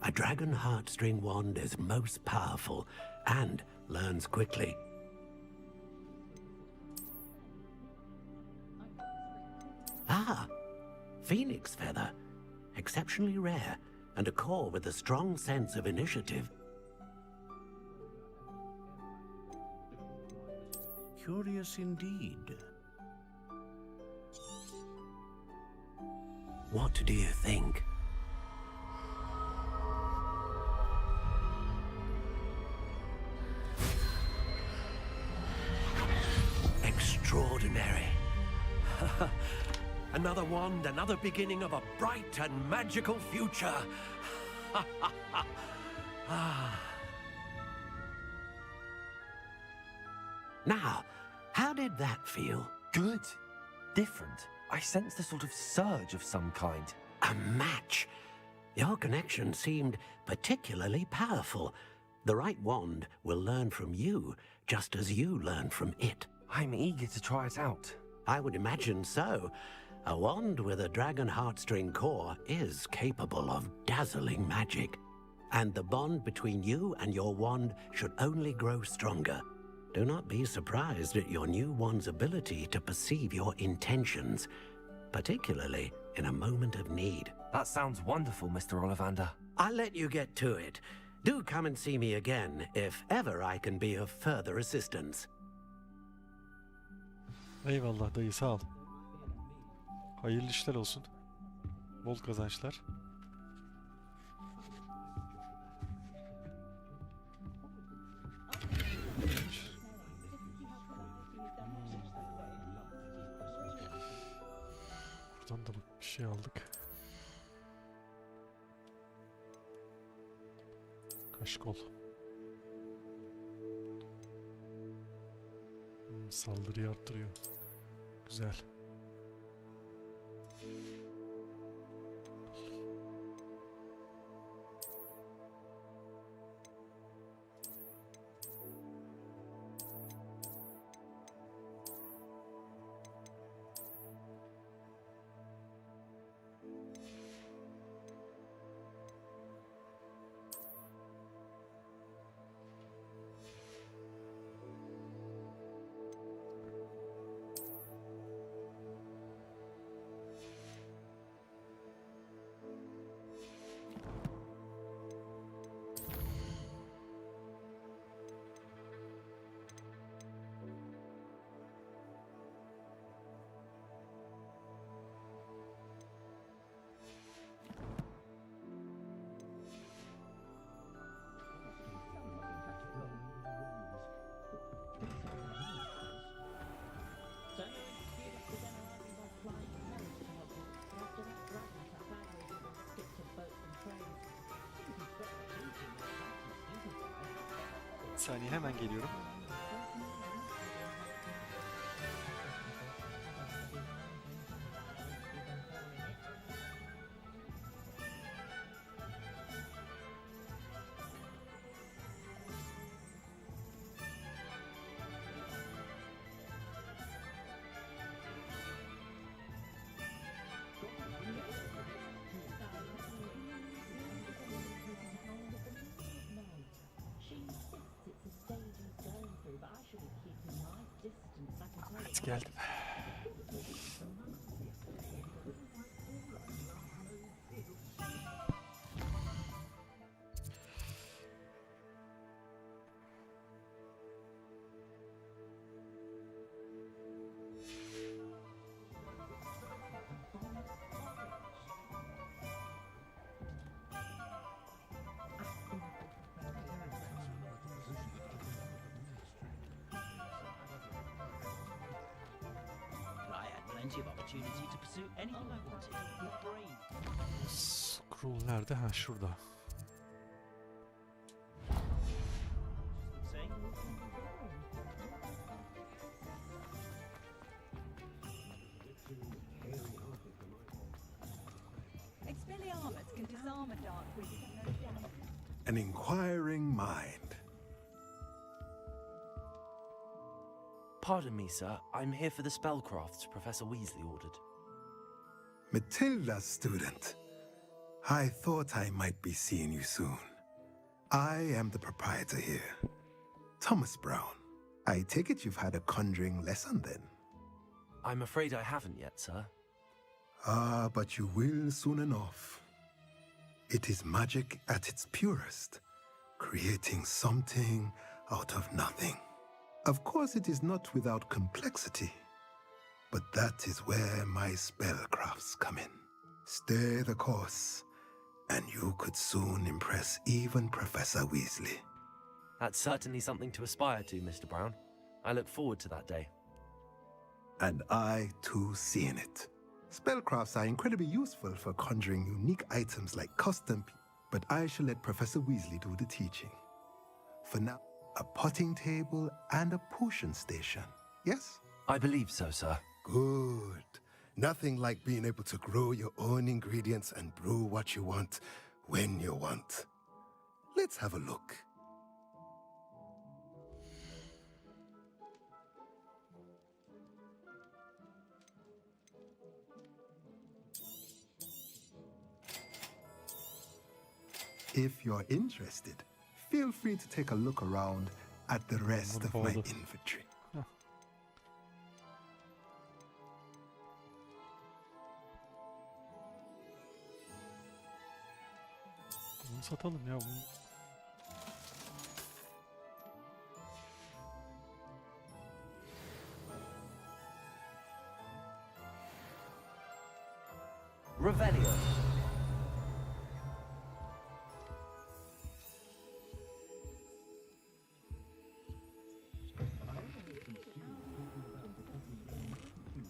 Speaker 8: A dragon heartstring wand is most powerful and learns quickly. Ah, phoenix feather. Exceptionally rare, and a core with a strong sense of initiative.
Speaker 12: Curious indeed.
Speaker 8: What do you think? Extraordinary. Another wand, another beginning of a bright and magical future. Now, how did that feel?
Speaker 16: Good. Different. I sensed a sort of surge of some kind.
Speaker 8: A match. Your connection seemed particularly powerful. The right wand will learn from you, just as you learn from it.
Speaker 16: I'm eager to try it out.
Speaker 8: I would imagine so. A wand with a dragon heartstring core is capable of dazzling magic. And the bond between you and your wand should only grow stronger. Do not be surprised at your new wand's ability to perceive your intentions, particularly in a moment of need.
Speaker 16: That sounds wonderful, Mr. Ollivander.
Speaker 8: I'll let you get to it. Do come and see me again if ever I can be of further assistance.
Speaker 1: Eyvallah dayı, sağ ol. Hayırlı işler olsun. Bol kazançlar. Buradan da bir şey aldık. Kaşkol. Saldırıyı arttırıyor. Güzel. saniye hemen geliyorum. Evet, geldim.
Speaker 7: Plenty of opportunity to pursue anything I wanted. Your brain.
Speaker 1: Scroll nerede? Ha, şurada.
Speaker 21: Expelliarmus can disarm a dark wizard at no damage.
Speaker 13: An inquiring mind.
Speaker 16: Pardon me, sir. I'm here for the spellcrafts Professor Weasley ordered.
Speaker 13: Matilda's student. I thought I might be seeing you soon. I am the proprietor here, Thomas Brown. I take it you've had a conjuring lesson then?
Speaker 16: I'm afraid I haven't yet, sir.
Speaker 13: Ah, but you will soon enough. It is magic at its purest, creating something out of nothing. Of course, it is not without complexity, but that is where my spellcrafts come in. Stay the course, and you could soon impress even Professor Weasley.
Speaker 16: That's certainly something to aspire to, Mr. Brown. I look forward to that day.
Speaker 13: And I, too, see in it. Spellcrafts are incredibly useful for conjuring unique items like but I shall let Professor Weasley do the teaching. For now, a potting table and a potion station, yes?
Speaker 16: I believe so, sir.
Speaker 13: Good. Nothing like being able to grow your own ingredients and brew what you want when you want. Let's have a look. If you're interested, feel free to take a look around at the rest of my inventory.
Speaker 1: Bunu satalım ya. Bunu...
Speaker 16: Revelio.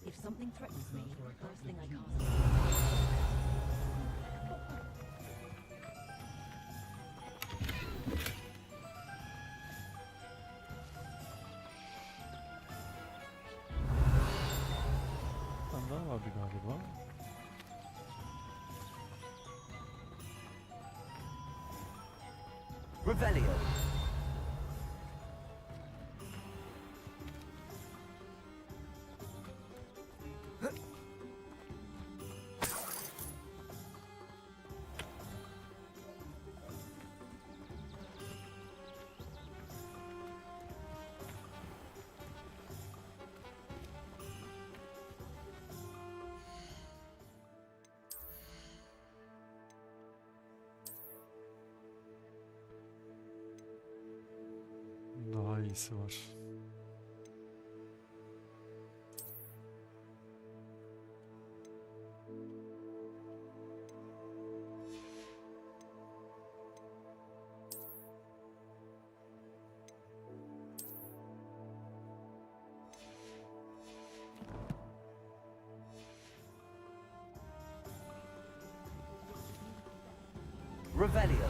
Speaker 23: If something threatens me, first thing I cast.
Speaker 1: Daha vardı galiba.
Speaker 16: Revelio.
Speaker 1: Daha iyisi var.
Speaker 16: Revelio.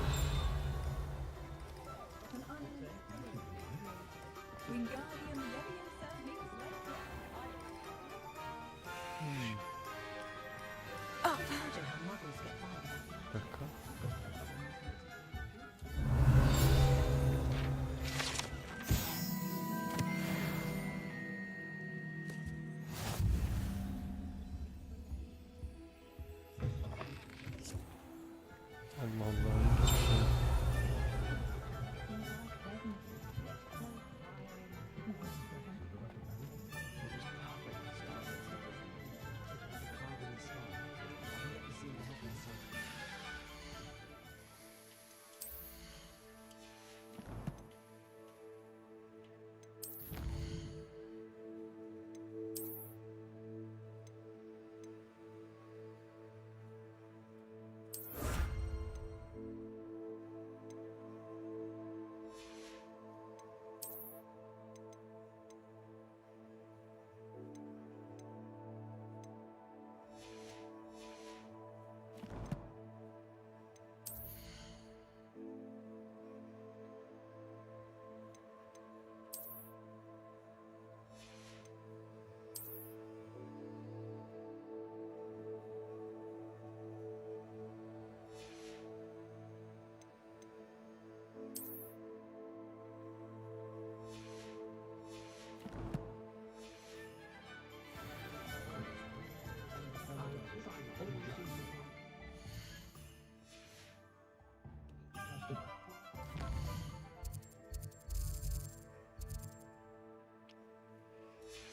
Speaker 21: Wingardium Leviosa means Imagine how muggles get by without
Speaker 1: Bir dakika. Allah Allah. Hiçbir şey.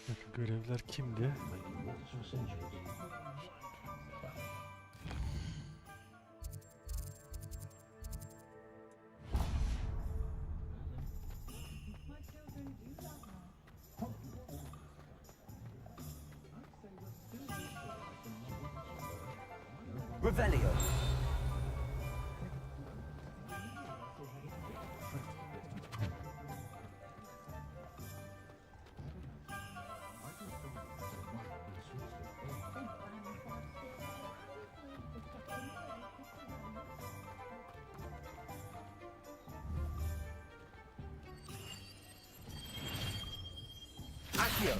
Speaker 1: Bakın görevler kimdi?
Speaker 6: Revelio. Accio.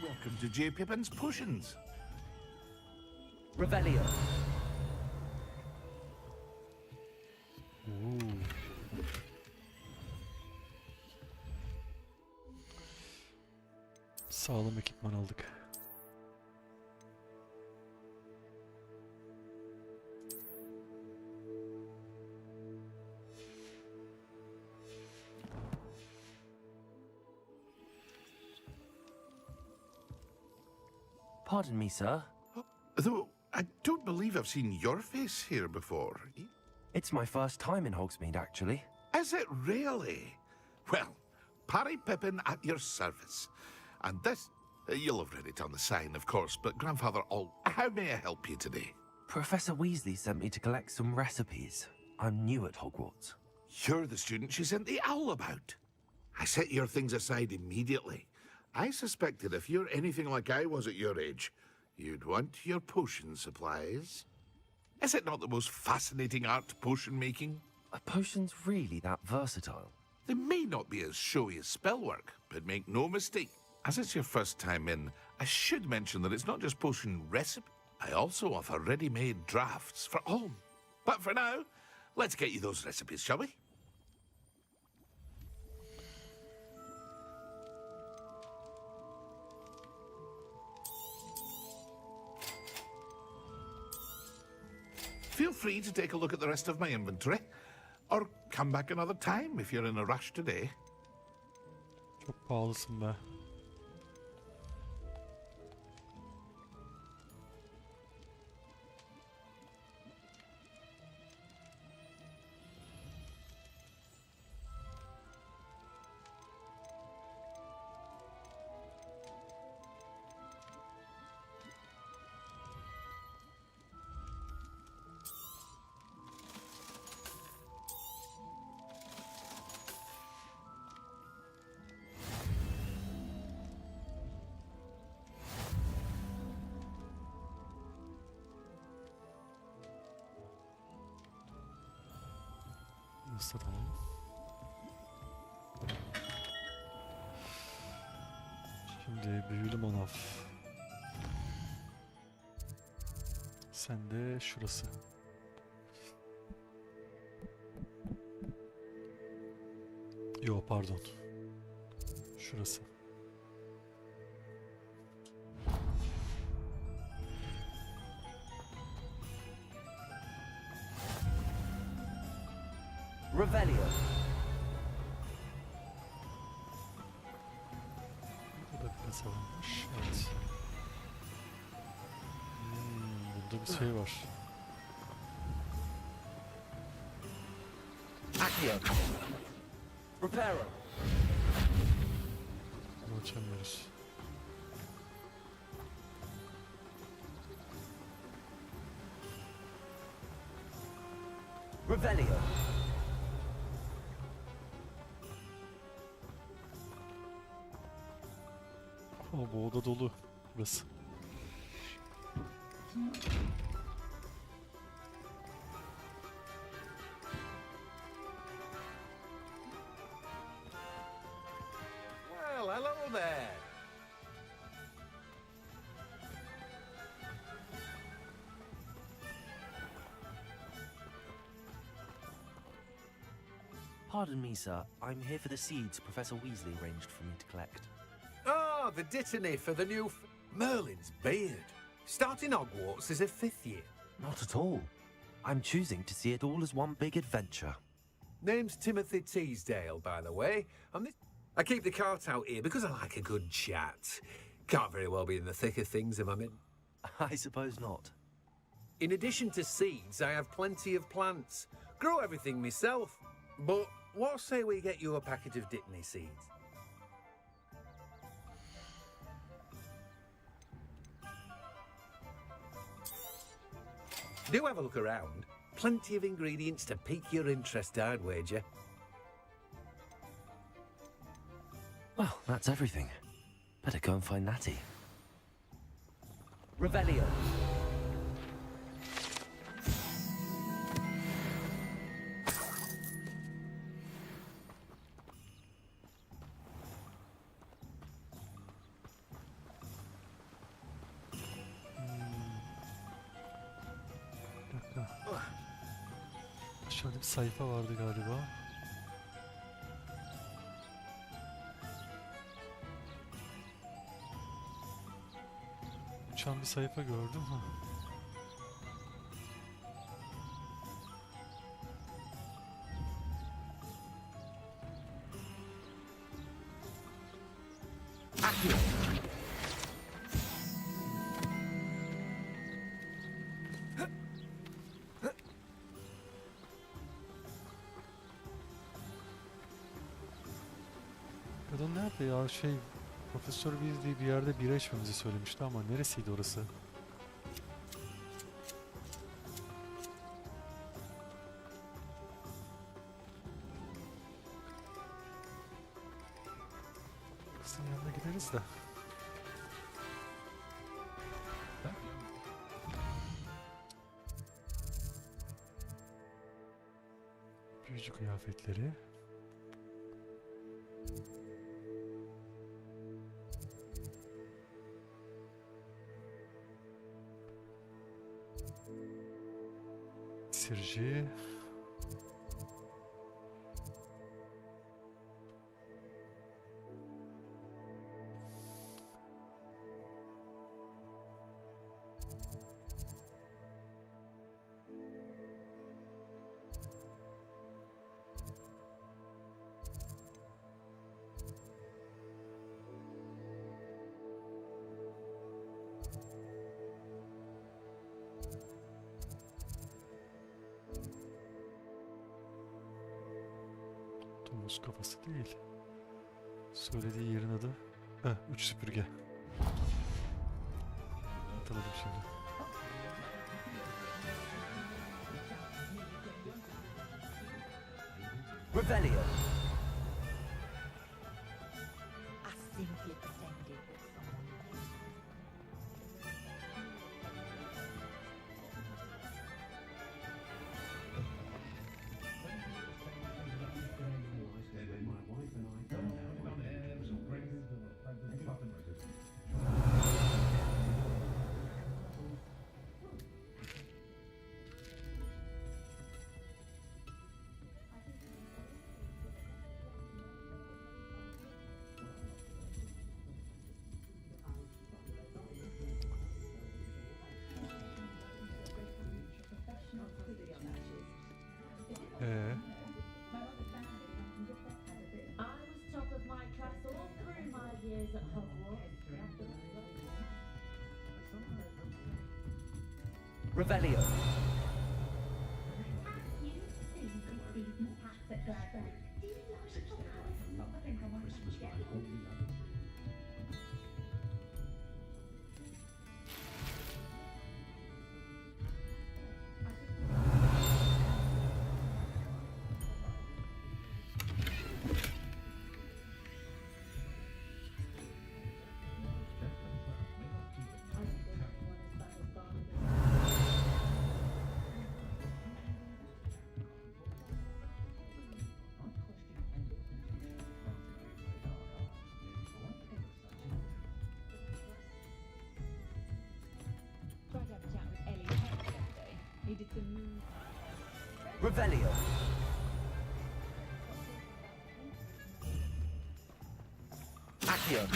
Speaker 2: Welcome to J. Pippin's Potions.
Speaker 6: Revelio.
Speaker 1: Sağlam ekipman aldık.
Speaker 16: Pardon me, sir.
Speaker 2: Though I don't believe I've seen your face here before.
Speaker 16: It's my first time in Hogsmeade, actually.
Speaker 2: Is it really? Well, Parry Pippin at your service. And this, you'll have read it on the sign, of course, but Grandfather Alt, how may I help you today?
Speaker 16: Professor Weasley sent me to collect some recipes. I'm new at Hogwarts.
Speaker 2: You're the student she sent the owl about. I set your things aside immediately. I suspected if you're anything like I was at your age, you'd want your potion supplies. Is it not the most fascinating art, potion making?
Speaker 16: Are potions really that versatile?
Speaker 2: They may not be as showy as spellwork, but make no mistake. As it's your first time in, I should mention that it's not just potion recipe. I also offer ready-made drafts for all. But for now, let's get you those recipes, shall we? Feel free to take a look at the rest of my inventory, or come back another time if you're in a rush today.
Speaker 1: Çok pahalısın be. ıslatalım. Şimdi büyülü manaf. Sen de şurası. Yo pardon. Şurası.
Speaker 6: Revelio.
Speaker 1: Burada biraz varmış. Evet. Burada bir şey var.
Speaker 6: Accio. Reparo.
Speaker 1: Bunu açamıyoruz.
Speaker 6: Revelio.
Speaker 1: Bu oda dolu. Burası.
Speaker 8: Well, hello there.
Speaker 16: Pardon me, sir. I'm here for the seeds Professor Weasley arranged for me to collect.
Speaker 8: Ah, the dittany for the new Merlin's beard. Starting Hogwarts as a 5th year.
Speaker 16: Not at all. I'm choosing to see it all as one big adventure.
Speaker 8: Name's Timothy Teasdale, by the way. I keep the cart out here because I like a good chat. Can't very well be in the thick of things if I'm in.
Speaker 16: I suppose not.
Speaker 8: In addition to seeds, I have plenty of plants. Grow everything myself. But what say we get you a packet of dittany seeds? Do have a look around. Plenty of ingredients to pique your interest, I'd wager.
Speaker 16: Well, that's everything. Better go and find Natty.
Speaker 6: Revelio.
Speaker 1: Aşağıda bir sayfa vardı galiba. Uçan bir sayfa gördüm ha. Kadın nerede ya? Profesör Weasley bir yerde bira içmemizi söylemişti ama neresiydi orası? Kızın yanına gideriz de. Büyücü kıyafetleri. Sirci. Domuz kafası değil. Söylediği yerin adı. Üç süpürge. Hatırladım şimdi.
Speaker 6: Revelio.
Speaker 23: I simply pretended that someone
Speaker 6: Revelio.
Speaker 21: Tried to have a chat with Ellie yesterday. He did some...
Speaker 6: Revelio. Accio.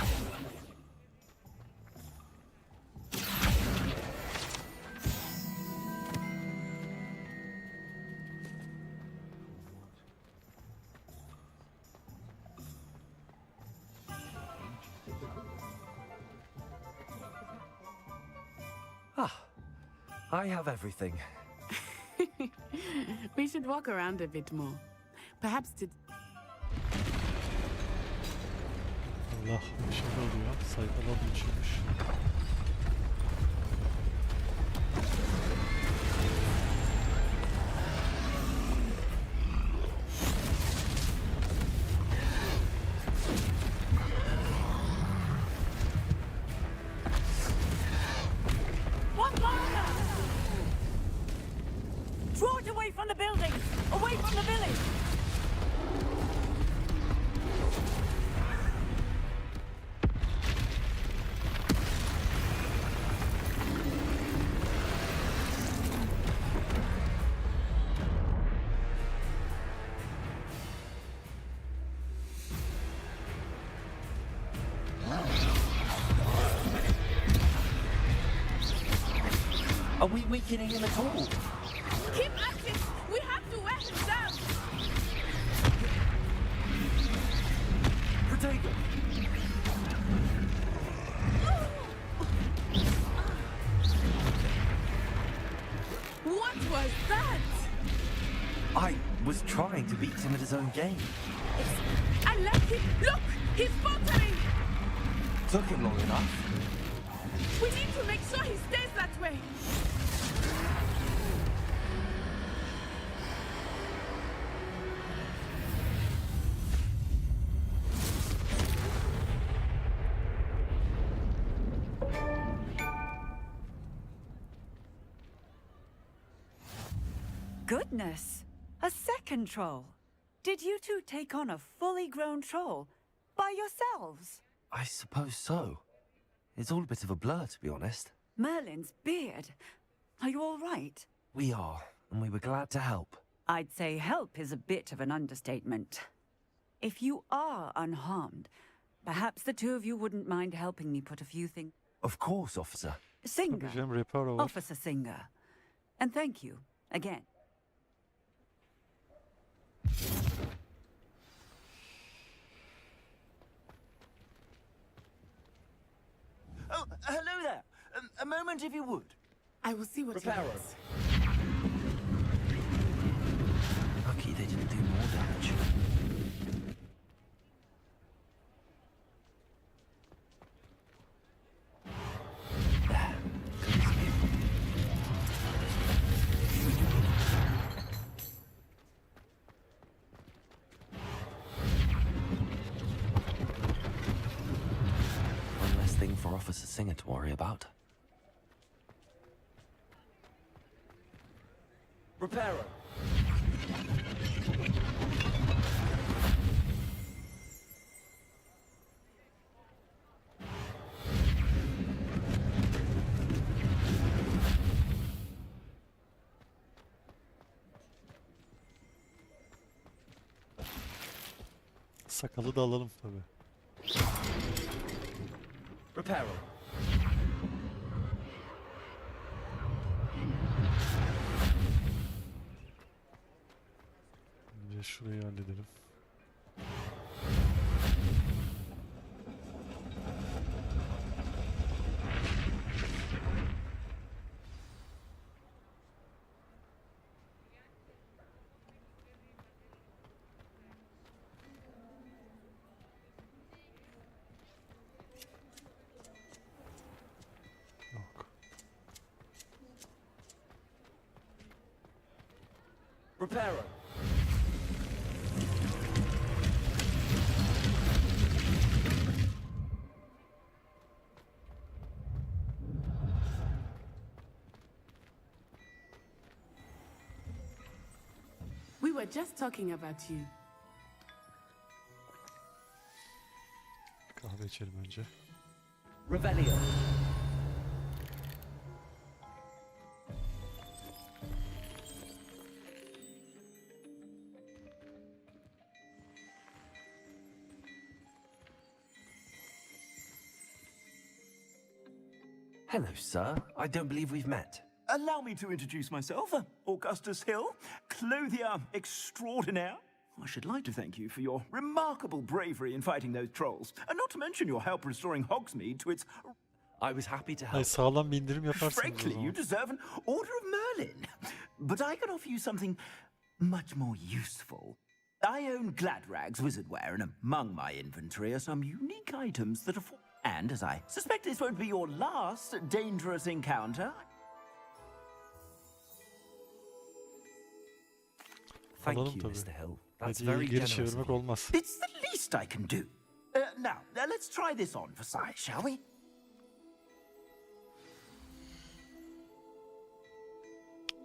Speaker 16: I have everything.
Speaker 3: We should walk around a bit more. Perhaps to...
Speaker 1: Allah bir şey oluyor. Sayfalar geçiyormuş.
Speaker 21: One more! Draw it away from the buildings! Away from the village!
Speaker 16: Are we weakening him at all?
Speaker 3: Keep at it! We have to wear him down!
Speaker 16: Protego!
Speaker 3: What was that?
Speaker 16: I was trying to beat him at his own game.
Speaker 3: I left him! Look! He's faltering!
Speaker 16: Took him long enough.
Speaker 3: We need to make sure he stays that way!
Speaker 21: Goodness! A second troll! Did you two take on a fully grown troll? By yourselves?
Speaker 16: I suppose so. It's all a bit of a blur, to be honest.
Speaker 21: Merlin's beard. Are you all right?
Speaker 16: We are, and we were glad to help.
Speaker 21: I'd say help is a bit of an understatement. If you are unharmed, perhaps the two of you wouldn't mind helping me put a few things...
Speaker 16: Of course, officer.
Speaker 21: Singer.
Speaker 1: Tabii canım, reparo var.
Speaker 21: Officer Singer. And thank you, again.
Speaker 12: Oh, hello there. A moment, if you would.
Speaker 3: I will see what he
Speaker 12: Reparo.
Speaker 3: has.
Speaker 16: Lucky they didn't do more damage. One less thing for Officer Singer to worry about.
Speaker 6: Reparo.
Speaker 1: Sakalı da alalım tabii.
Speaker 6: Reparo.
Speaker 1: Önce şurayı halledelim.
Speaker 16: Reparo.
Speaker 3: We were just talking about you.
Speaker 1: Kahve içelim önce.
Speaker 16: Revelio. Hello, sir. I don't believe we've met.
Speaker 10: Allow me to introduce myself, Augustus Hill, clothier extraordinaire. I should like to thank you for your remarkable bravery in fighting those trolls, and not to mention your help restoring Hogsmeade to its...
Speaker 16: I was happy to help.
Speaker 1: Ay, sağlam bir indirim yaparsınız o
Speaker 10: Frankly,
Speaker 1: zaman.
Speaker 10: you deserve an Order of Merlin. But I can offer you something much more useful. I own Gladrag's wizardware, and among my inventory are some unique items that are... And as I suspect this won't be your last dangerous encounter...
Speaker 16: Thank
Speaker 1: Alalım
Speaker 16: you,
Speaker 1: tabii.
Speaker 16: Mr. Hill. That's
Speaker 1: Hediyeyi
Speaker 16: very
Speaker 1: geri
Speaker 16: generous of
Speaker 1: çevirmek
Speaker 16: you.
Speaker 1: olmaz.
Speaker 10: It's the least I can do. Now, let's try this on for size, shall we?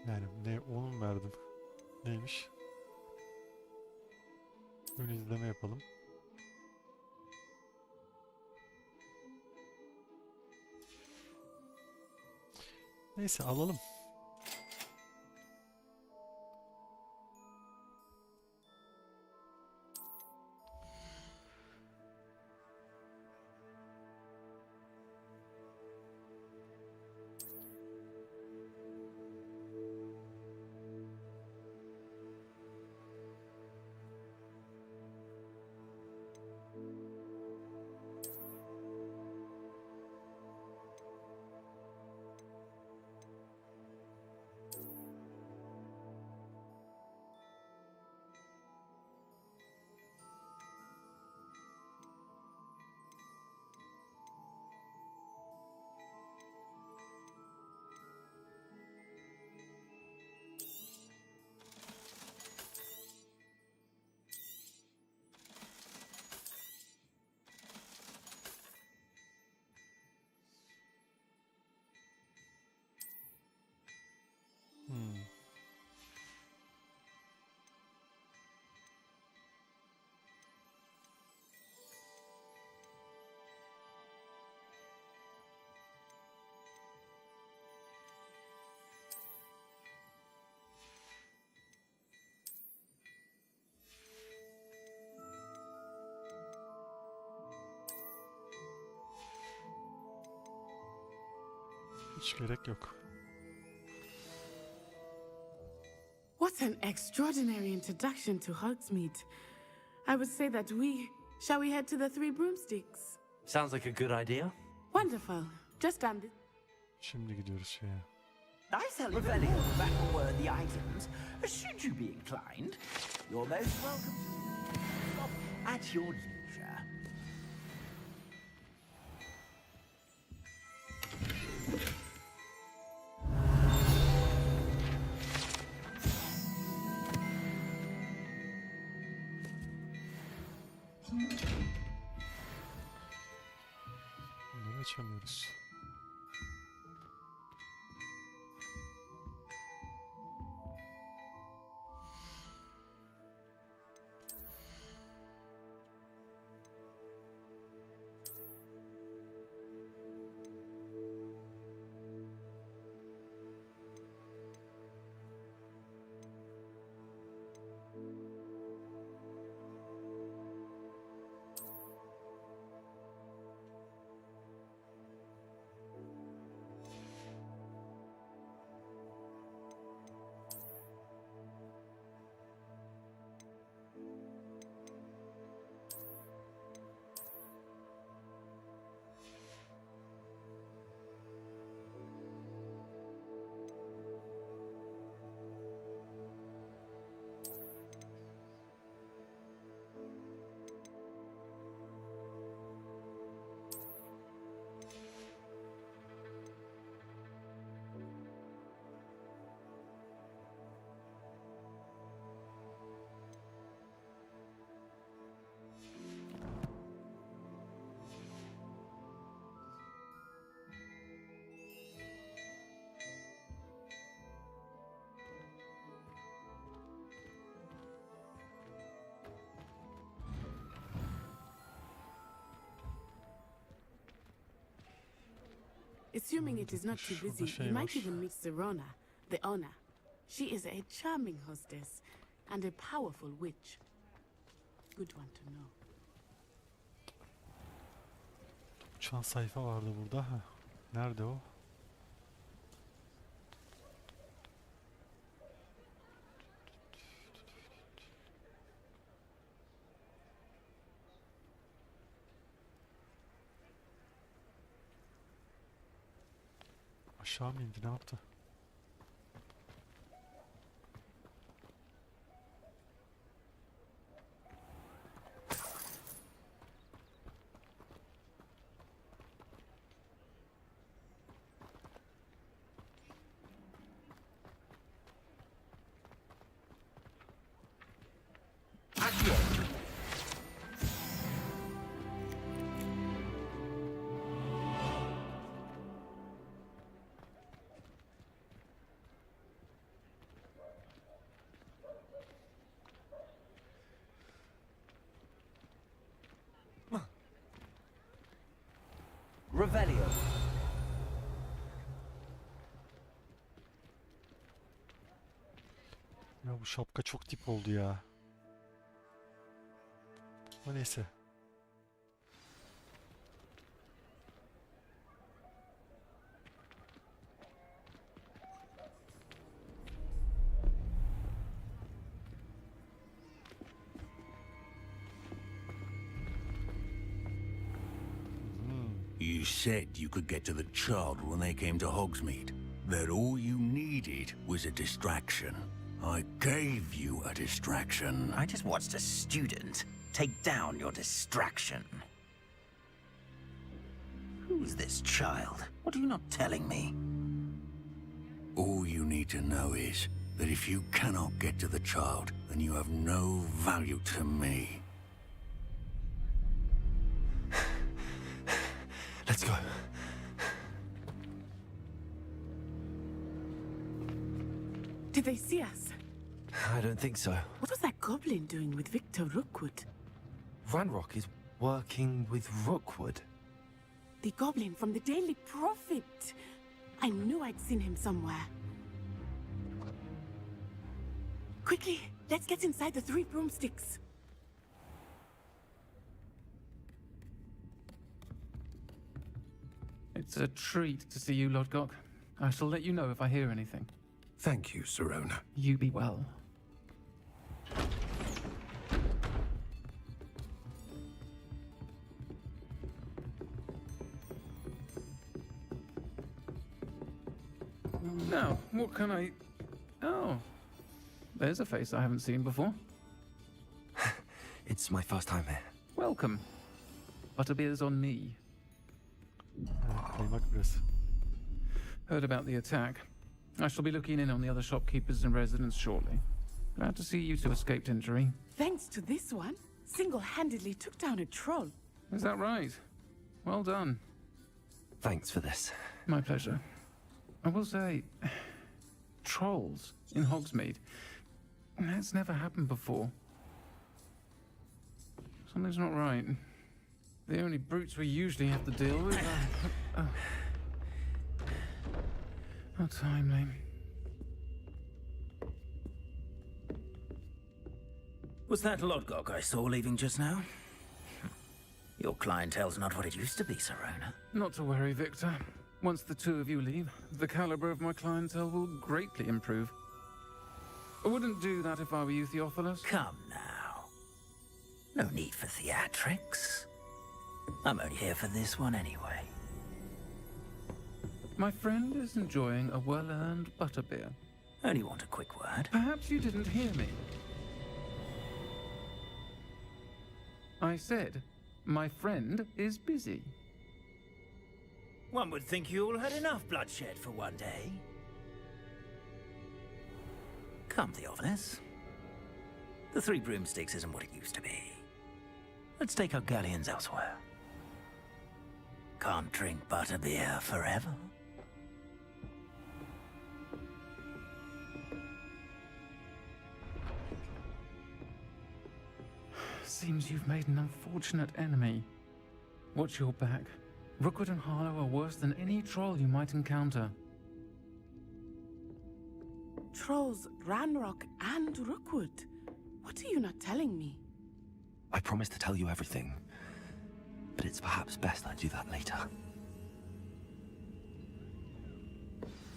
Speaker 1: Yani ne onu mu verdim? Neymiş? Ön izleme yapalım. Neyse alalım. Hiç gerek yok.
Speaker 3: What an extraordinary introduction to Hogsmeade. I would say that shall we head to the Three Broomsticks?
Speaker 16: Sounds like a good idea.
Speaker 3: Wonderful. Just down this.
Speaker 1: Şimdi gidiyoruz şeye.
Speaker 10: I sell Revelio battle-worthy items. Should you be inclined, you're most welcome to stop at your leisure.
Speaker 1: Bunları açamıyoruz.
Speaker 3: Assuming it is not too
Speaker 1: Şurada
Speaker 3: busy,
Speaker 1: şey
Speaker 3: you might
Speaker 1: var.
Speaker 3: even meet Serona, the owner. She is a charming hostess and a powerful witch. Good one to know.
Speaker 1: Uçan sayfa vardı burada. Heh. Nerede o? Aşağı mı indi? Ne yaptı?
Speaker 10: Revelio.
Speaker 1: Ya bu şapka çok tip oldu ya. Ama neyse.
Speaker 5: You said you could get to the child when they came to Hogsmeade. That all you needed was a distraction. I gave you a distraction.
Speaker 12: I just watched a student take down your distraction. Who's this child? What are you not telling me?
Speaker 5: All you need to know is that if you cannot get to the child, then you have no value to me.
Speaker 16: Let's go.
Speaker 3: Did they see us?
Speaker 16: I don't think so.
Speaker 3: What was that goblin doing with Victor Rookwood?
Speaker 16: Ranrock is working with Rookwood.
Speaker 3: The goblin from the Daily Prophet. I knew I'd seen him somewhere. Quickly, let's get inside the 3 broomsticks.
Speaker 17: It's a treat to see you, Lodgok. I shall let you know if I hear anything.
Speaker 13: Thank you, Serona.
Speaker 17: You be well. Now, what can I... Oh, there's a face I haven't seen before.
Speaker 16: It's my first time here.
Speaker 17: Welcome. Butterbeer's on me.
Speaker 1: Kaymak biraz.
Speaker 17: Heard about the attack. I shall be looking in on the other shopkeepers and residents shortly. Glad to see you two escaped injury.
Speaker 3: Thanks to this one, single-handedly took down a troll.
Speaker 17: Is that right? Well done.
Speaker 16: Thanks for this.
Speaker 17: My pleasure. I will say, trolls in Hogsmeade. That's never happened before. Something's not right. The only brutes we usually have to deal with are... How timely.
Speaker 12: Was that Lodgok I saw leaving just now? Your clientele's not what it used to be, Serona.
Speaker 17: Not to worry, Victor. Once the two of you leave, the caliber of my clientele will greatly improve. I wouldn't do that if I were you, Theophilus.
Speaker 12: Come now. No need for theatrics. I'm only here for this one anyway.
Speaker 17: My friend is enjoying a well-earned butterbeer.
Speaker 12: Only want a quick word.
Speaker 17: Perhaps you didn't hear me. I said, my friend is busy.
Speaker 12: One would think you all had enough bloodshed for one day. Come, Theophilus. The 3 broomsticks isn't what it used to be. Let's take our galleons elsewhere. Can't drink butterbeer forever.
Speaker 17: Seems you've made an unfortunate enemy. Watch your back. Rookwood and Harlow are worse than any troll you might encounter.
Speaker 3: Trolls, Ranrock, and Rookwood. What are you not telling me?
Speaker 16: I promised to tell you everything, but it's perhaps best I do that later.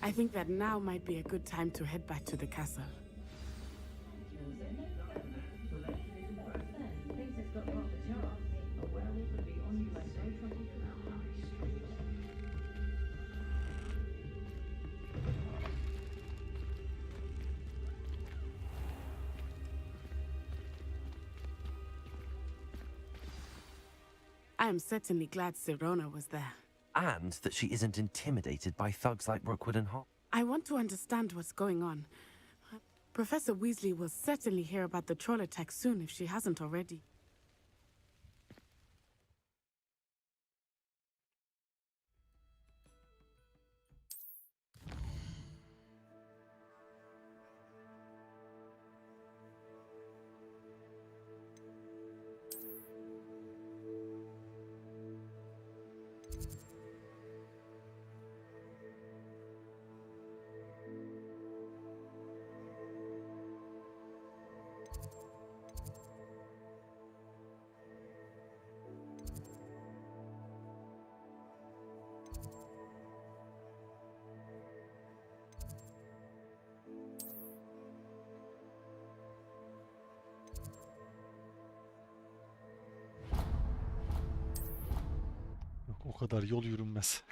Speaker 3: I think that now might be a good time to head back to the castle. I am certainly glad Sirona was there.
Speaker 16: And that she isn't intimidated by thugs like Rookwood and Harlow.
Speaker 3: I want to understand what's going on. Professor Weasley will certainly hear about the troll attack soon if she hasn't already.
Speaker 1: Yok, o kadar yol yürünmez.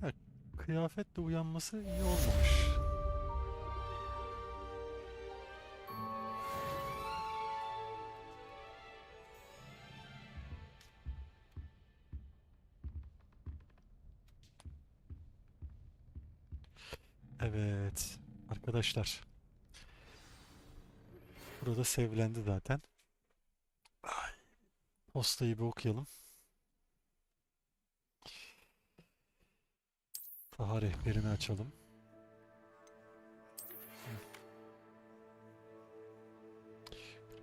Speaker 1: Ha, kıyafetle uyanması iyi olmamış. Evet arkadaşlar. Burada sevlendi zaten. Ay, postayı bir okuyalım. Daha rehberini açalım.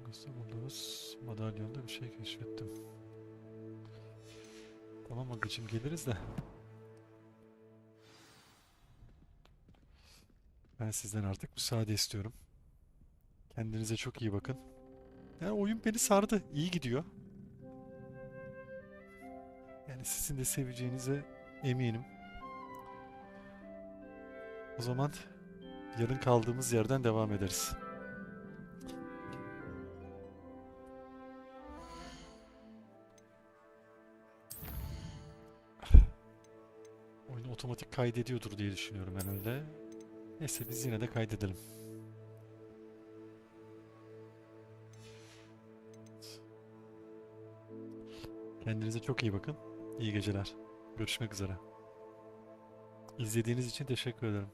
Speaker 1: Nasıl bulduğumuz madalyonda bir şey keşfettim. Tamam agacım geliriz de. Ben sizden artık müsaade istiyorum. Kendinize çok iyi bakın. Yani oyun beni sardı. İyi gidiyor. Yani sizin de seveceğinize eminim. O zaman yarın kaldığımız yerden devam ederiz. Oyun otomatik kaydediyordur diye düşünüyorum herhalde. Neyse biz yine de kaydedelim. Kendinize çok iyi bakın. İyi geceler. Görüşmek üzere. İzlediğiniz için teşekkür ederim.